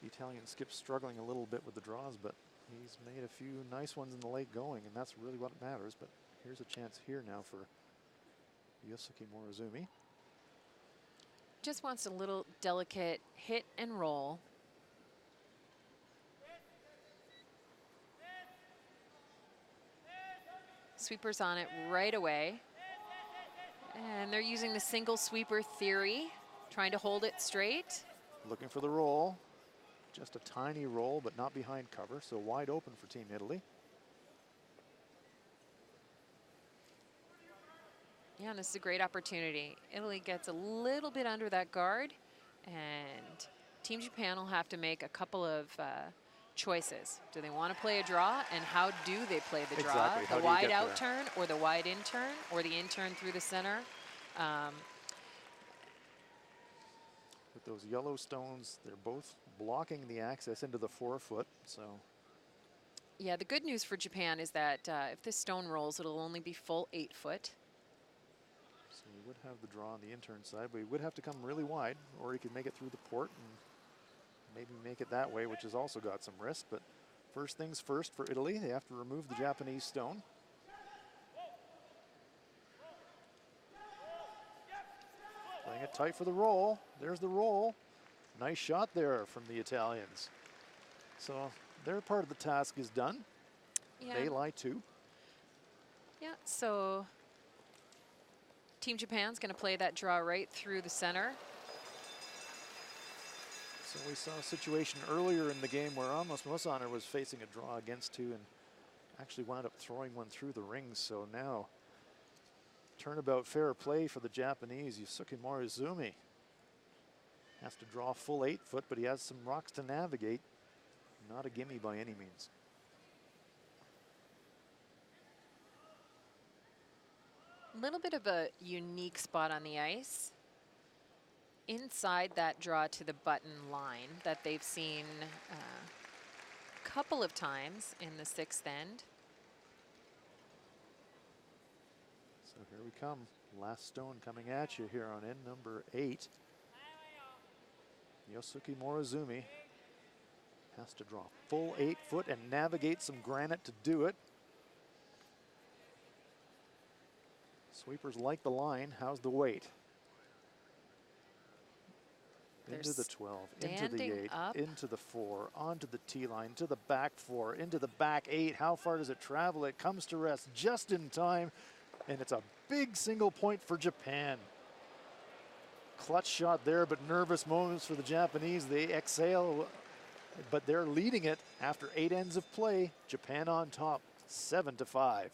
the Italian skip's struggling a little bit with the draws, but he's made a few nice ones in the late going, and that's really what matters. But here's a chance here now for Yosuke Morozumi. Just wants a little delicate hit and roll. Sweepers on it right away. And they're using the single sweeper theory, trying to hold it straight. Looking for the roll. Just a tiny roll, but not behind cover, so wide open for Team Italy. Yeah, and this is a great opportunity. Italy gets a little bit under that guard, and Team Japan will have to make a couple of choices. Do they want to play a draw, and how do they play the draw? Exactly. How The do you wide get out there? turn, or the wide in turn, or the in turn through the center? With those yellow stones, they're both blocking the access into the 4-foot, so. Yeah, the good news for Japan is that if this stone rolls, it'll only be full 8-foot. So he would have the draw on the intern side, but he would have to come really wide, or he could make it through the port and maybe make it that way, which has also got some risk. But first things first for Italy, they have to remove the Japanese stone. Playing it tight for the roll. There's the roll. Nice shot there from the Italians. So their part of the task is done. Yeah. They lie two. Yeah, so Team Japan's going to play that draw right through the center. So we saw a situation earlier in the game where almost Mosana was facing a draw against two and actually wound up throwing one through the rings. So now, turnabout fair play for the Japanese. Yusuke Morozumi has to draw full 8-foot, but he has some rocks to navigate. Not a gimme by any means. A little bit of a unique spot on the ice. Inside that draw to the button line that they've seen a couple of times in the 6th end. So here we come. Last stone coming at you here on end number 8. Yosuke Morozumi has to draw full 8-foot and navigate some granite to do it. Sweepers like the line. How's the weight? Into the 12, into the 8, up. into the 4, onto the T-line, to the back 4, into the back 8. How far does it travel? It comes to rest just in time, and it's a big single point for Japan. Clutch shot there, but nervous moments for the Japanese. They exhale, but they're leading it after 8 ends of play. Japan on top, 7-5.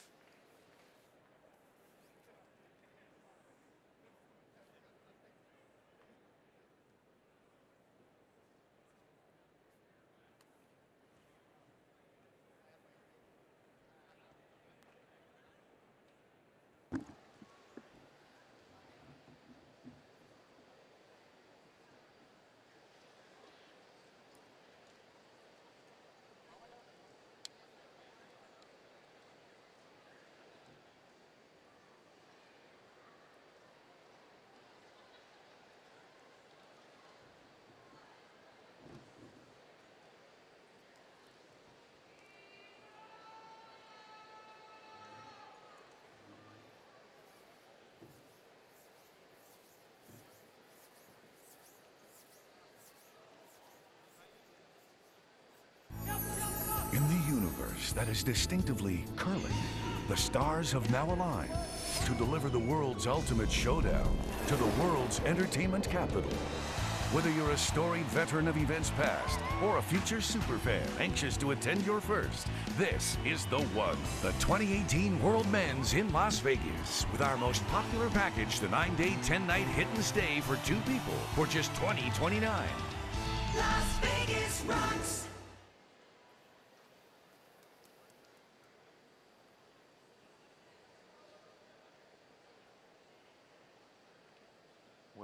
In the universe that is distinctively curling, the stars have now aligned to deliver the world's ultimate showdown to the world's entertainment capital. Whether you're a storied veteran of events past or a future superfan anxious to attend your first, this is the one. The 2018 World Men's in Las Vegas with our most popular package, the 9-day, 10-night hit and stay for 2 people for just $20.29. Las Vegas rocks.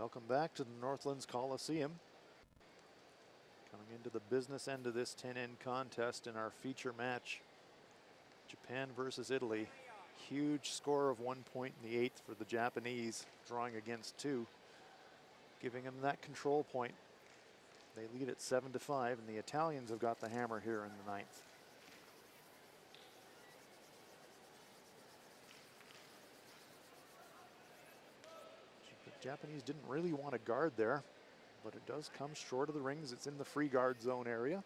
Welcome back to the Northlands Coliseum. Coming into the business end of this 10-end contest in our feature match. Japan versus Italy. Huge score of 1 point in the 8th for the Japanese, drawing against 2, giving them that control point. They lead at 7-5, and the Italians have got the hammer here in the 9th. The Japanese didn't really want to guard there, but it does come short of the rings. It's in the free guard zone area.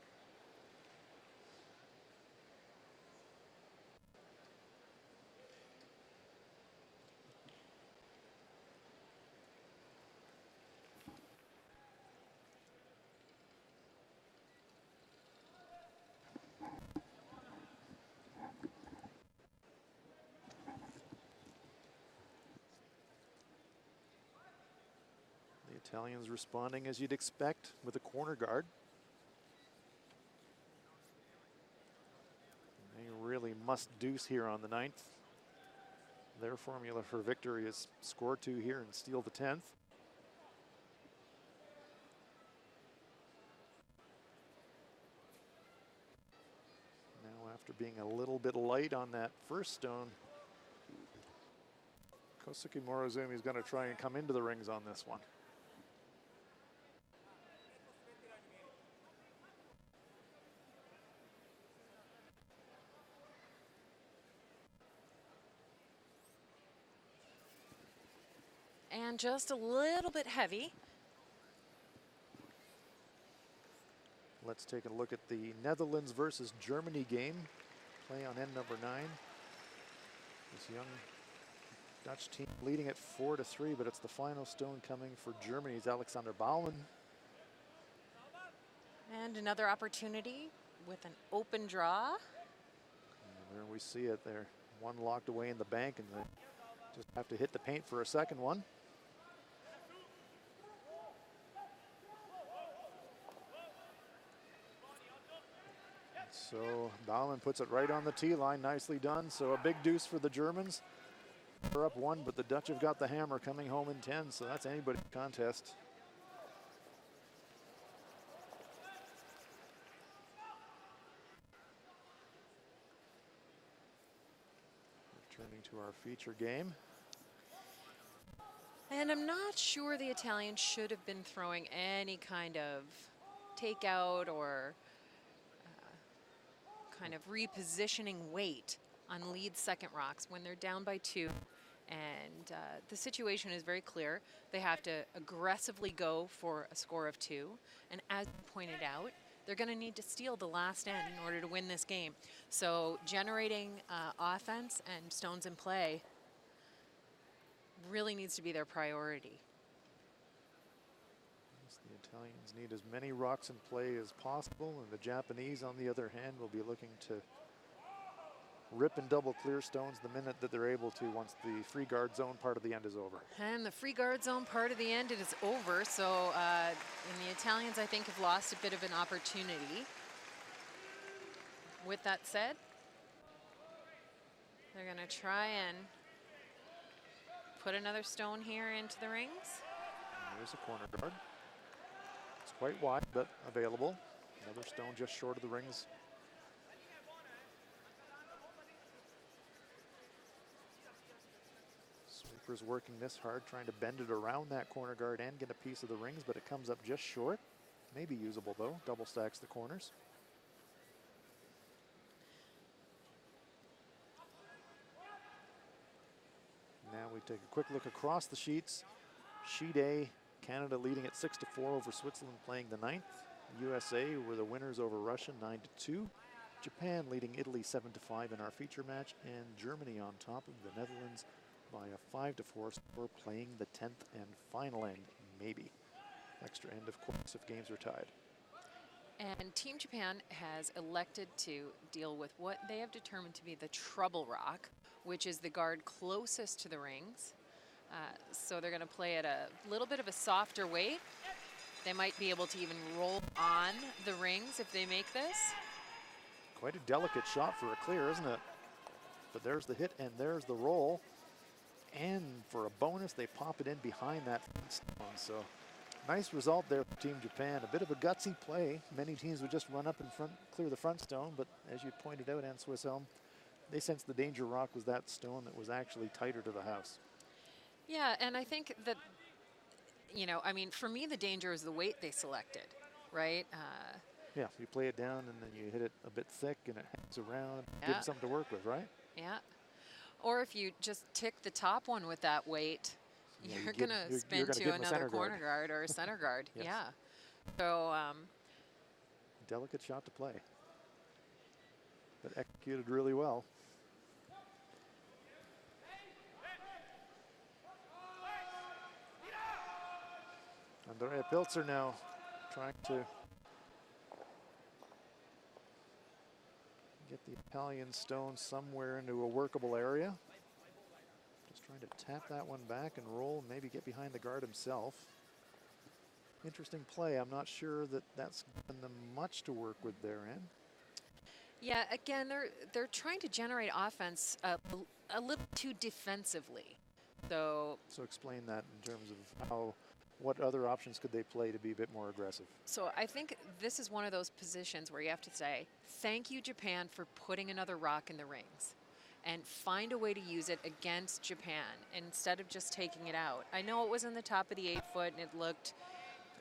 Italians responding as you'd expect with a corner guard. They really must deuce here on the 9th. Their formula for victory is score 2 here and steal the 10th. Now, after being a little bit light on that first stone, Kosuke Morozumi is going to try and come into the rings on this one. And just a little bit heavy. Let's take a look at the Netherlands versus Germany game. Play on end number 9. This young Dutch team leading at 4-3, but it's the final stone coming for Germany's Alexander Baumann. And another opportunity with an open draw. And there we see it there. One locked away in the bank, and they just have to hit the paint for a second one. So Baumann puts it right on the tee line, nicely done. So a big deuce for the Germans. They're up 1, but the Dutch have got the hammer coming home in 10, so that's anybody's contest. Returning to our feature game. And I'm not sure the Italians should have been throwing any kind of takeout or kind of repositioning weight on lead second rocks when they're down by 2. And the situation is very clear. They have to aggressively go for a score of 2. And as you pointed out, they're going to need to steal the last end in order to win this game. So generating offense and stones in play really needs to be their priority. The Italians need as many rocks in play as possible, and the Japanese, on the other hand, will be looking to rip and double clear stones the minute that they're able to once the free guard zone part of the end is over. And the free guard zone part of the end, it is over. So and the Italians, I think, have lost a bit of an opportunity. With that said, they're going to try and put another stone here into the rings. And there's a corner guard. It's quite wide, but available. Another stone just short of the rings. Sweeper's working this hard, trying to bend it around that corner guard and get a piece of the rings, but it comes up just short. Maybe usable though, double stacks the corners. Now we take a quick look across the sheets. Sheet A, Canada leading at 6-4 over Switzerland, playing the 9th. USA were the winners over Russia, 9-2. Japan leading Italy 7-5 in our feature match, and Germany on top of the Netherlands by a 5-4 score, playing the 10th and final end, maybe. Extra end, of course, if games are tied. And Team Japan has elected to deal with what they have determined to be the trouble rock, which is the guard closest to the rings. So they're going to play at a little bit of a softer weight. They might be able to even roll on the rings if they make this. Quite a delicate shot for a clear, isn't it? But there's the hit and there's the roll. and for a bonus, they pop it in behind that stone. So nice result there for Team Japan. A bit of a gutsy play. Many teams would just run up in front, clear the front stone, but as you pointed out, Ann Swisshelm, they sensed the danger rock was that stone that was actually tighter to the house. Yeah, and I think that, you know, I mean, for me, the danger is the weight they selected, right? Yeah, you play it down and then you hit it a bit thick and it hangs around. Yeah. Give them something to work with, right? Yeah. Or if you just tick the top one with that weight, Yeah, you're going to spin gonna to give 'em a another center corner guard or a center guard. Yes. Yeah. So, Delicate shot to play, but executed really well. Andrea Pilzer now trying to get the Italian stone somewhere into a workable area. Just trying to tap that one back and roll, maybe get behind the guard himself. Interesting play. I'm not sure that that's given them much to work with there, Ann. yeah, again, they're trying to generate offense a little too defensively. So explain that in terms of what other options could they play to be a bit more aggressive? So I think this is one of those positions where you have to say, thank you, Japan, for putting another rock in the rings, and find a way to use it against Japan instead of just taking it out. I know it was in the top of the 8 foot and it looked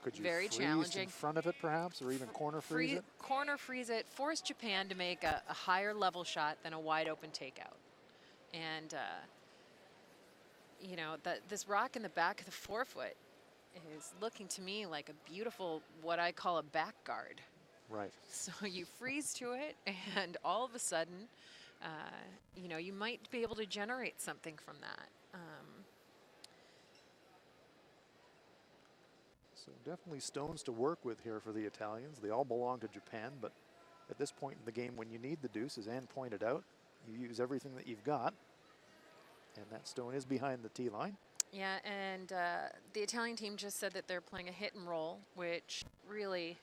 Could you very freeze challenging. in front of it perhaps, or even corner freeze it? Corner freeze it, force Japan to make a higher level shot than a wide open takeout. And, you know, this rock in the back of the 4 foot is looking to me like a beautiful, what I call a back guard. Right. So you freeze to it, and all of a sudden, you know, you might be able to generate something from that. So definitely stones to work with here for the Italians. They all belong to Japan, but at this point in the game when you need the deuce, as Ann pointed out, you use everything that you've got. And that stone is behind the tee line. Yeah, and the Italian team just said that they're playing a hit and roll, which really...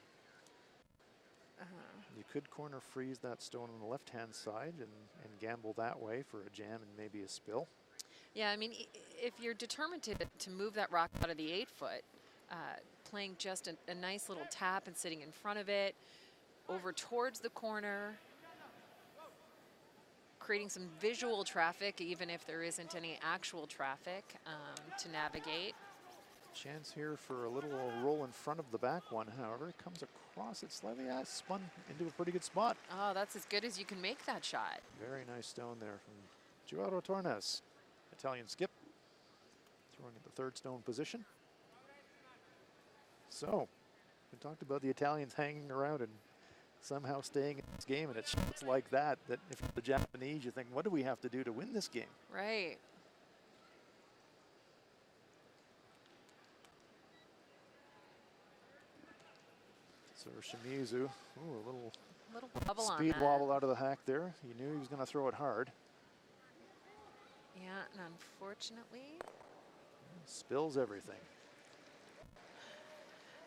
You could corner freeze that stone on the left-hand side and gamble that way for a jam and maybe a spill. Yeah, I mean, if you're determined to move that rock out of the 8 foot, playing just a nice little tap and sitting in front of it, over towards the corner, creating some visual traffic, even if there isn't any actual traffic to navigate. Chance here for a little roll in front of the back one, however. It comes across it slightly, spun into a pretty good spot. Oh, that's as good as you can make that shot. Very nice stone there from Joao Tornes. Italian skip, throwing at the third stone position. So, we talked about the Italians hanging around and somehow staying in this game, and it's shots like that if you're the Japanese, you think, what do we have to do to win this game? Right. So Shimizu, ooh, a little wobble on speed that. wobble out of the hack there. He knew he was going to throw it hard. Yeah, and unfortunately, Spills everything.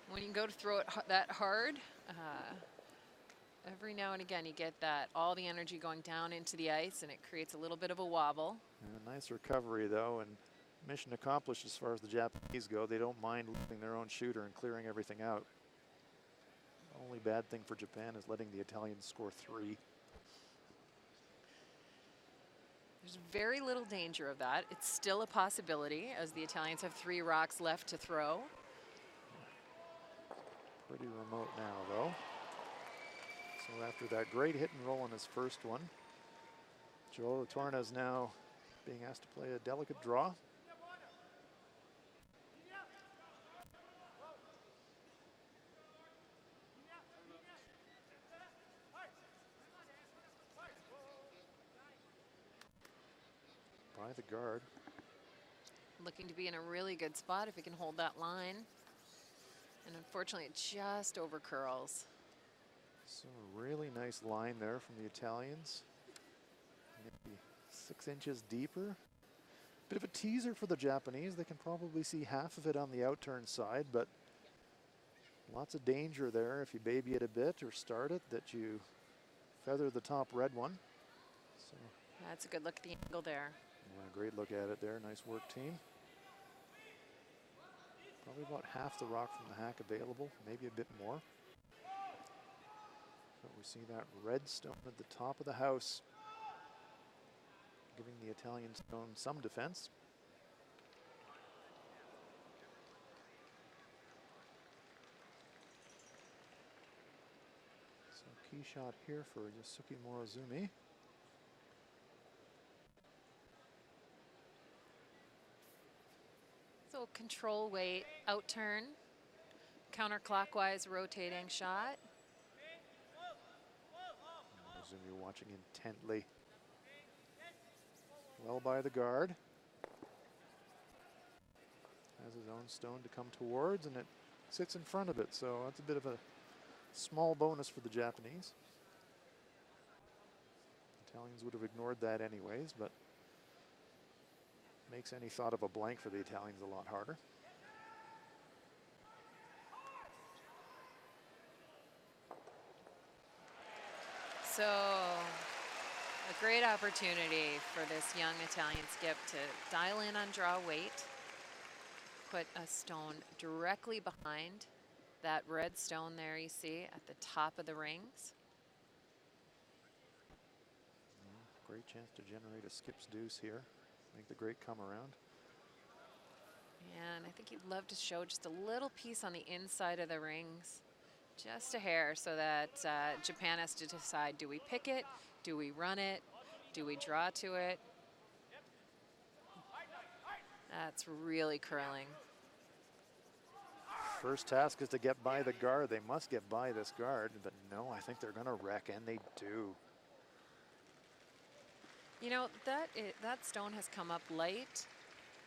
when you go to throw it that hard, every now and again you get that, all the energy going down into the ice, and it creates a little bit of a wobble. And a nice recovery though, and mission accomplished as far as the Japanese go. They don't mind leaving their own shooter and clearing everything out. Only bad thing for Japan is letting the Italians score 3. There's very little danger of that. It's still a possibility, as the Italians have 3 rocks left to throw. Pretty remote now though. So after that great hit and roll on his first one, Joao Tornes now being asked to play a delicate draw. By the guard. Looking to be in a really good spot if he can hold that line. And unfortunately, it just over curls. So a really nice line there from the Italians. Maybe 6 inches deeper. Bit of a teaser for the Japanese. They can probably see half of it on the outturn side, but lots of danger there if you baby it a bit or start it, that you feather the top red one. So That's a good look at the angle there. A great look at it there. Nice work, team. Probably about half the rock from the hack available, maybe a bit more. But we see that red stone at the top of the house, giving the Italian stone some defense. So key shot here for Yosuke Morozumi. So control weight, out turn, counterclockwise rotating shot. Morozumi watching intently. Well by the guard. Has his own stone to come towards, and it sits in front of it, so that's a bit of a small bonus for the Japanese. Italians would have ignored that anyways, but makes any thought of a blank for the Italians a lot harder. So a great opportunity for this young Italian skip to dial in on draw weight, put a stone directly behind that red stone there you see at the top of the rings. Great chance to generate a skip's deuce here. Make the great come around. And I think he'd love to show just a little piece on the inside of the rings, just a hair, so that Japan has to decide, do we pick it? Do we run it? Do we draw to it? That's really curling. First task is to get by the guard. They must get by this guard, but no, I think they're gonna wreck, and they do. You know, that stone has come up light,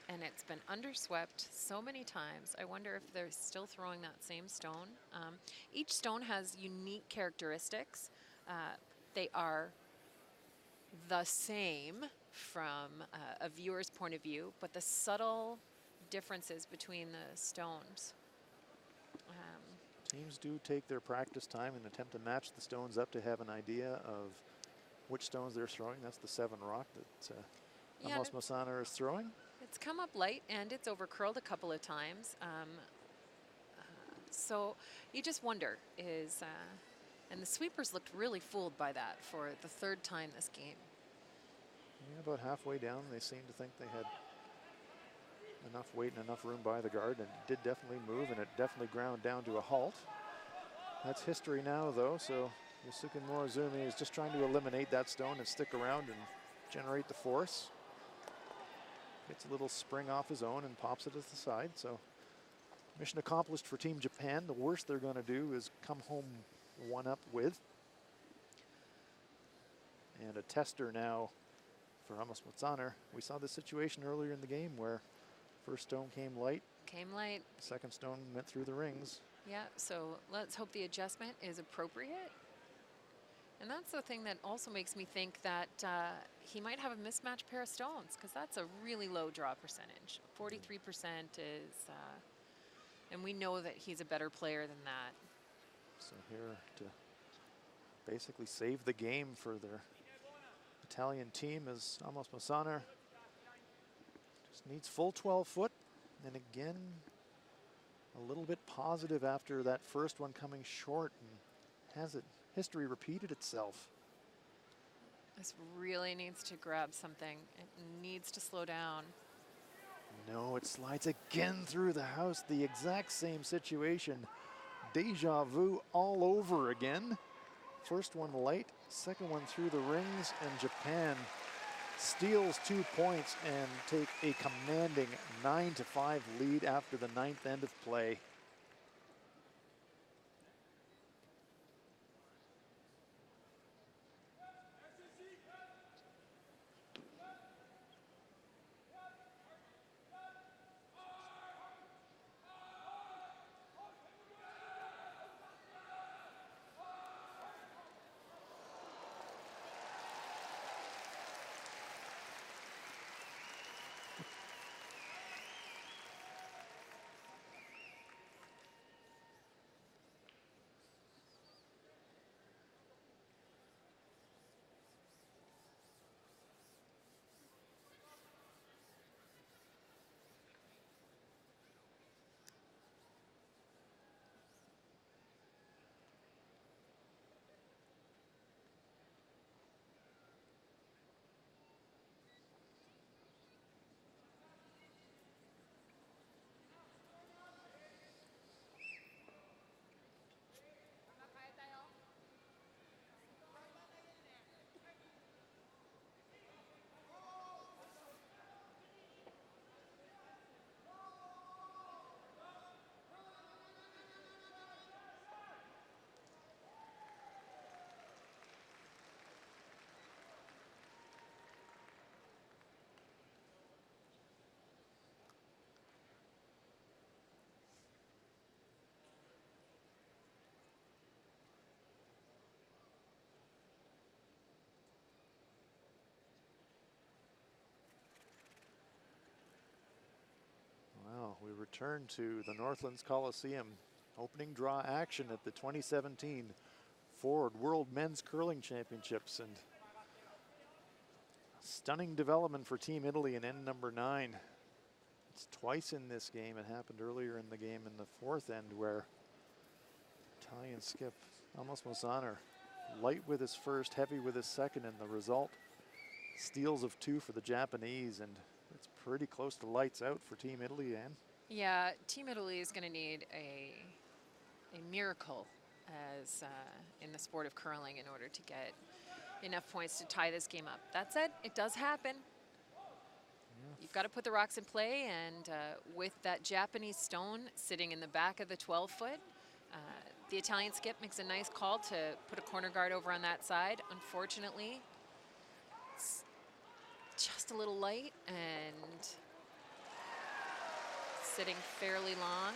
and it's been underswept so many times. I wonder if they're still throwing that same stone. Each stone has unique characteristics. They are the same from a viewer's point of view, but the subtle differences between the stones. Teams do take their practice time and attempt to match the stones up to have an idea of which stones they're throwing. That's the 7 rock that Amos Masana is throwing. It's come up light, and it's over curled a couple of times. So you just wonder, and the sweepers looked really fooled by that for the 3rd time this game. Yeah, about halfway down, they seemed to think they had enough weight and enough room by the guard, and it did definitely move, and it definitely ground down to a halt. That's history now, though, so Yosuke Morozumi is just trying to eliminate that stone and stick around and generate the force. Gets a little spring off his own and pops it to the side, so mission accomplished for Team Japan. The worst they're going to do is come home 1-up with. And a tester now for Amos Matsaner. We saw this situation earlier in the game where first stone came light. Came light. Second stone went through the rings. Yeah, so let's hope the adjustment is appropriate. And that's the thing that also makes me think that he might have a mismatched pair of stones, because that's a really low draw percentage. 43% is, and we know that he's a better player than that. So here to basically save the game for their Italian team is Amos Masana. Just needs full 12 foot. And again, a little bit positive after that first one coming short, and has it history repeated itself. This really needs to grab something. It needs to slow down. No, it slides again through the house. The exact same situation. Deja vu all over again. First one light, second one through the rings, and Japan steals 2 points and take a commanding 9-5 lead after the 9th end of play. return to the Northlands Coliseum. Opening draw action at the 2017 Ford World Men's Curling Championships, and stunning development for Team Italy in end number 9. It's twice in this game. It happened earlier in the game in the 4th end where Italian skip Amos Mozzaner light with his first, heavy with his second, and the result steals of 2 for the Japanese, and it's pretty close to lights out for Team Italy, Anne. Yeah, Team Italy is going to need a miracle as in the sport of curling in order to get enough points to tie this game up. That said, it does happen. You've got to put the rocks in play, and with that Japanese stone sitting in the back of the 12-foot, the Italian skip makes a nice call to put a corner guard over on that side. Unfortunately, it's just a little light and sitting fairly long.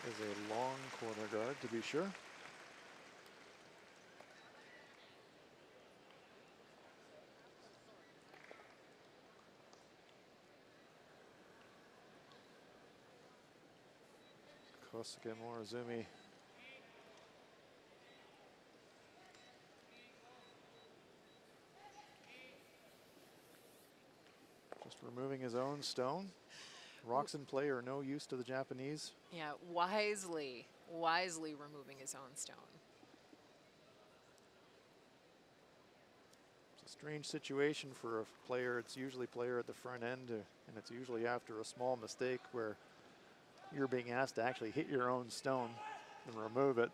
That is a long corner guard, to be sure. Kosuke Morozumi just removing his own stone. Rocks in play are no use to the Japanese. Yeah, wisely removing his own stone. It's a strange situation for a player. It's usually player at the front end, and it's usually after a small mistake where you're being asked to actually hit your own stone and remove it.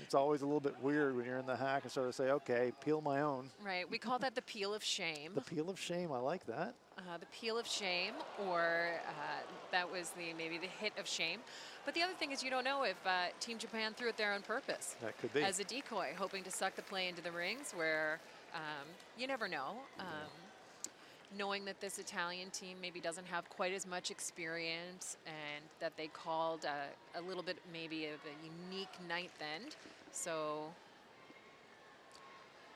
It's always a little bit weird when you're in the hack and sort of say, okay, peel my own. Right, we call that the peel of shame. The peel of shame, I like that. The peel of shame, or that was maybe the hit of shame. But the other thing is, you don't know if Team Japan threw it there on purpose. That could be. As a decoy, hoping to suck the play into the rings, where you never know. Knowing that this Italian team maybe doesn't have quite as much experience, and that they called a little bit maybe of a unique ninth end. So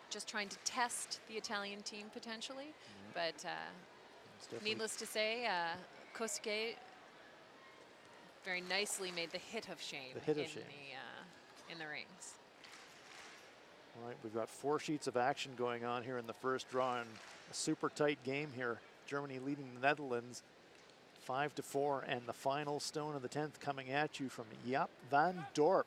just trying to test the Italian team potentially. But needless to say, Kosuke very nicely made the hit of shame, in the rings. All right, we've got 4 sheets of action going on here in the first draw, and a super tight game here. Germany leading the Netherlands 5-4, and the final stone of the 10th coming at you from Jaap van Dorp.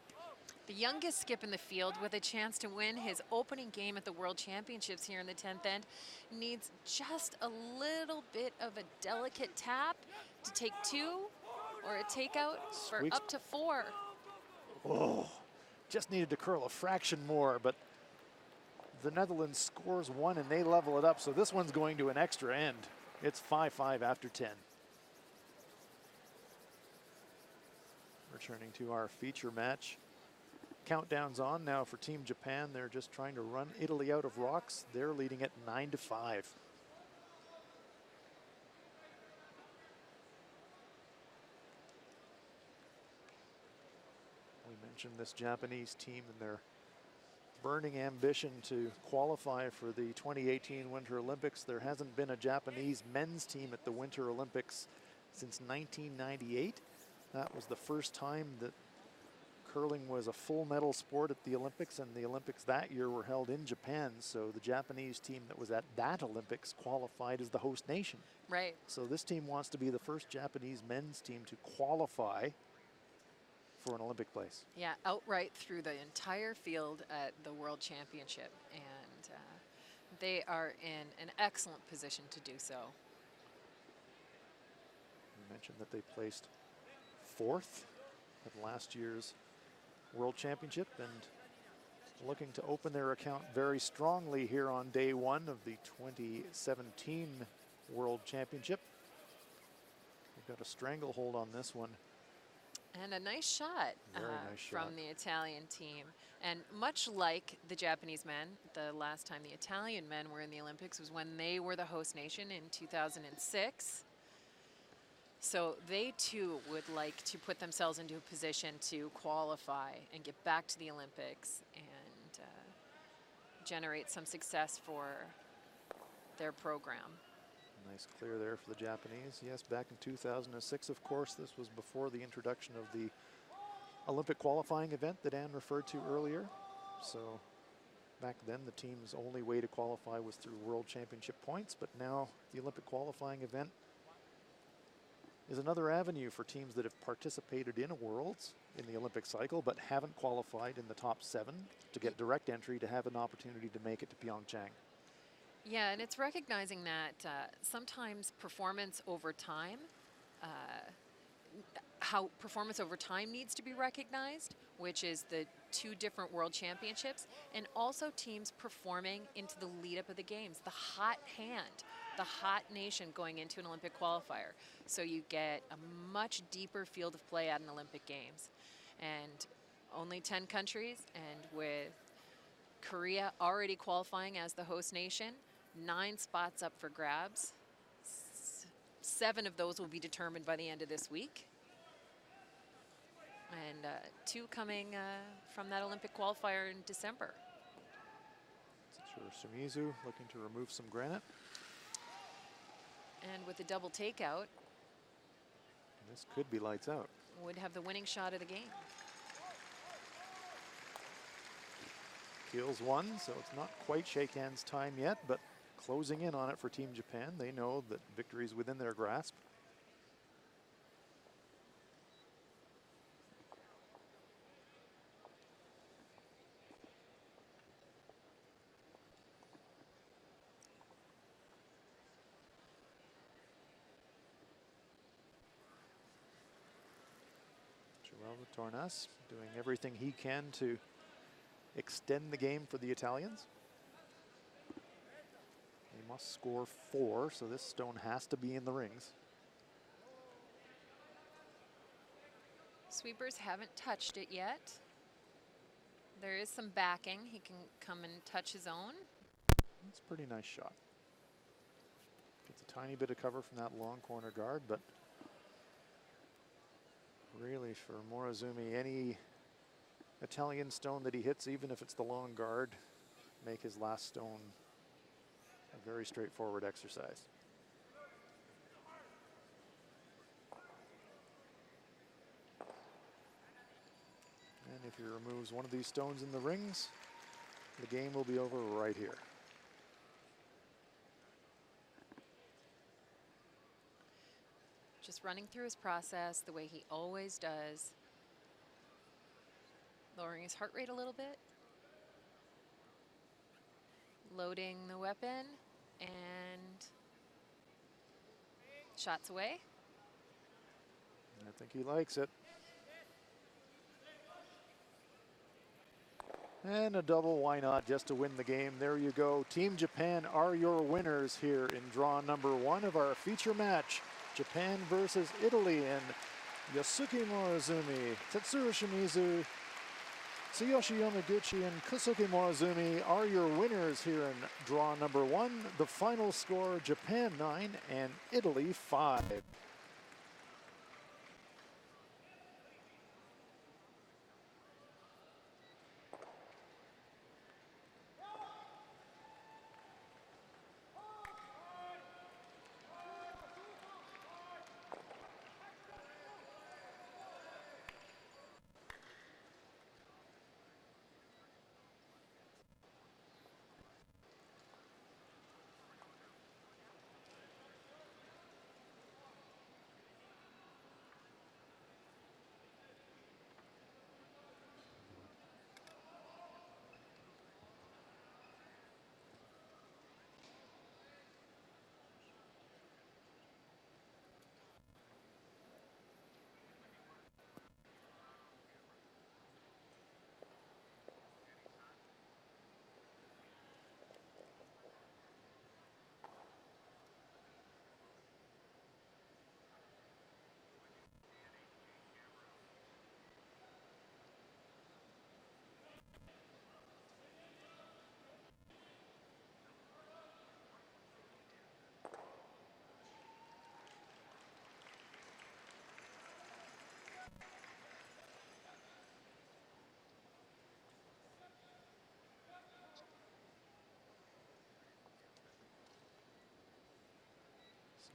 The youngest skip in the field with a chance to win his opening game at the World Championships here in the 10th end needs just a little bit of a delicate tap to take 2 or a takeout for up to 4. Oh, just needed to curl a fraction more, but the Netherlands scores 1 and they level it up, so this one's going to an extra end. It's 5-5 after 10. Returning to our feature match. Countdown's on now for Team Japan. They're just trying to run Italy out of rocks. They're leading at 9-5. We mentioned this Japanese team and their burning ambition to qualify for the 2018 Winter Olympics. There hasn't been a Japanese men's team at the Winter Olympics since 1998. That was the first time that curling was a full medal sport at the Olympics, and the Olympics that year were held in Japan. So the Japanese team that was at that Olympics qualified as the host nation. Right. So this team wants to be the first Japanese men's team to qualify for an Olympic place. Yeah, outright through the entire field at the World Championship, and they are in an excellent position to do so. You mentioned that they placed 4th at last year's World Championship, and looking to open their account very strongly here on day 1 of the 2017 World Championship. They've got a stranglehold on this one. And a nice shot, Very nice shot from the Italian team. And much like the Japanese men, the last time the Italian men were in the Olympics was when they were the host nation in 2006. So they too would like to put themselves into a position to qualify and get back to the Olympics and generate some success for their program. Nice clear there for the Japanese. Yes, back in 2006, of course, this was before the introduction of the Olympic qualifying event that Anne referred to earlier. So back then, the team's only way to qualify was through World Championship points, but now the Olympic qualifying event is another avenue for teams that have participated in a Worlds in the Olympic cycle but haven't qualified in the top 7 to get direct entry to have an opportunity to make it to Pyeongchang. Yeah, and it's recognizing that sometimes performance over time, how performance over time needs to be recognized, which is the 2 different World Championships, and also teams performing into the lead up of the games, the hot hand, the hot nation going into an Olympic qualifier. So you get a much deeper field of play at an Olympic Games. And only 10 countries, and with Korea already qualifying as the host nation, 9 spots up for grabs. 7 of those will be determined by the end of this week. And 2 coming from that Olympic qualifier in December. Shimizu looking to remove some granite. And with a double takeout, this could be lights out. Would have the winning shot of the game. Kills 1, so it's not quite shake hands time yet, but closing in on it for Team Japan. They know that victory is within their grasp. Tornas doing everything he can to extend the game for the Italians. They must score 4, so this stone has to be in the rings. Sweepers haven't touched it yet. There is some backing. He can come and touch his own. That's a pretty nice shot. Gets a tiny bit of cover from that long corner guard, but really for Morozumi, any Italian stone that he hits, even if it's the long guard, make his last stone a very straightforward exercise. And if he removes one of these stones in the rings, the game will be over right here. Just running through his process the way he always does. Lowering his heart rate a little bit. Loading the weapon and shots away. I think he likes it. And a double, why not, just to win the game. There you go. Team Japan are your winners here in draw number 1 of our feature match. Japan versus Italy, and Yasuki Morozumi, Tetsuro Shimizu, Tsuyoshi Yamaguchi, and Kusuke Morozumi are your winners here in draw number 1. The final score, Japan 9 and Italy 5.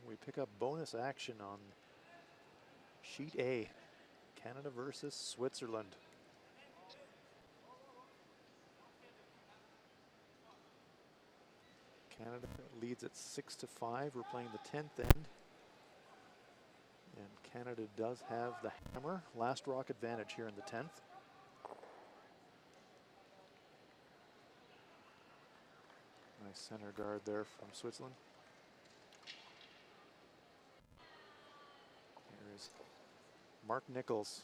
We pick up bonus action on sheet A, Canada versus Switzerland. Canada leads at 6-5. We're playing the 10th end. And Canada does have the hammer. Last rock advantage here in the 10th. Nice center guard there from Switzerland. Here is Mark Nichols.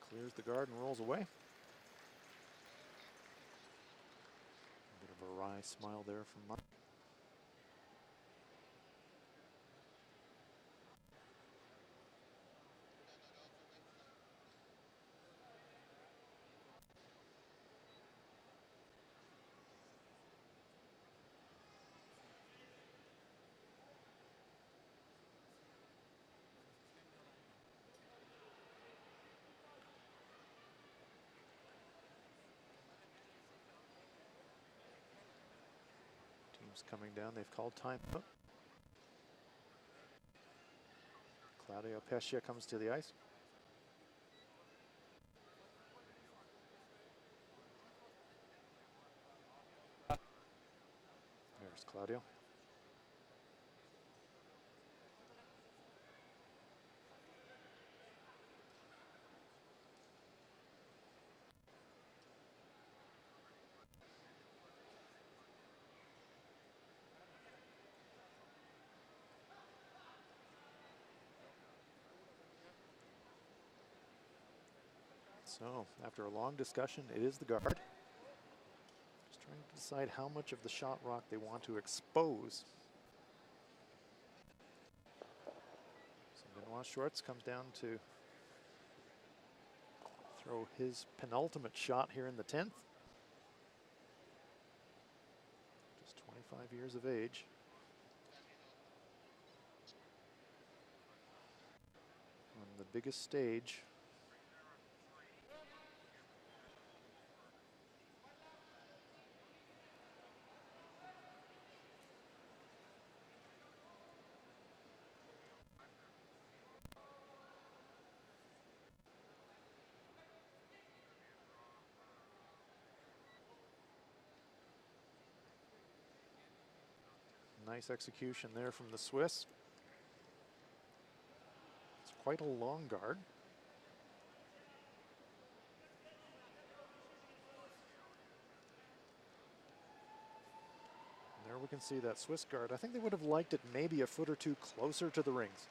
Clears the guard and rolls away. A bit of a wry smile there from Mark. Coming down, they've called time. Claudio Pescia comes to the ice. There's Claudio. So, after a long discussion, it is the guard. Just trying to decide how much of the shot rock they want to expose. So Benoit Schwartz comes down to throw his penultimate shot here in the 10th. Just 25 years of age. On the biggest stage. Nice execution there from the Swiss. It's quite a long guard. And there we can see that Swiss guard. I think they would have liked it maybe a foot or two closer to the rings.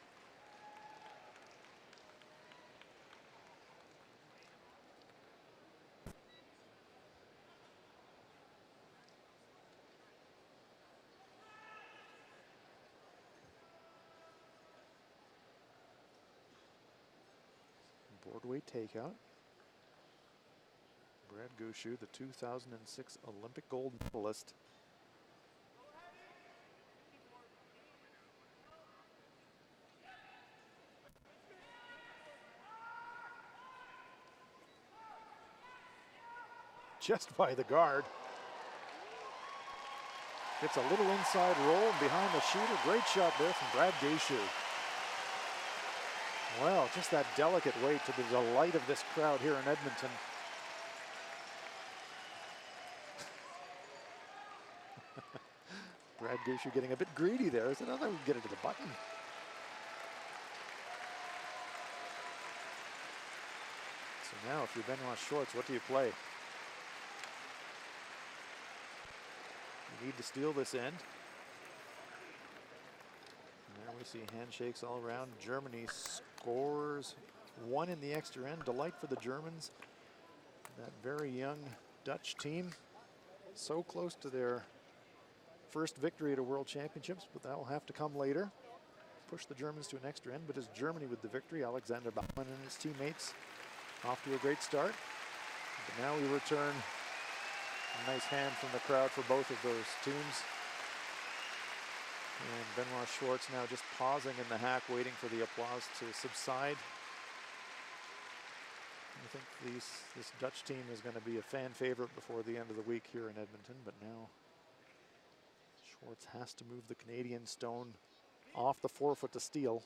Boardway takeout. Brad Gushu, the 2006 Olympic gold medalist. Just by the guard. Gets a little inside roll behind the shooter. Great shot there from Brad Gushu. Well, just that delicate weight to the delight of this crowd here in Edmonton. Brad Gushu getting a bit greedy there. Is another we get it to the button. So now, if you're Benoit Schwartz, what do you play? You need to steal this end. And there we see handshakes all around. Germany scores one in the extra end. Delight for the Germans. That very young Dutch team. So close to their first victory at a World Championships, but that will have to come later. Push the Germans to an extra end, but it's Germany with the victory. Alexander Baumann and his teammates off to a great start. But now we return a nice hand from the crowd for both of those teams. And Benoit Schwartz now just pausing in the hack, waiting for the applause to subside. I think this Dutch team is going to be a fan favorite before the end of the week here in Edmonton, but now Schwartz has to move the Canadian stone off the forefoot to steal.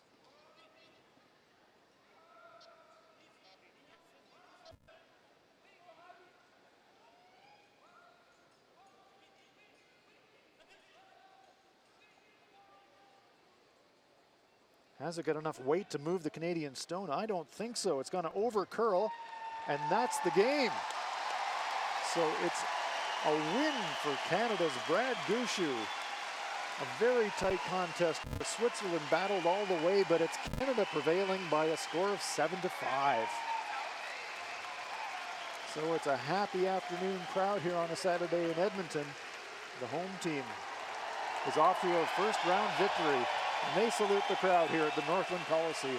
Has it got enough weight to move the Canadian stone? I don't think so. It's going to over curl, and that's the game. So it's a win for Canada's Brad Gushue. A very tight contest. Switzerland battled all the way, but it's Canada prevailing by a score of 7-5. So it's a happy afternoon crowd here on a Saturday in Edmonton. The home team is off to a first round victory. And they salute the crowd here at the Northland Coliseum.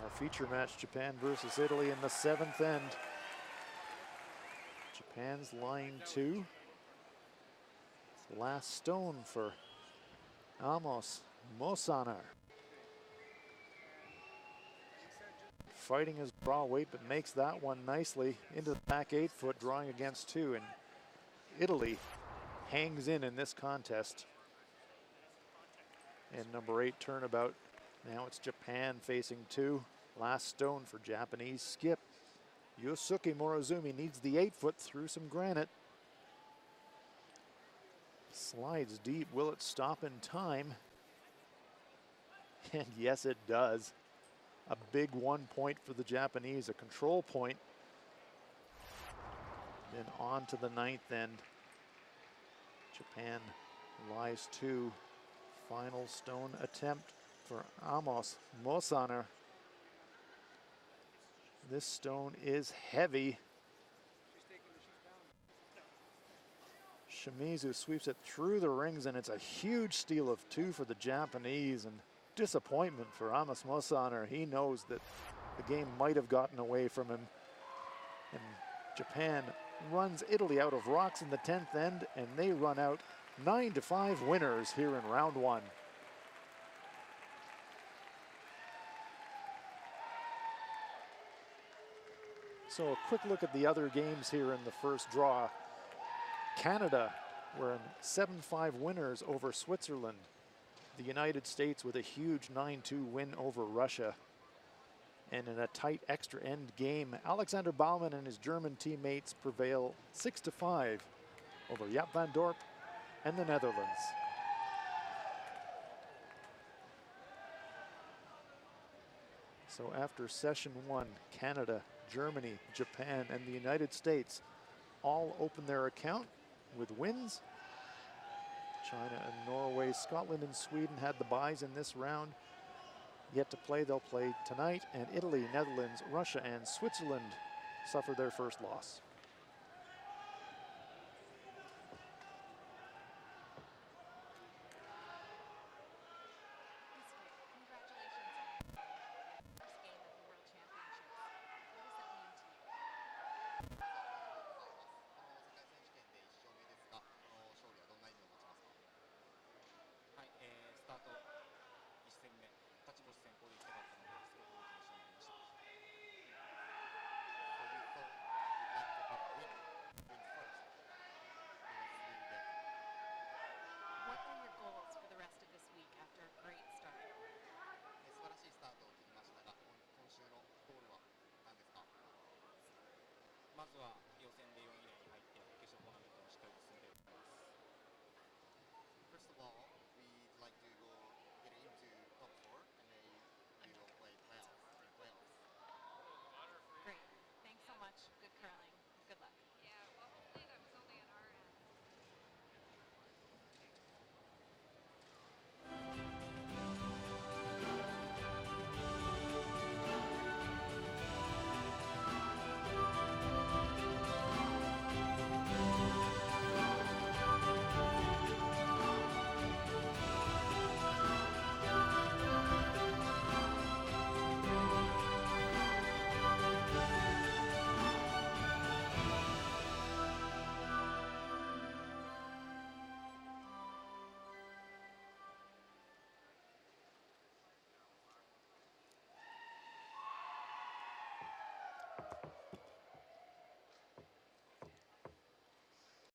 Our feature match, Japan versus Italy in the 7th end. Japan's line 2. Last stone for Amos Mosaner. Fighting his draw weight, but makes that one nicely into the back 8 foot, drawing against 2. And Italy hangs in this contest. And number 8 turnabout. Now it's Japan facing 2. Last stone for Japanese skip. Yosuke Morozumi needs the 8 foot through some granite. Slides deep. Will it stop in time? And yes, it does. A big 1 point for the Japanese, a control point. Then on to the 9th end. Japan lies 2. Final stone attempt for Amos Mosaner. This stone is heavy. Shimizu sweeps it through the rings, and it's a huge steal of 2 for the Japanese, and disappointment for Amos Mosaner. He knows that the game might have gotten away from him. And Japan runs Italy out of rocks in the 10th end, and they run out 9-5 winners here in round 1. So a quick look at the other games here in the first draw. Canada were in 7-5 winners over Switzerland. The United States with a huge 9-2 win over Russia. And in a tight extra end game, Alexander Baumann and his German teammates prevail 6-5 over Jaap van Dorp and the Netherlands. So after session 1, Canada, Germany, Japan, and the United States all open their account with wins. China and Norway, Scotland and Sweden had the byes in this round. Yet to play, they'll play tonight, and Italy, Netherlands, Russia, and Switzerland suffer their first loss. まずは予選で4位以内に入って決勝トーナメントにしっかりと進んでいきます。 First of all, we'd like to go get into top four, and then we will play playoffs. Great. Thanks so much. Good curling. Good luck. Yeah, well, hopefully that was only on our end.